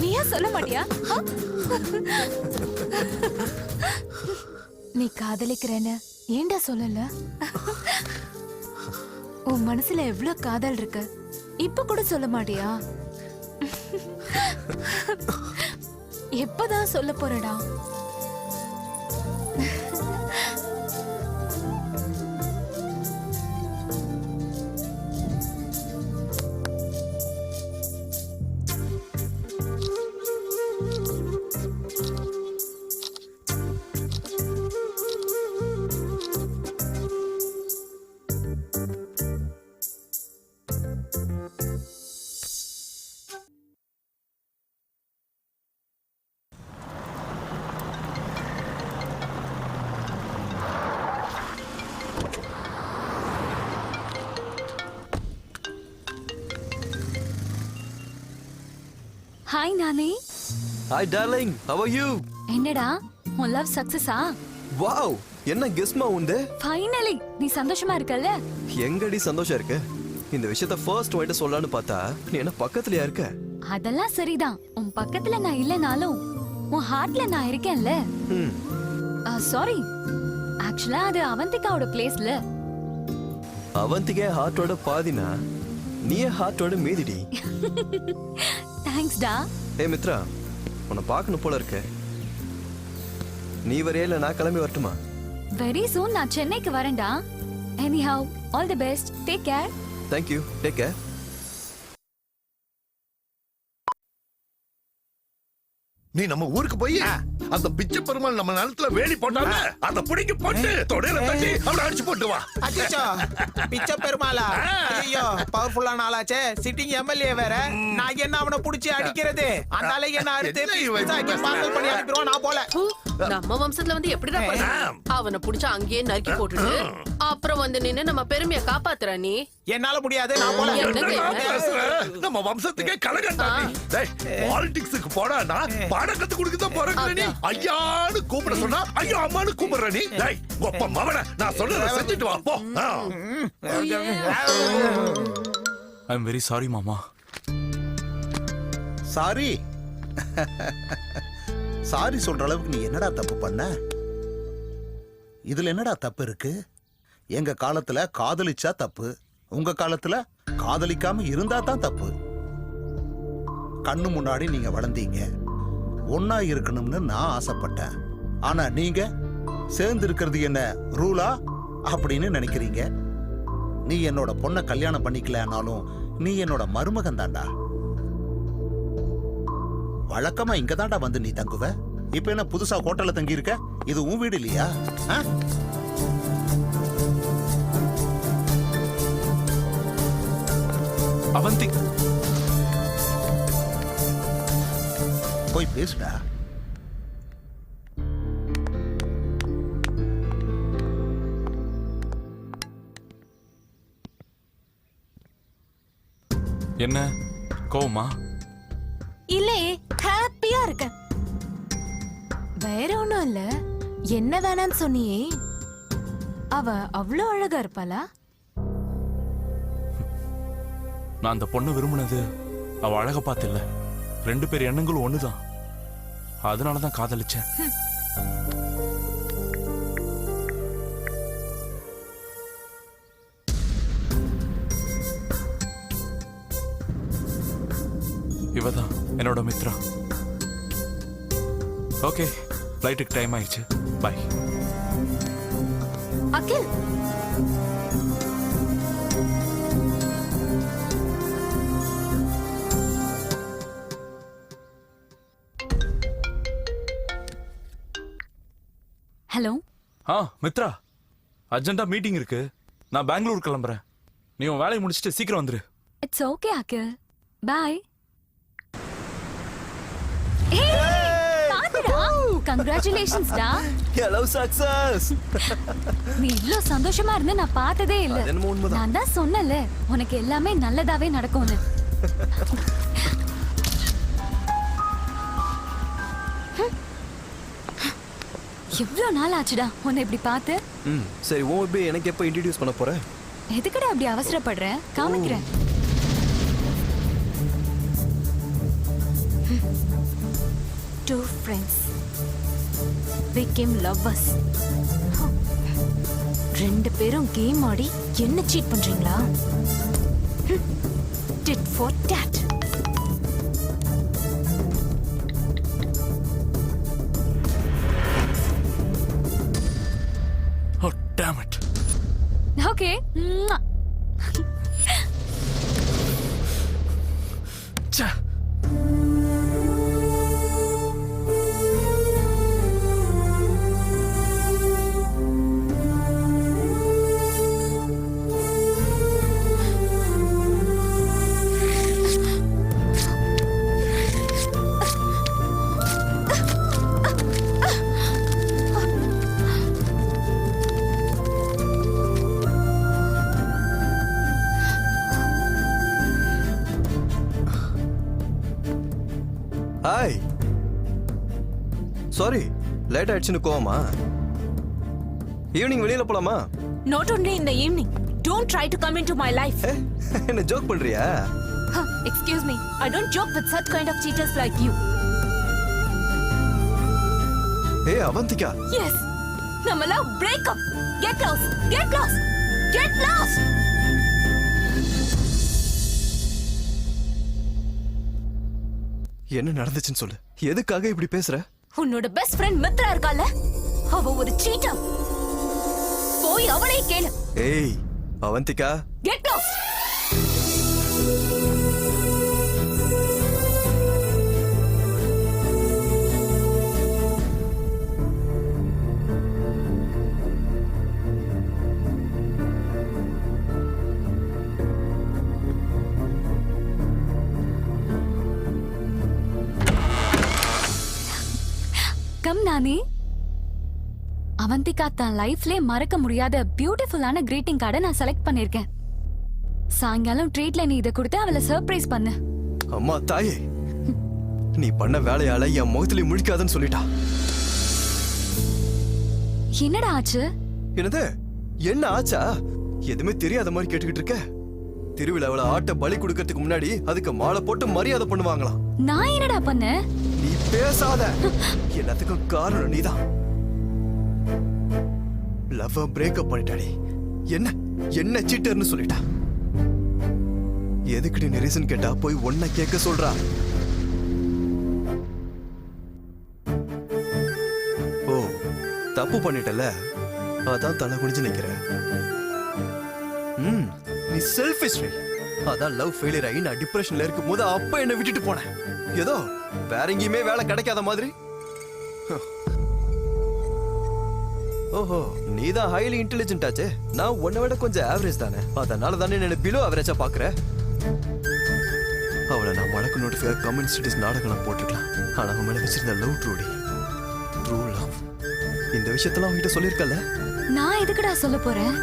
நீ ஏன் சொல்ல மாட்டியா? நீ காதலிக்கிறேன்னு ஏன்டா சொல்லல? உன் மனசுல எவ்வளவு காதல் இருக்கு, இப்ப கூட சொல்ல மாட்டியா? எப்பதான் சொல்ல போறடா? Hi Nani. Hi darling, how are you? என்னடா உன் லவ் சக்சஸா? வாவ், என்ன கெஸ்மா உண்டு? ஃபைனலி நீ சந்தோஷமா இருக்கல்ல? எங்கடி சந்தோஷம் இருக்கு? இந்த விஷயத்த ஃபர்ஸ்ட் உன்கிட்ட சொல்லலாம்னு பார்த்தா நீ என்ன பக்கத்துலயா இருக்க? அதெல்லாம் சரிதான். உன் பக்கத்துல நான் இல்லனாலும் உன் ஹார்ட்ல நான் இருக்கேன்ல. சாரி, ஆக்சுவலா அது அவந்திகாவோட பிளேஸ்ல. அவந்திகா ஹார்ட்டோட பாதினா நீ ஹார்ட்டோட மீதிடி. தேங்க்ஸ் டா. ஏ மித்ரா, உன்னை பார்க்கணும் போல இருக்கு. நீ வரையா இல்ல நான் கிளம்பி வரட்டுமா? வெரி சூன் நான் சென்னைக்கு வரேன்டா. Anyhow, all the best. Take care. Thank you. Take care. நீ நம்ம ஊருக்கு போய் அந்த பிச்சை பெருமாள் நம்ம நிலத்துல வேலி போட்டாங்க, அத புடிங்கி போட்டு தொடையில தட்டி அவனை அடிச்சு போட்டு வா. அச்சோ, பிச்சை பெருமாளா? ஐயோ, பவர்ஃபுல்லான ஆளாச்சே. சிட்டிங் எம்எல்ஏ வேற. நான் என்ன அவனை புடிச்சு அடிக்கிறது? அந்த ஆளை என்ன அறுத்து பார்சல் பண்ணி அனுப்பிடுவோம். நான் போல. நம்ம வம்சத்துல வந்து எப்படிடா அவனை புடிச்சு அங்கேயே நறுக்கி போட்டுட்டு அப்புறம் வந்து நின்னு நம்ம பெருமையை காப்பாத்துற நீ? என்னால முடியாது, நான் போல. நம்ம வம்சத்துக்கே கலகண்டா நீ. டேய், பாலிடிக்ஸ்க்கு போடானா பாடம் கத்து கொடுக்க தான் போறேன் நீ. ஐயான்னு கூப்பிட சொன்னா ஐயோ அம்மான்னு கூப்பிடுற நீ. டேய், கொப்ப மவன, நான் சொல்றத செஞ்சுட்டு வா போ. ஐ அம் வெரி சாரி மாமா. சாரி? சாரி சொல்ற அளவுக்கு நீ என்னடா தப்பு பண்ண? இதுல என்னடா தப்பு இருக்கு? எங்க காலத்துல காதலிச்சா தப்பு, உங்க காலத்துல காதலிக்காம இருந்தா தான் தப்பு. கண்ணு முன்னாடி நீங்க வளர்ந்தீங்க, ஒன்னா இருக்கணும்னு நான் ஆசைப்பட்டேன். ஆனா நீங்க சேர்ந்து இருக்கிறது என்ன ரூலா அப்படின்னு நினைக்கிறீங்க. நீ என்னோட பொண்ணை கல்யாணம் பண்ணிக்கலனாலும் நீ என்னோட மருமகன் தான்டா. வழக்கமா இங்க தான்டா வந்து நீ தங்குவ. இப்ப என்ன புதுசா ஹோட்டல்ல தங்கி இருக்க? இது உன் வீடு இல்லையா? அவந்தி, போய் பேசுடா. என்ன கோவமா? இல்லையே, ஹாப்பியா இருக்கேன். வேற ஒண்ணும் இல்ல, என்ன வேணான்னு சொன்னியே, அவ அவ்வளோ அழகா இருப்பாளா? நான் அந்த பொண்ணை விரும்பினது அவ அழக பார்த்து இல்ல, 2 பேர் எண்ணங்களும் ஒண்ணுதான். அதனாலதான் காதலிச்சேன். இவதான் என்னோட மித்ரா. ஓகே, ஃப்ளைட்டுக்கு டைம் ஆயிடுச்சு. பை. அகில், ஹலோ. மித்ரா, அர்ஜென்ட்டா மீட்டிங் இருக்கு. நான் பெங்களூர் கிளம்புறேன். நீ உன் வேலையை முடிச்சிட்டு சீக்கிரம் வந்துரு. It's okay Akhil, bye. Congratulations டா. Hello success. நீ இவ்ளோ சந்தோஷமா இருந்து நான் பார்த்ததே இல்ல. நான் தான் சொன்னல உனக்கு எல்லாமே நல்லதாவே நடக்கும்னு. எவ்வளோ நாள் ஆச்சுடா உன்னை இப்படி பார்த்து. சரி, உன் எப்படி எனக்கு எப்போ இன்ட்ரடியூஸ் பண்ண போற? எதுக்குடா அப்படி அவசரப்படுற? காமிக்கிறேன். Two friends became lovers. 2 பேரும் கேம் ஆடி என்ன சீட் பண்றீங்களா? Tit for tat. Oh, damn it. Okay. Cha. Hi. Sorry, late ஆயிடுச்சுன்னு கோவமா? ஈவினிங் வெளியில போலாமா? Not only in the evening. Don't try to come into my life. என்ன ஜோக் பண்றியா? Excuse me. I don't joke with such kind of cheaters like you. Hey, Avantika. Yes. நம்ம love break up. Get lost. Get lost. Get lost. என்ன நடந்துச்சுன்னு சொல்லு. எதுக்காக இப்படி பேசுற? உன்னோட பெஸ்ட் ஃப்ரெண்ட் மித்ரா இருக்கால, அவ ஒரு சீட்டர். போய் அவளை கேளு. ஏய் அவந்திகா. Get lost. கம் நானி. அவந்திகா தான் லைஃப்ல மறக்க முடியாத பியூட்டிஃபுல்லான கிரீட்டிங் கார்டை நான் செலக்ட் பண்ணிருக்கேன். சாயங்காலம் ட்ரீட்ல நீ இதை கொடுத்து அவளை சர்ப்ரைஸ் பண்ணு. அம்மா தாயே, நீ பண்ண வேலையால என் முகத்திலே முழிக்காதன்னு சொல்லிட்டா. என்னடா ஆச்சு? என்னது? என்ன ஆச்சா? எதுவுமே தெரியாத மாதிரி கேட்டுக்கிட்டு இருக்க. திருவிழாவில ஆட்ட பலி கொடுக்கறதுக்கு முன்னாடி அதுக்கு மாலை போட்டு மரியாதை பண்ணுவாங்களாம். நான் என்னடா பண்ண? நீ பேசாத. எல்லாத்துக்கும் காரணம் நீதான். லவ் பிரேக்கப் பண்ணிட்டாடி. என்ன சீட்டர்னு சொல்லிட்டா. எதுக்கு நீ ரீசன் கேட்டா போய் ஒன்ன கேட்க சொல்றா. ஓ, தப்பு பண்ணிட்டல, அதான் தலை குனிஞ்சு நிக்கிற. நீ செல்ஃபிஷ். அதான் லவ் ஃபெயிலியர் ஆகி நான் டிப்ரெஷன்ல இருக்கும் போது அப்ப என்ன விட்டுட்டு போனேன். ஏதோ வேற எங்கேயுமே வேலை கிடைக்காத மாதிரி. ஓஹோ, நீதான் ஹைலி இன்டெலிஜென்ட் ஆச்சே. நான் உன்னை விட கொஞ்சம் ஆவரேஜ் தானே. அதனால தானே என்ன பிலோ ஆவரேஜா பாக்குற. அவளை நான் வழக்கு நோட்டிஃபை கமெண்ட் ஸ்டடிஸ் நாடகம் போட்டுக்கலாம். ஆனா அவன் மேல வச்சிருந்த லவ் ட்ரூடி, ட்ரூ லவ், இந்த விஷயத்தெல்லாம் அவங்ககிட்ட சொல்லியிருக்கல. நான் எதுக்குடா சொல்ல போறேன்?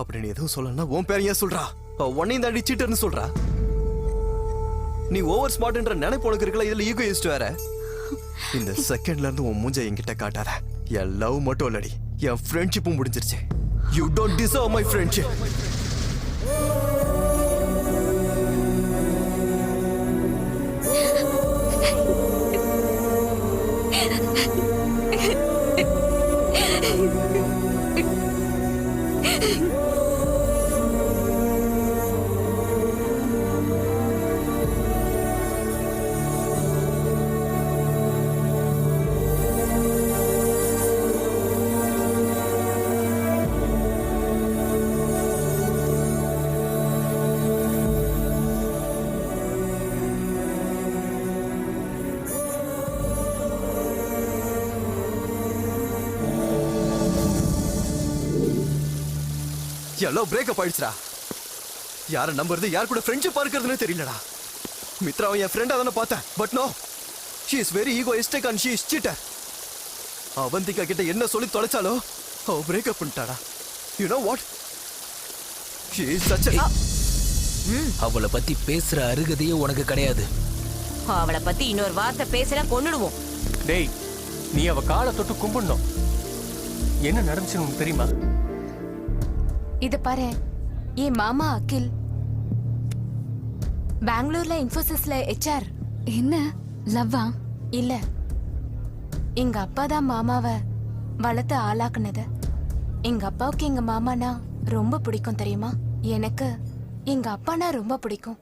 அப்படி நீ எதுவும் சொல்லனா உன் பேர் ஏன் சொல்றா? உன்னையும் தாண்டி சீட்டர்னு சொல்றா. நீ ஓவர் ஸ்மார்ட்ன்ற நினைப்பு உனக்கு இருக்கல, இதுல ஈகோயிஸ்ட் வேற. இந்த செகண்ட்ல இருந்து உன் மூஞ்ச என்கிட்ட காட்டாத. என் லவ் மட்டும் இல்லடி, என் ஃப்ரெண்ட்ஷிப்பும் முடிஞ்சிருச்சு. You don't deserve my friendship. எல்லாம் பிரேக்கப் ஆயிடுச்சுடா. யாரை நம்புறது, யார் கூட ஃப்ரெண்ட்ஷிப் இருக்கிறதுன்னு தெரியலடா. மித்ராவை என் ஃப்ரெண்டா தானே பார்த்தேன், but no, she is very egoistic and she is cheater. Avantika கிட்ட என்ன சொல்லி தொலைச்சாலோ அவ பிரேக்கப் பண்ணிட்டாடா. You know what, she is such a அவளை பத்தி பேசுற அருகதையே உனக்கு கிடையாது. அவளை பத்தி இன்னொரு வார்த்தை பேசினா கொன்னுடுவோம். டேய், நீ அவ காலை தொட்டு கும்பிடணும். என்ன நடந்துச்சுன்னு உனக்கு தெரியுமா? இது பாரு, என் மாமா அகில் பெங்களூர்ல இன்ஃபோசிஸ்ல HR. என்ன லவ்வா? இல்ல, எங்க அப்பா தான் மாமாவை வளர்த்து ஆளாக்குனது. எங்க அப்பாவுக்கு எங்க மாமானா ரொம்ப பிடிக்கும் தெரியுமா? எனக்கு எங்க அப்பானா ரொம்ப பிடிக்கும்.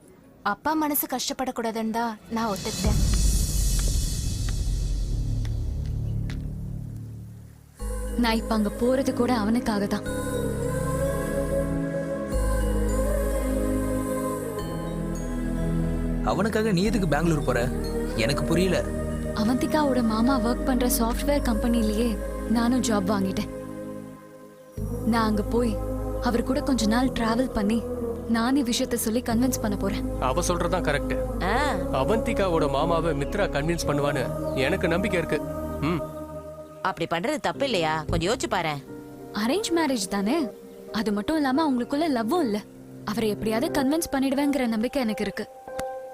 அப்பா மனசு கஷ்டப்படக்கூடாதுன்னு தான் நான் ஒத்துக்கிட்டேன். நான் இப்ப அங்க போறது கூட அவனுக்காக தான். அவனுக்காக நீ எதுக்கு பெங்களூர் போற? எனக்கு புரியல. அவந்திகாவோட மாமா ஒர்க் பண்ற சாஃப்ட்வேர் கம்பெனிலேயே நானும் ஜாப் வாங்கிட்டேன். நான் அங்க போய் அவர் கூட கொஞ்ச நாள் டிராவல் பண்ணி நானே விஷயத்தை சொல்லி கன்வின்ஸ் பண்ண போறேன். அவ சொல்றதான் கரெக்ட். அவந்திகாவோட மாமாவை மித்ரா கன்வின்ஸ் பண்ணுவான்னு எனக்கு நம்பிக்கை இருக்கு. அப்படி பண்றது தப்பு இல்லையா? கொஞ்சம் யோசிச்சு பாரு. அரேஞ்ச் மேரேஜ் தானே, அது மட்டும் இல்லாம அவங்களுக்குள்ள லவ்வும் இல்ல. அவரை எப்படியாவது கன்வின்ஸ் பண்ணிடுவேங்கிற நம்பிக்கை எனக்கு இருக்கு.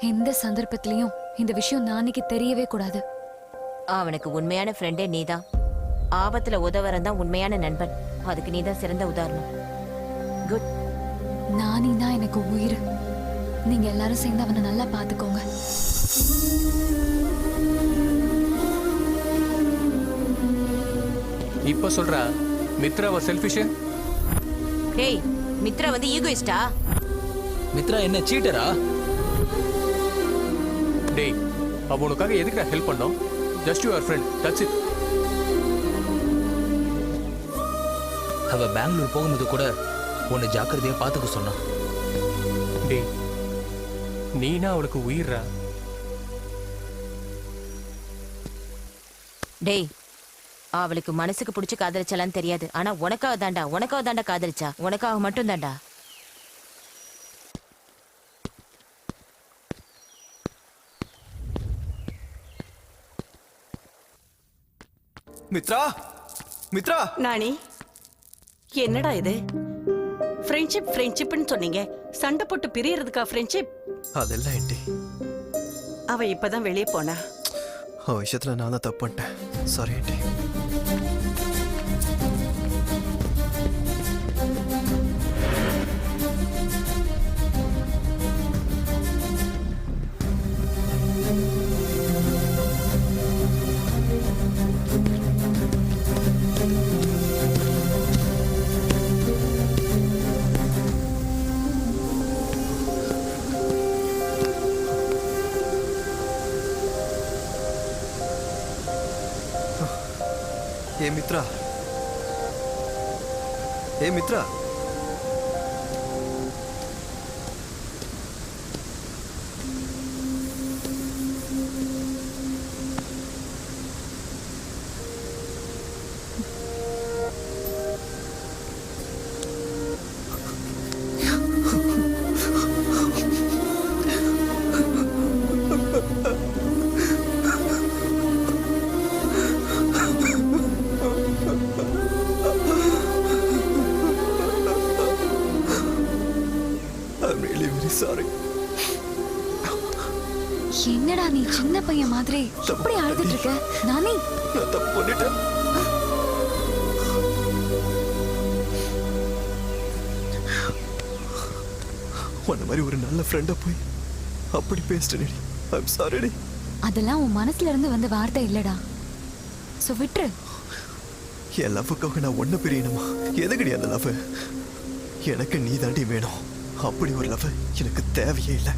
எந்த சந்தர்ப்பத்திலையும் இந்த விஷயம் நாளைக்கு தெரியவே கூடாது. அவனுக்கு உண்மையான ஃப்ரெண்டே நீதான். ஆபத்துல உதவறன் தான் உண்மையான நண்பன். அதுக்கு நீதான் சிறந்த உதாரணம். குட். நானி தான் எனக்கு உயிர். நீங்க எல்லாரும் சேர்ந்து அவனை நல்லா பாத்துக்கோங்க. இப்ப சொல்றா மித்ராவ செல்ஃபிஷ்? டேய், மித்ரா வந்து ஈகோயிஸ்டா? மித்ரா என்ன சீட்டரா? டேய், அவ உனக்காக எதுக்கு ஹெல்ப் பண்ணோம்? Just your friend, that's it. அவ பெங்களூர் போகும்போது கூட உன்னை ஜாக்கிரதையா பாத்துக்க சொன்னான். டேய், நீனா அவளுக்கு உயிர்றா. டேய், அவளுக்கு மனசுக்கு பிடிச்சு காதலிச்சாலான்னு தெரியாது. ஆனா உனக்காக தாண்டா காதலிச்சா. உனக்காக மட்டும் தாண்டா. மித்ரா, மித்ரா. நானி, என்னடா இது? ஃப்ரெண்ட்ஷிப்னு சொன்னீங்க, சண்டை போட்டு பிரியறதுக்கா ஃப்ரெண்ட்ஷிப்? அதெல்லாம் ஏண்டி, அவ இப்பதான் வெளியே போனா. அவ விஷயத்துல நான் தான் தப்பு பண்ணிட்டேன். சாரி ஏண்டி. ஏ மித்ரா, ஏ Mitra. I'm really very sorry. என்னடா நீ சின்ன பையன் மாதிரி இப்படி அழுதுட்டு இருக்க? நானி நான் தப்பு பண்ணிட்டேன். உன்ன மாதிரி ஒரு நல்ல ஃப்ரெண்ட போய் அப்படி பேசிட்டேன். ஐம் சாரிடி. அதெல்லாம் உன் மனசுல இருந்து வந்த வார்த்தை இல்லடா. சோ விட்டுரு. என் லவ்வுக்காக நான் ஒன்ன பிரியணுமா? எதுக்கடி அந்த லவ்? எனக்கு நீ தாண்டி வேணும். அப்படி ஒரு லவ் எனக்கு தேவையே இல்லை.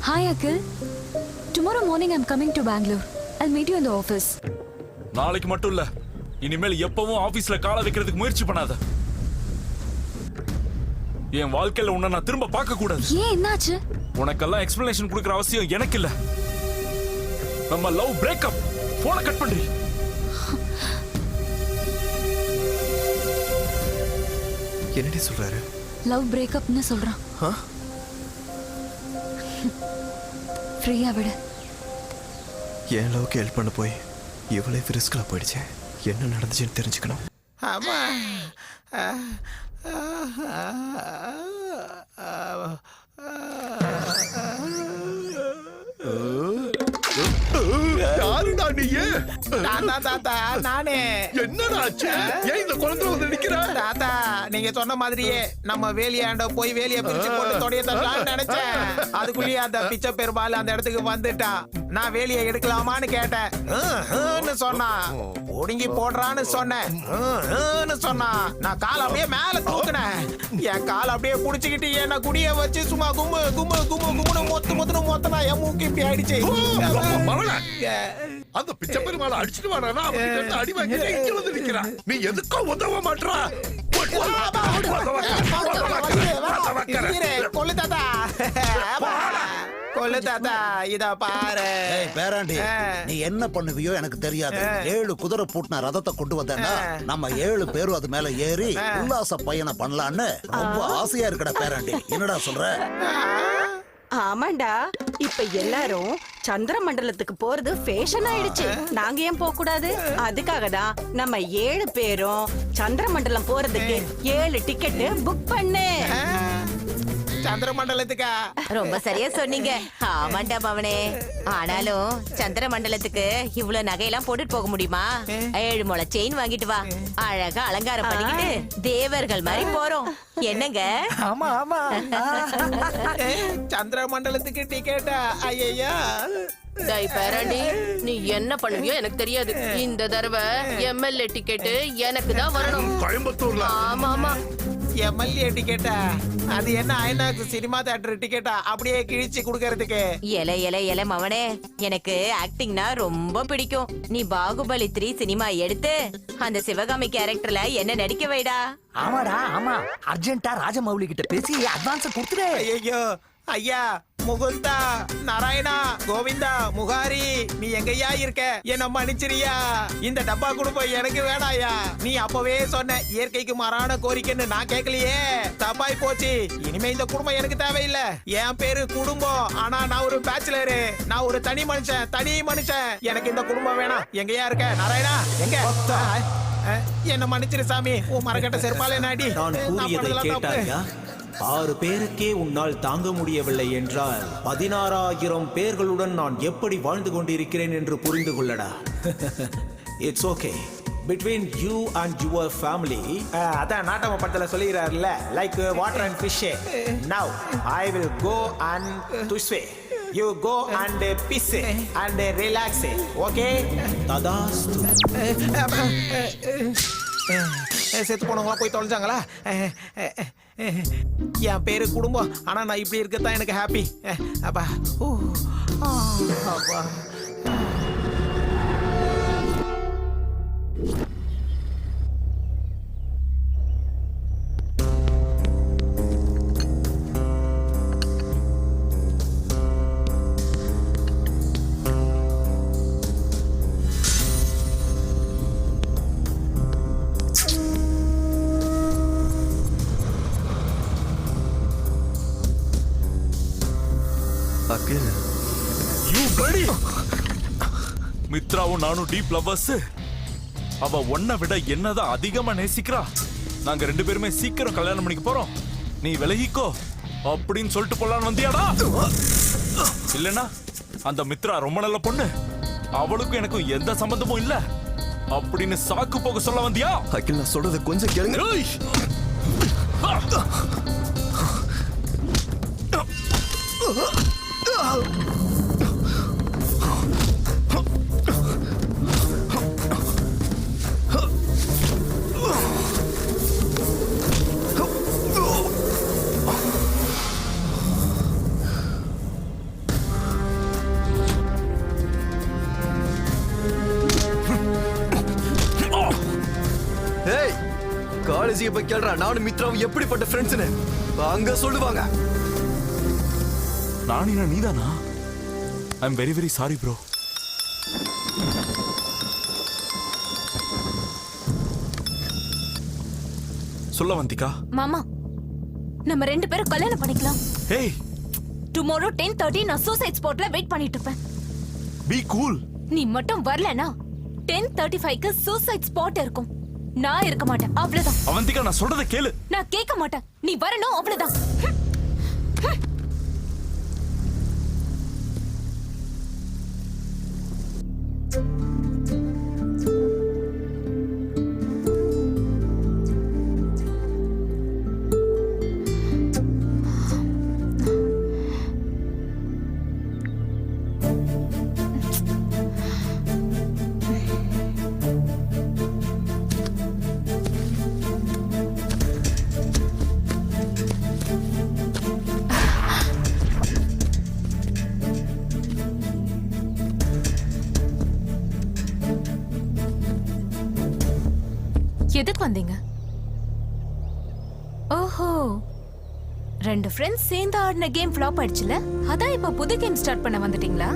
Hi Akhil. Tomorrow morning I'm coming to Bangalore. I'll meet you in the office. நாளைக்கு மட்டும் இல்ல, இனிமேல் எப்பவும் ஆபீஸ்ல காலை வைக்கிறதுக்கு முயற்சி பண்ணாத. என் வாழ்க்கையில உன்னை நான் திரும்ப பார்க்க கூடாது. ஏன் என்னாச்சு? உனக்கெல்லாம் எக்ஸ்பிளனேஷன் கொடுக்கிற அவசியம் எனக்கு இல்ல. நம்ம லவ் பிரேக்கப். போனை கட் பண்றீ. என்னடி சொல்றாரு? லவ் பிரேக்கப்னு சொல்றான். ஃப்ரீயா விடு. என் லவ்க்கு ஹெல்ப் பண்ண போய் இவ்வளவு ரிஸ்க்ல போயிடுச்சேன். என்ன நடந்துச்சுன்னு தெரிஞ்சுக்கணும். ஆமா. யாருடா நீயே? தாத்தா நானே. என்னடா ஆச்சு? ஏன் இந்த குழந்தை வந்து நிக்கிற? தாத்தா நீங்க சொன்ன மாதிரியே நம்ம வேலியாண்ட போய் வேலிய பிரிச்சு போட்டு தொடைய தரலாம்னு நினைச்சேன். அதுக்குள்ளேயே அந்த பிச்சை பெருமாள் அந்த இடத்துக்கு வந்துட்டான். நான் வேலியை எடுக்கலாமான்னு கேட்டேன். சொன்னா ஒடுங்கி போடுறான்னு சொன்னேன். சொன்னா நான் கால் அப்படியே மேல தூக்குனேன். என் கால் அப்படியே புடிச்சுக்கிட்டு என்ன குடிய வச்சு சும்மா கும்மு கும்மு கும்மு கும்முன்னு மொத்துனா என் மூக்கு இப்படி ஆயிடுச்சு. அந்த பிச்சை பெருமாளை அடிச்சுட்டு வாடா. அடி வாங்கி இங்க வந்து நிக்கிறா. நீ எதுக்கோ உதவ மாட்டா. கொல்லு தாத்தா, கொல்லு தாத்தா, இத பாரு. பேராண்டி, நீ என்ன பண்ணுவியோ எனக்கு தெரியாது. 7 குதிரை பூட்டின ரதத்தை கொண்டு வந்தேன்னா நம்ம 7 பேரும் அது மேல ஏறி உல்லாச பயணம் பண்ணலான்னு ரொம்ப ஆசையா இருக்கடா பேராண்டி. என்னடா சொல்ற? ஆமாண்டா, இப்ப எல்லாரும் சந்திர மண்டலத்துக்கு போறது ஃபேஷன் ஆயிடுச்சு. நாங்க ஏன் போக கூடாது? அதுக்காக தான் நம்ம 7 பேரும் சந்திர மண்டலம் போறதுக்கு 7 டிக்கெட் புக் பண்ணு. சந்திர மண்டலத்துக்கா? ரொம்ப சரியா சொன்னீங்க. ஆமாண்டா பவனே. ஆனாலும் சந்திர மண்டலத்துக்கு இவ்வளவு நகையெல்லாம் போட்டுட்டு போக முடியுமா? 7 முளை செயின் வாங்கிட்டு வா. அழகா அலங்காரம் பண்ணிக்கிட்டு தேவர்கள் மாதிரி போறோம். என்னங்க? ஆமா ஆமா. சந்திர மண்டலத்துக்கு டிக்கெட்டா? ஐயா டேய் பேராண்டி, நீ என்ன பண்ணுவியோ எனக்கு தெரியாது. இந்த தடவை எம்எல்ஏ டிக்கெட் எனக்கு தான் வரணும். கோயம்புத்தூர்ல? ஆமா ஆமா. எம்எல்ஏ டிக்கெட்டா? அது என்ன ஐநாக்ஸ் சினிமா தியேட்டர் டிக்கெட்டா அப்படியே கிழிச்சு குடுக்கறதுக்கு? இலை மவனே, எனக்கு ஆக்டிங்னா ரொம்ப பிடிக்கும். நீ பாகுபலி 3 சினிமா எடுத்து அந்த சிவகாமி கேரக்டர்ல என்ன நடிக்க வைடா. ஆமாடா ஆமா. அர்ஜென்ட்டா ராஜமௌலி கிட்ட பேசி அட்வான்ஸ் கொடுத்துரு. ஐயோ ஐயா, முகுந்தா, நாராயணா, கோவிந்தா, முகாரி, நீ எங்கய்யா இருக்க? என்ன மன்னிச்சிரியா. இந்த டப்பா குடும்பம் எனக்கு வேணாயா. நீ அப்பவே சொன்ன இயற்கைக்கு மாறான கோரிக்கைன்னு நான் கேட்கலையே. தப்பாய் போச்சு. இனிமே இந்த குடும்பம் எனக்கு தேவையில்லை. என் பேரு குடும்பம், ஆனா நான் ஒரு பேச்சுலரு. நான் ஒரு தனி மனுஷன். எனக்கு இந்த குடும்பம் வேணாம். எங்கயா இருக்க நாராயணா? எங்க? என்ன மன்னிச்சிரு சாமி. உன் மரக்கட்ட செருப்பாலே நாடி. நான் கூறியதை கேட்டாயா? 6 பேருக்கே உன்னால் தாங்க முடியவில்லை என்றால் 16,000 பேர்களுடன் நான் எப்படி வாழ்ந்து கொண்டிருக்கிறேன் என்று புரிந்து கொள்ளடா. It's okay. Between you and your family, அதான் நாட்டம படத்துல சொல்லிறாருல, like water and fish. Now I will go and to swim. You go and piss and relax. Okay? ததாஸ்து. செத்து போனவங்களா போய் தொலைஞ்சாங்களா? என் பேரு குடும்பம், ஆனா நான் இப்படி இருக்கத்தான் எனக்கு ஹாப்பி. அப்பா அப்பா. மித்ராவும் நானும் டீப் லவ்வர்ஸ். அவ உன்னை விட என்னதான் அதிகமா நேசிக்கிறா. நாங்க 2 பேருமே சீக்கிரம் கல்யாணம் பண்ணிக்க போறோம், நீ விலகிக்கோ அப்படின்னு சொல்லிட்டு போலான்னு வந்தியாடா? இல்லனா அந்த மித்ரா ரொம்ப நல்ல பொண்ணு, அவளுக்கும் எனக்கும் எந்த சம்பந்தமும் இல்ல அப்படின்னு சாக்கு போக சொல்ல வந்தியா? அகில், நான் சொல்றது கொஞ்சம் கேளுங்க. காலேஜுக்கு போய் கேள்றா, நானும் மித்ராவும் எப்படிப்பட்ட ஃப்ரெண்ட்ஸ்னு அங்க சொல்லுவாங்க. நானினா நீதானா? I am very very sorry bro. சொல்ல வந்திக்கா. மாமா, நம்ம 2 பேரும் கல்யாணம் பண்ணிக்கலாம். ஏய், டுமாரோ 10:30 நான் சூசைட் ஸ்பாட்ல வெயிட் பண்ணிட்டு இருப்பேன். Be cool. நீ மட்டும் வரலனா 10:35க்கு சூசைட் ஸ்பாட் இருக்கும். நான் இருக்க மாட்டேன், அவ்வளவுதான். அவந்திகா, நான் சொல்றத கேளு. நான் கேட்க மாட்டேன், நீ வரணும், அவ்வளவுதான். எதுக்கு வந்தீங்க? ஓஹோ, 2 ஃப்ரெண்ட்ஸ் சேர்ந்து ஆடின கேம் ஃப்ளாப் ஆயிடுச்சுல, அதான் இப்ப புது கேம் ஸ்டார்ட் பண்ண வந்துட்டீங்களா?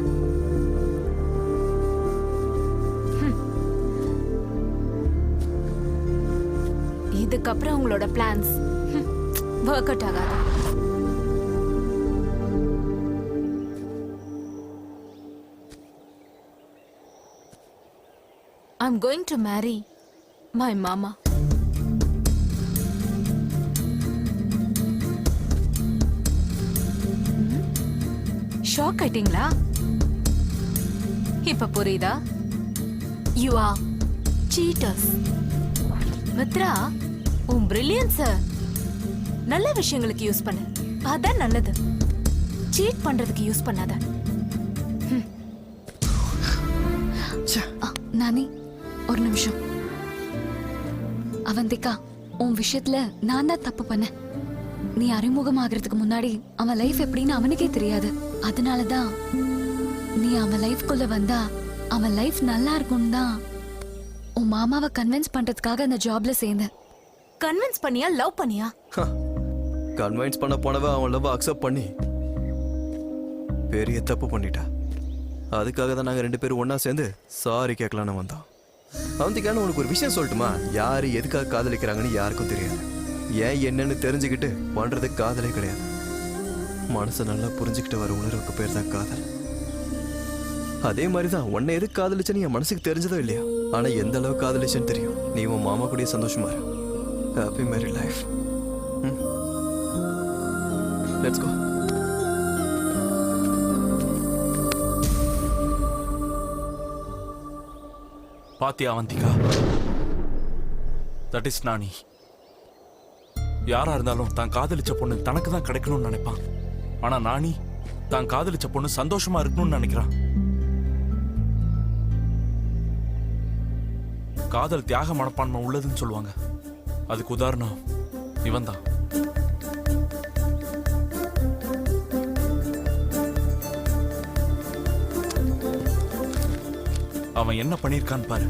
இதுக்கப்புறம் உங்களோட பிளான்ஸ் ஒர்க் அவுட் ஆகாது. I'm going to marry my mama. Shock ஆயிட்டீங்களா? இப்ப புரியுதா? You are cheaters. மித்ரா, உன் பிரில்லியன்ஸ நல்ல விஷயங்களுக்கு யூஸ் பண்ணு, அதான் நல்லது. சீட் பண்றதுக்கு யூஸ் பண்ணாத. நானி, ஒரு நிமிஷம். அவந்திகா, உன் விஷயத்துல நான் தான் தப்பு பண்ணேன். நீ அறிமுகமாகறதுக்கு முன்னாடி அவன் லைஃப் எப்படின்னு அவனுக்கே தெரியாது. அதனாலதான் நீ அவன் லைஃப்குள்ள வந்தா அவன் லைஃப் நல்லா இருக்கும் தான் உன் மாமாவை கன்வின்ஸ் பண்றதுக்காக அந்த ஜாப்ல சேர்ந்தேன். கன்வின்ஸ் பண்ணியா, லவ் பண்ணியா? கன்வின்ஸ் பண்ண போனவ அவன் லவ் அக்செப்ட் பண்ணி பெரிய தப்பு பண்ணிட்டா. அதுக்காக தான் நாங்க 2 பேரும் ஒன்னா சேர்ந்து சாரி கேட்கலான்னு வந்தோம். அவந்திக்கான உனக்கு ஒரு விஷயம் சொல்லட்டுமா? யாரு எதுக்காக காதலிக்கிறாங்கன்னு யாருக்கும் தெரியாது. ஏன் என்னன்னு தெரிஞ்சுக்கிட்டு பண்றது காதலே கிடையாது. மனசை நல்லா புரிஞ்சுக்கிட்டு வர உணர்வுக்கு பேர் தான் காதல். அதே மாதிரிதான் உன்னை எதுக்கு காதலிச்சேன்னு என் மனசுக்கு தெரிஞ்சதோ இல்லையா, ஆனா எந்த அளவு காதலிச்சேன்னு தெரியும். நீ உன் மாமா கூடயே சந்தோஷமா இரு. Happy married life. Let's go. பாத்தியா அவந்திகா, தட் இஸ் நானி. யாரா இருந்தாலும் தான் காதலிச்ச பொண்ணு தனக்கு தான் கிடைக்கணும்னு நினைப்பான். ஆனா நானி தான் காதலிச்ச பொண்ணு சந்தோஷமா இருக்கணும்னு நினைக்கிறான். காதல் தியாக மனப்பான்மை உள்ளதுன்னு சொல்லுவாங்க. அதுக்கு உதாரணம் இவன் தான். அவன் என்ன பண்ணிருக்கான்னு பாரு.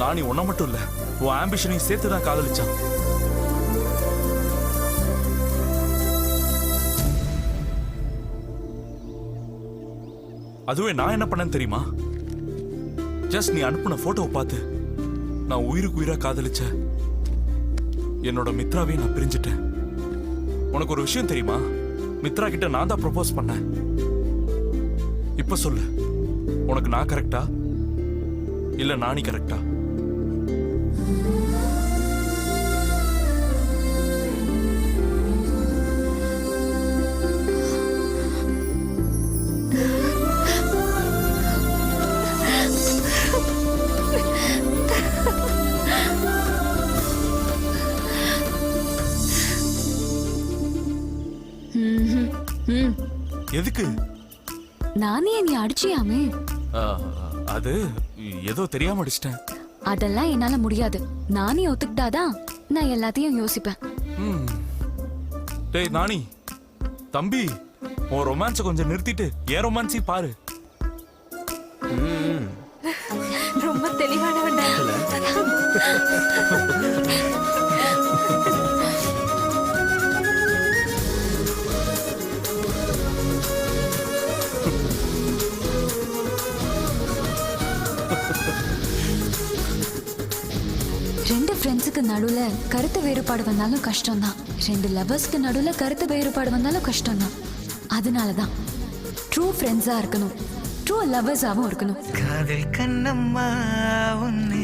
நானி உன்ன மட்டும் இல்ல, உன் ஆம்பிஷனையும் சேர்த்துதான் காதலிச்சான். அதுவே நான் என்ன பண்ணேன்னு தெரியுமா? ஜஸ்ட் நீ அனுப்புன போட்டோவை பார்த்து நான் உயிருக்கு உயிரா காதலிச்ச என்னோட மித்ராவே நான் பிரிஞ்சுட்டேன். உனக்கு ஒரு விஷயம் தெரியுமா? மித்ரா கிட்ட நான் தான் ப்ரொபோஸ் பண்ணேன். இப்ப சொல்லு, உனக்கு நான் கரெக்டா இல்ல நானி கரெக்டா? எதுக்கு? நானே நீ அடிச்சியாமே. அது ஏதோ தெரியாம அடிச்சிட்டேன். அதெல்லாம் என்னால முடியாது. நானே ஒத்துக்கிட்டாதான் நான் எல்லாத்தையும் யோசிப்பேன். டேய் நானி, தம்பி, உன் ரொமான்ஸ கொஞ்சம் நிறுத்திட்டு ஏன் ரொமான்ஸி பாரு. ரொம்ப தெளிவானவன்டா. ரெண்டு ஃப்ரெண்ட்ஸுக்கு நடுவுல கருத்து வேறுபாடு வந்தாலும் கஷ்டம்தான். ரெண்டு லவர்ஸ்க்கு நடுவுல கருத்து வேறுபாடு வந்தாலும் கஷ்டம்தான். அதனாலதான் ட்ரூ ஃப்ரெண்ட்ஸா இருக்கணும், ட்ரூ லவர்ஸாவும் இருக்கணும். காதல் கண்ணம்மா உன்னை